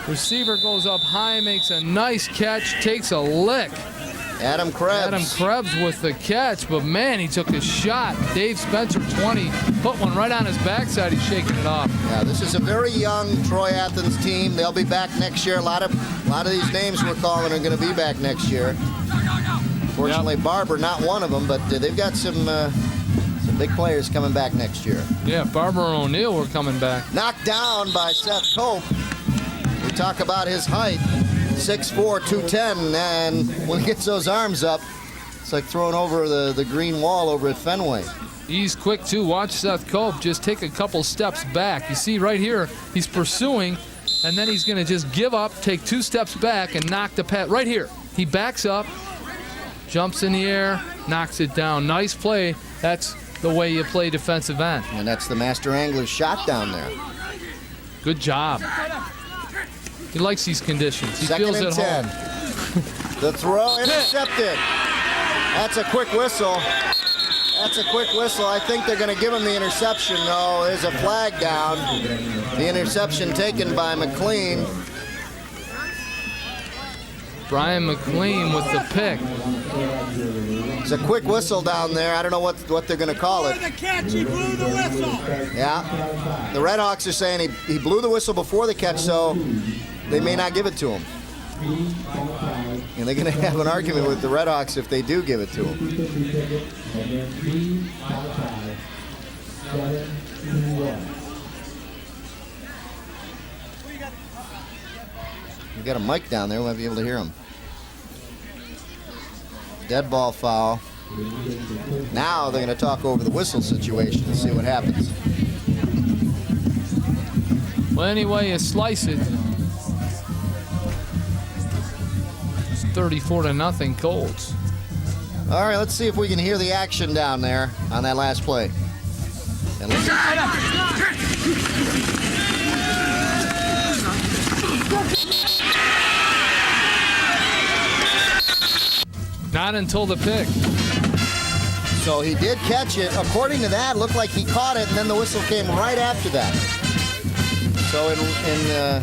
Receiver goes up high, makes a nice catch, takes a lick. Adam Krebs with the catch, but man, he took a shot. Dave Spencer, 20, put one right on his backside. He's shaking it off. Yeah, this is a very young Troy Athens team. They'll be back next year. A lot of these names we're calling are going to be back next year. Fortunately, Barber, not one of them, but they've got some big players coming back next year. Yeah, Barber and O'Neill were coming back. Knocked down by Seth Cope. We talk about his height. 6'4", 210, and when he gets those arms up, it's like throwing over the green wall over at Fenway. He's quick, too. Watch Seth Cope just take a couple steps back. You see right here, he's pursuing, and then he's going to just give up, take 2 steps back, and knock the pass. Right here, he backs up, jumps in the air, knocks it down. Nice play. That's the way you play defensive end. And that's the master angler's shot down there. Good job. He likes these conditions. He Second feels and at 10. Home. The throw intercepted. That's a quick whistle. That's a quick whistle. I think they're going to give him the interception. No, there's a flag down. The interception taken by McLean. Brian McLean with the pick. It's a quick whistle down there. I don't know what they're going to call it. The catch, he blew the whistle. Yeah. The Redhawks are saying he blew the whistle before the catch, so they may not give it to him. And they're going to have an argument with the Redhawks if they do give it to him. We got a mic down there. We might be able to hear him. Dead ball foul. Now they're going to talk over the whistle situation and see what happens. Well, anyway you slice it, it's 34-0 Colts. All right, let's see if we can hear the action down there on that last play. And Not until the pick. So he did catch it. According to that, looked like he caught it, and then the whistle came right after that. So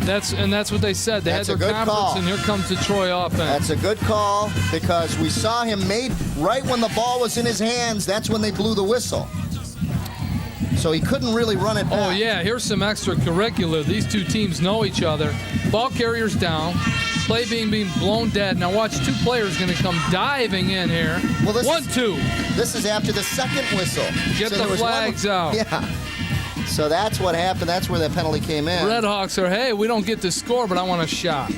that's what they said. They had their conference, call. And here comes the Troy offense. That's a good call because we saw him right when the ball was in his hands. That's when they blew the whistle. So he couldn't really run it back. Oh yeah, here's some extracurricular. These two teams know each other. Ball carrier's down. Play being blown dead. Now watch, 2 players going to come diving in here. Well, 1-2. This is after the second whistle. Get so the flags out. Yeah. So that's what happened. That's where the penalty came in. Redhawks are, hey, we don't get to score, but I want a shot.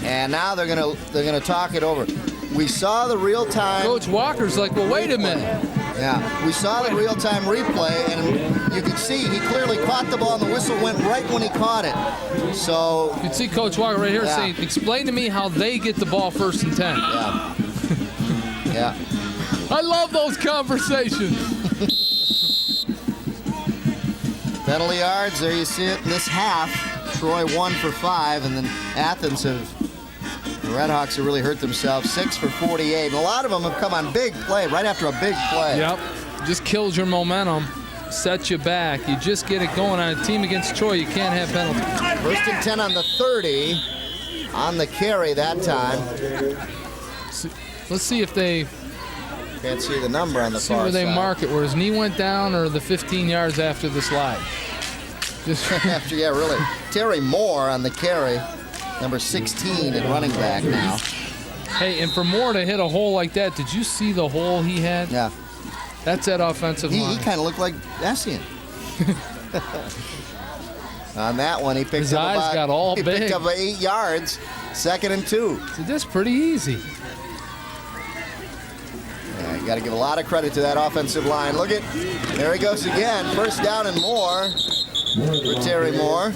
And now they're gonna talk it over. We saw the real time. Coach Walker's like, well, wait a minute. Yeah, we saw the real-time replay, and you could see he clearly caught the ball, and the whistle went right when he caught it. So you can see Coach Walker right here saying, explain to me how they get the ball 1st and 10. Yeah. Yeah. I love those conversations. Penalty yards, there you see it in this half. Troy 1 for 5, and then Athens the Redhawks have really hurt themselves, 6 for 48. And a lot of them have come on big play, right after a big play. Yep, just kills your momentum, sets you back. You just get it going on a team against Troy, you can't have penalties. 1st and 10 on the 30, on the carry that time. Let's see if they... Can't see the number on the see far where they side. mark it, where his knee went down or the 15 yards after the slide. Just after, yeah, really. Terry Moore on the carry, number 16 at running back now. Hey, and for Moore to hit a hole like that, did you see the hole he had? Yeah. That's that offensive line. He kind of looked like Essien. On that one, he picked His up eyes about, got all he big. picked up 8 yards, 2nd and 2. So that's pretty easy. Yeah, you got to give a lot of credit to that offensive line. Look at, there he goes again. 1st down and more for Terry Moore.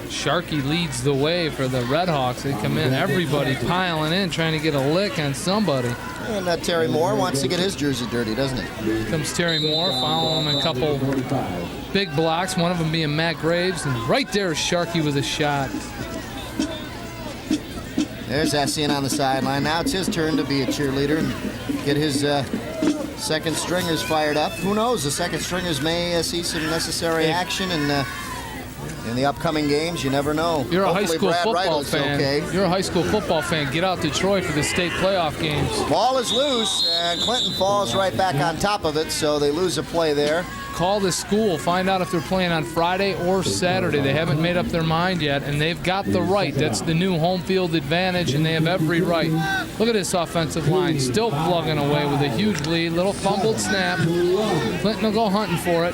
Sharkey leads the way for the Redhawks. They come in, everybody piling in, trying to get a lick on somebody. And Terry Moore wants to get his jersey dirty, doesn't he? Here comes Terry Moore, following him a couple big blocks, one of them being Matt Graves, and right there is Sharkey with a shot. There's Essien on the sideline. Now it's his turn to be a cheerleader and get his second stringers fired up. Who knows? The second stringers may see some necessary action in the upcoming games. You never know. You're a Hopefully high school Brad football Reitle's fan. okay. You're a high school football fan. Get out to Troy for the state playoff games. Ball is loose, and Clinton falls right back on top of it, so they lose a play there. Call the school. Find out if they're playing on Friday or Saturday. They haven't made up their mind yet, and they've got the right. That's the new home field advantage, and they have every right. Look at this offensive line. Still plugging away with a huge lead. Little fumbled snap. Clinton will go hunting for it.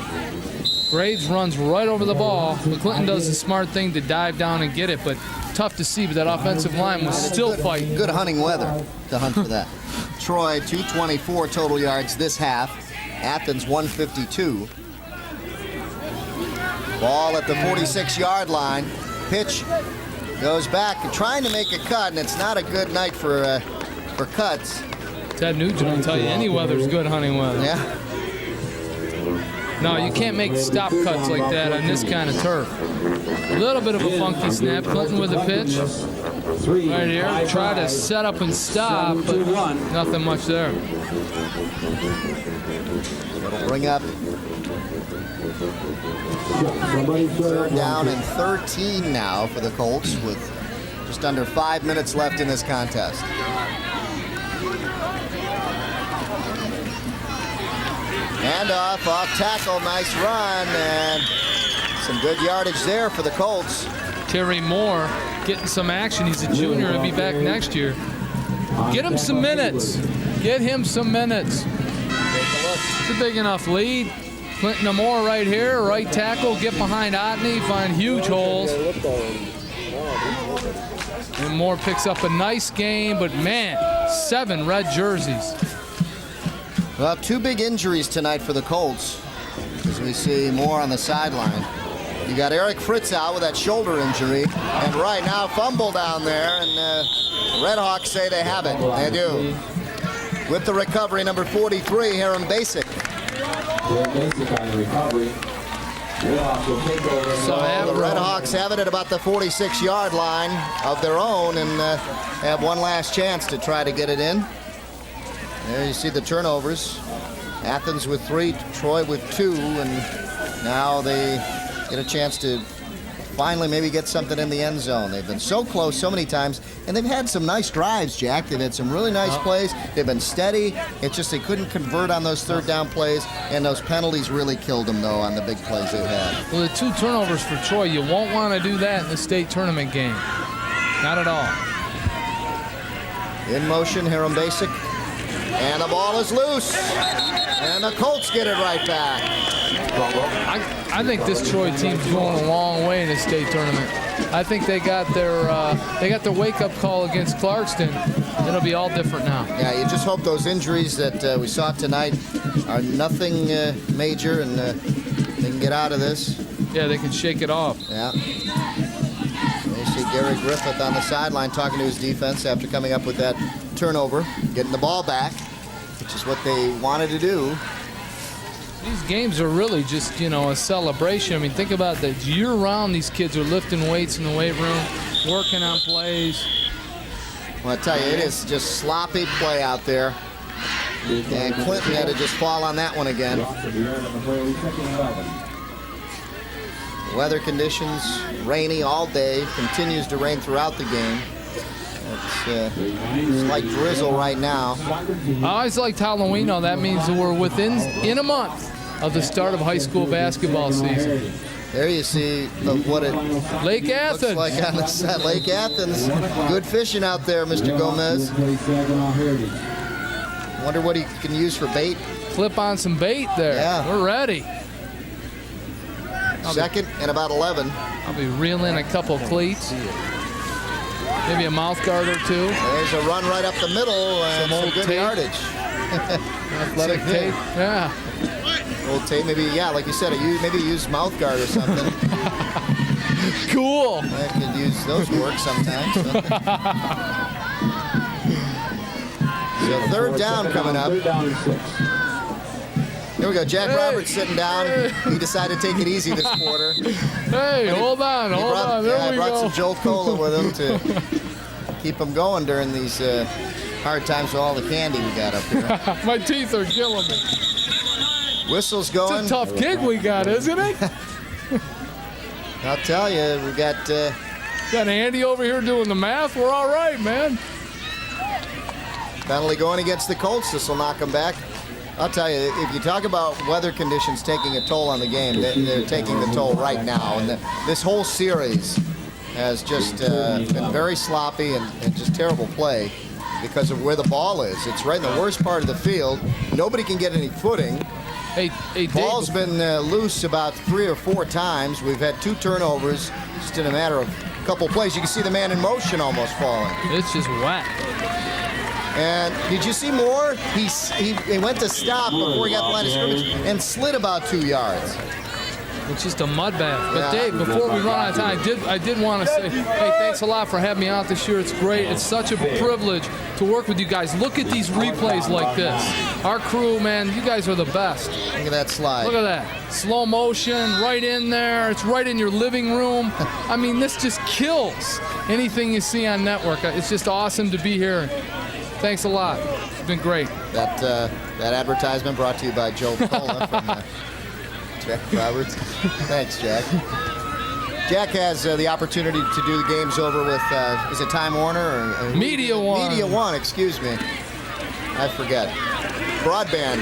Graves runs right over the ball, but Clinton does the smart thing to dive down and get it, but tough to see, but that offensive line was still fighting. Good hunting weather to hunt for that. Troy, 224 total yards this half. Athens, 152. Ball at the 46-yard line. Pitch goes back, trying to make a cut, and it's not a good night for cuts. Ted Nugent will tell you any weather's good hunting weather. Yeah. No, you can't make stop cuts like that on this kind of turf. A little bit of a funky snap. Clinton with a pitch. Right here. Try to set up and stop, but nothing much there. It'll bring up 3rd down and 13 now for the Colts with just under 5 minutes left in this contest. Handoff, off tackle, nice run, and some good yardage there for the Colts. Terry Moore getting some action. He's a junior. He'll be back next year. Get him some minutes. Get him some minutes. It's a big enough lead. Clinton and Moore right here, right tackle. Get behind Otney, find huge holes. And Moore picks up a nice game, but man, 7 red jerseys. Well, 2 big injuries tonight for the Colts, as we see Moore on the sideline. You got Eric Fritz out with that shoulder injury, and right now fumble down there, and Redhawks say they have it. They do. With the recovery, number 43, Hiram Basic. So the Redhawks have it at about the 46-yard line of their own, and have one last chance to try to get it in. There you see the turnovers. Athens with 3, Troy with 2, and now they get a chance to finally maybe get something in the end zone. They've been so close so many times, and they've had some nice drives, Jack. They've had some really nice plays. They've been steady. It's just they couldn't convert on those 3rd down plays, and those penalties really killed them, though, on the big plays they've had. Well, the 2 turnovers for Troy, you won't want to do that in the state tournament game. Not at all. In motion, Hiram Basic. And the ball is loose. And the Colts get it right back. I think this Troy team's going a long way in the state tournament. I think they got their wake-up call against Clarkston. It'll be all different now. Yeah, you just hope those injuries that we saw tonight are nothing major, and they can get out of this. Yeah, they can shake it off. Yeah. You see Gary Griffith on the sideline talking to his defense after coming up with that turnover, getting the ball back, which is what they wanted to do. These games are really just, a celebration. I mean, think about that. Year-round, these kids are lifting weights in the weight room, working on plays. Well, I tell you, it is just sloppy play out there. And Clinton had to just fall on that one again. Weather conditions, rainy all day, continues to rain throughout the game. It's like drizzle right now. I always liked Halloween, though. That means that we're in a month of the start of high school basketball season. There you see what it Lake Athens looks like on the side. Lake Athens. Good fishing out there, Mr. Gomez. Wonder what he can use for bait. Clip on some bait there. Yeah. We're ready. Second and about 11. I'll be reeling a couple cleats. Maybe a mouth guard or two. There's a run right up the middle and some good yardage. Athletic tape. Yeah. Old tape, maybe, yeah, like you said, maybe use mouth guard or something. Cool. I could use those work sometimes. So third down coming up. Here we go. Jack Roberts sitting down. He decided to take it easy this quarter. Hey, hold on. There we brought go. some Jolt Cola with him to keep him going during these hard times with all the candy we got up here. My teeth are killing me. Whistle's going. It's a tough gig we got, isn't it? I'll tell you, we got Andy over here doing the math. We're all right, man. Penalty going against the Colts. This will knock them back. I'll tell you, if you talk about weather conditions taking a toll on the game, they're taking the toll right now. And this whole series has just been very sloppy and just terrible play because of where the ball is. It's right in the worst part of the field. Nobody can get any footing. Hey, ball's been loose about 3 or 4 times. We've had 2 turnovers just in a matter of a couple plays. You can see the man in motion almost falling. It's just wet. And did you see more? He went to stop before he got the line of scrimmage and slid about 2 yards. It's just a mud bath. But Yeah. Dave, before we run out of time, I did want to say, hey, thanks a lot for having me out this year. It's great. It's such a privilege to work with you guys. Look at these replays like this. Our crew, man, you guys are the best. Look at that slide. Look at that. Slow motion, right in there. It's right in your living room. I mean, this just kills anything you see on network. It's just awesome to be here. Thanks a lot. It's been great. That advertisement brought to you by Joe Cola from Jack Roberts. Thanks, Jack. Jack has the opportunity to do the games over with, is it Time Warner? Or Media One. Media One, excuse me. I forget. Broadband.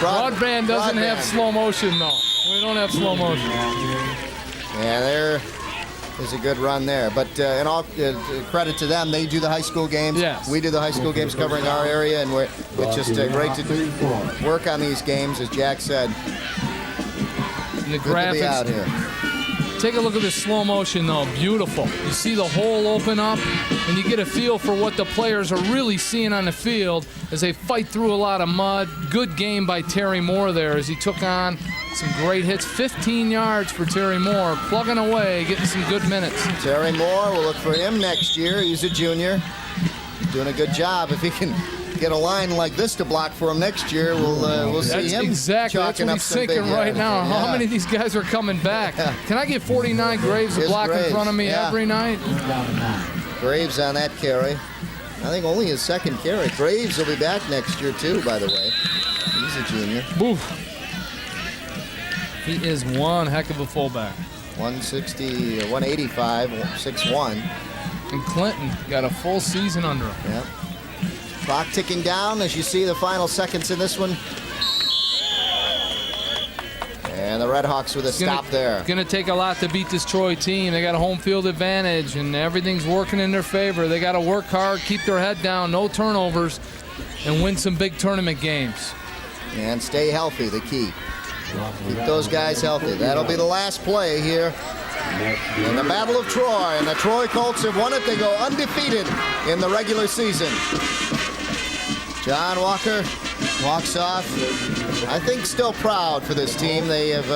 Broadband doesn't have slow motion, though. We don't have slow motion. Yeah, there is a good run there. But in all credit to them, they do the high school games. Yes. We do the high school games covering our area, and it's just great to work on these games, as Jack said. And the Good to be out here. Take a look at this slow motion, though. Beautiful. You see the hole open up, and you get a feel for what the players are really seeing on the field as they fight through a lot of mud. Good game by Terry Moore there as he took on some great hits. 15 yards for Terry Moore, plugging away, getting some good minutes. Terry Moore, we'll look for him next year. He's a junior. Doing a good job. If he can get a line like this to block for him next year, we'll see him. Exactly. That's chalking what up he's some big thinking right now. yards. How many of these guys are coming back? Can I get 49 Graves to block in front of me every night? Graves on that carry. I think only his second carry. Graves will be back next year, too, by the way. He's a junior. Oof. He is one heck of a fullback. 160, 185, 6'1". And Clinton got a full season under him. Yep. Clock ticking down as you see the final seconds in this one. And the Redhawks with a stop there. It's going to take a lot to beat this Troy team. They got a home field advantage, and everything's working in their favor. They got to work hard, keep their head down, no turnovers, and win some big tournament games. And stay healthy, the key. Keep those guys healthy. That'll be the last play here in the Battle of Troy. And the Troy Colts have won it. They go undefeated in the regular season. John Walker walks off. I think still proud for this team. They have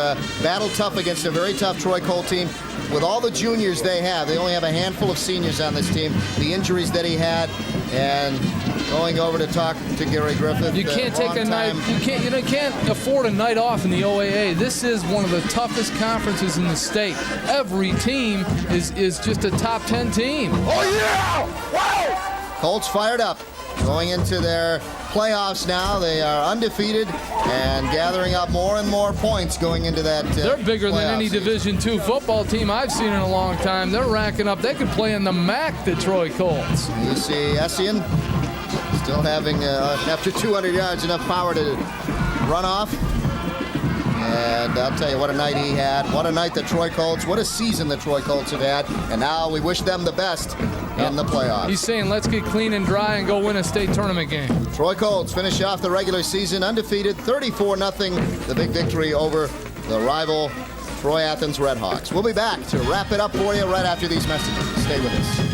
battled tough against a very tough Troy Colt team. With all the juniors they have, they only have a handful of seniors on this team. The injuries that he had, and going over to talk to Gary Griffith. You can't take a night. You can't afford a night off in the OAA. This is one of the toughest conferences in the state. Every team is just a top 10 team. Oh yeah! Wow! Colts fired up. Going into their playoffs now, they are undefeated and gathering up more and more points going into that. They're bigger than any Division II football team I've seen in a long time. They're racking up. They could play in the MAC, the Troy Colts. You see Essien still having, after 200 yards, enough power to run off. And I'll tell you what a night he had. What a night the Troy Colts. What a season the Troy Colts have had. And now we wish them the best in the playoffs. He's saying let's get clean and dry and go win a state tournament game. Troy Colts finish off the regular season undefeated, 34-0. The big victory over the rival Troy Athens Redhawks. We'll be back to wrap it up for you right after these messages. Stay with us.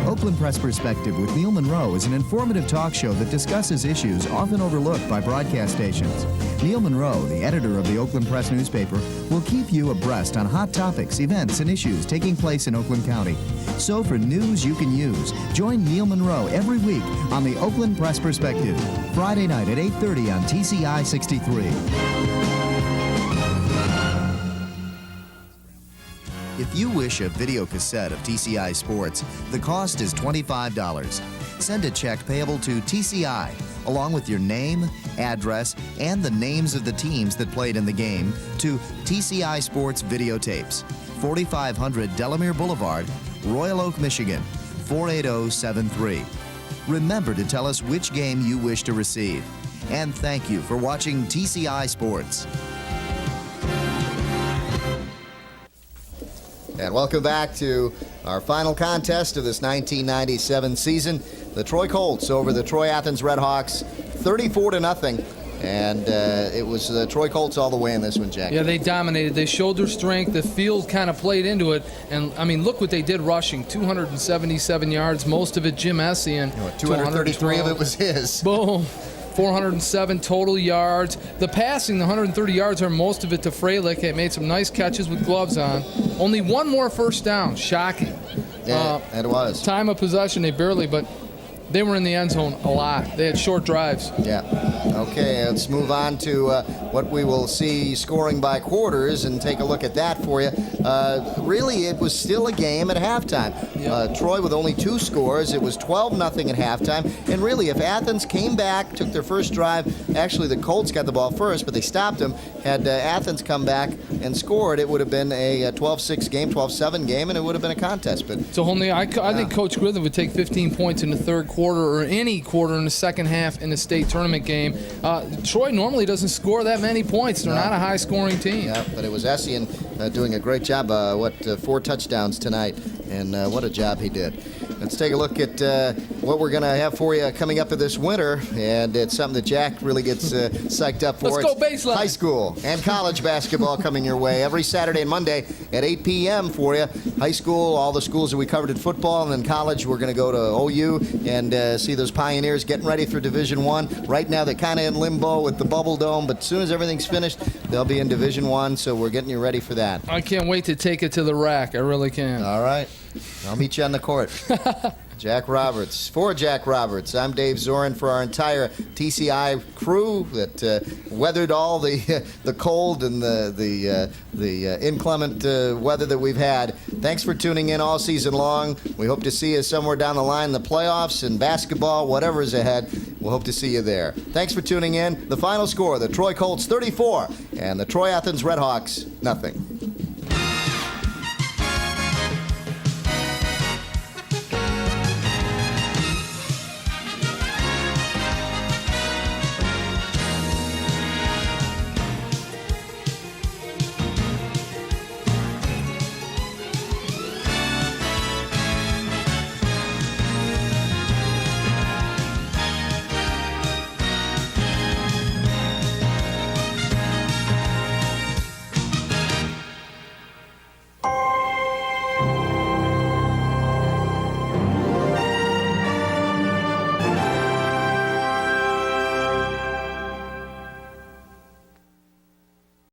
Oakland Press Perspective with Neil Monroe is an informative talk show that discusses issues often overlooked by broadcast stations. Neil Monroe, the editor of the Oakland Press newspaper, will keep you abreast on hot topics, events, and issues taking place in Oakland County. So for news you can use, join Neil Monroe every week on the Oakland Press Perspective, Friday night at 8:30 on TCI 63. If you wish a video cassette of TCI Sports, the cost is $25. Send a check payable to TCI, along with your name, address, and the names of the teams that played in the game, to TCI Sports Videotapes, 4500 Delamere Boulevard, Royal Oak, Michigan, 48073. Remember to tell us which game you wish to receive. And thank you for watching TCI Sports. And welcome back to our final contest of this 1997 season. The Troy Colts over the Troy Athens Redhawks, 34-0. And it was the Troy Colts all the way in this one, Jack. Yeah, they dominated. They showed their strength. The field kind of played into it. And, I mean, look what they did rushing. 277 yards, most of it Jim Essien. 233 of it was his. Boom. 407 total yards. The passing, the 130 yards, are most of it to Freilich. It made some nice catches with gloves on. Only one more first down. Shocking. Yeah, it was. Time of possession, they barely, but they were in the end zone a lot. They had short drives. Yeah. Okay, let's move on to what we will see scoring by quarters and take a look at that for you. Really, it was still a game at halftime. Troy with only 2 scores. It was 12-0 at halftime. And really, if Athens came back, took their first drive, actually the Colts got the ball first, but they stopped them. Had Athens come back and scored, it would have been a 12-6 game, 12-7 game, and it would have been a contest. But so, Holney, I think Coach Griffith would take 15 points in the third quarter or any quarter in the second half in the state tournament game. Troy normally doesn't score that many points. They're not a high-scoring team. Yeah, but it was Essien doing a great job. 4 touchdowns tonight, and what a job he did. Let's take a look at what we're going to have for you coming up this winter, and it's something that Jack really gets psyched up for. Let's go baseline. High school and college basketball coming your way every Saturday and Monday at 8 p.m. for you. High school, all the schools that we covered in football, and then college, we're going to go to OU and see those Pioneers getting ready for Division I. Right now, they're kind of in limbo with the Bubble Dome, but as soon as everything's finished, they'll be in Division I, so we're getting you ready for that. I can't wait to take it to the rack. I really can. All right. I'll meet you on the court. Jack Roberts. For Jack Roberts, I'm Dave Zorin. For our entire TCI crew that weathered all the cold and the inclement weather that we've had, thanks for tuning in all season long. We hope to see you somewhere down the line in the playoffs and basketball, whatever is ahead. We'll hope to see you there. Thanks for tuning in. The final score, the Troy Colts 34 and the Troy Athens Redhawks 0.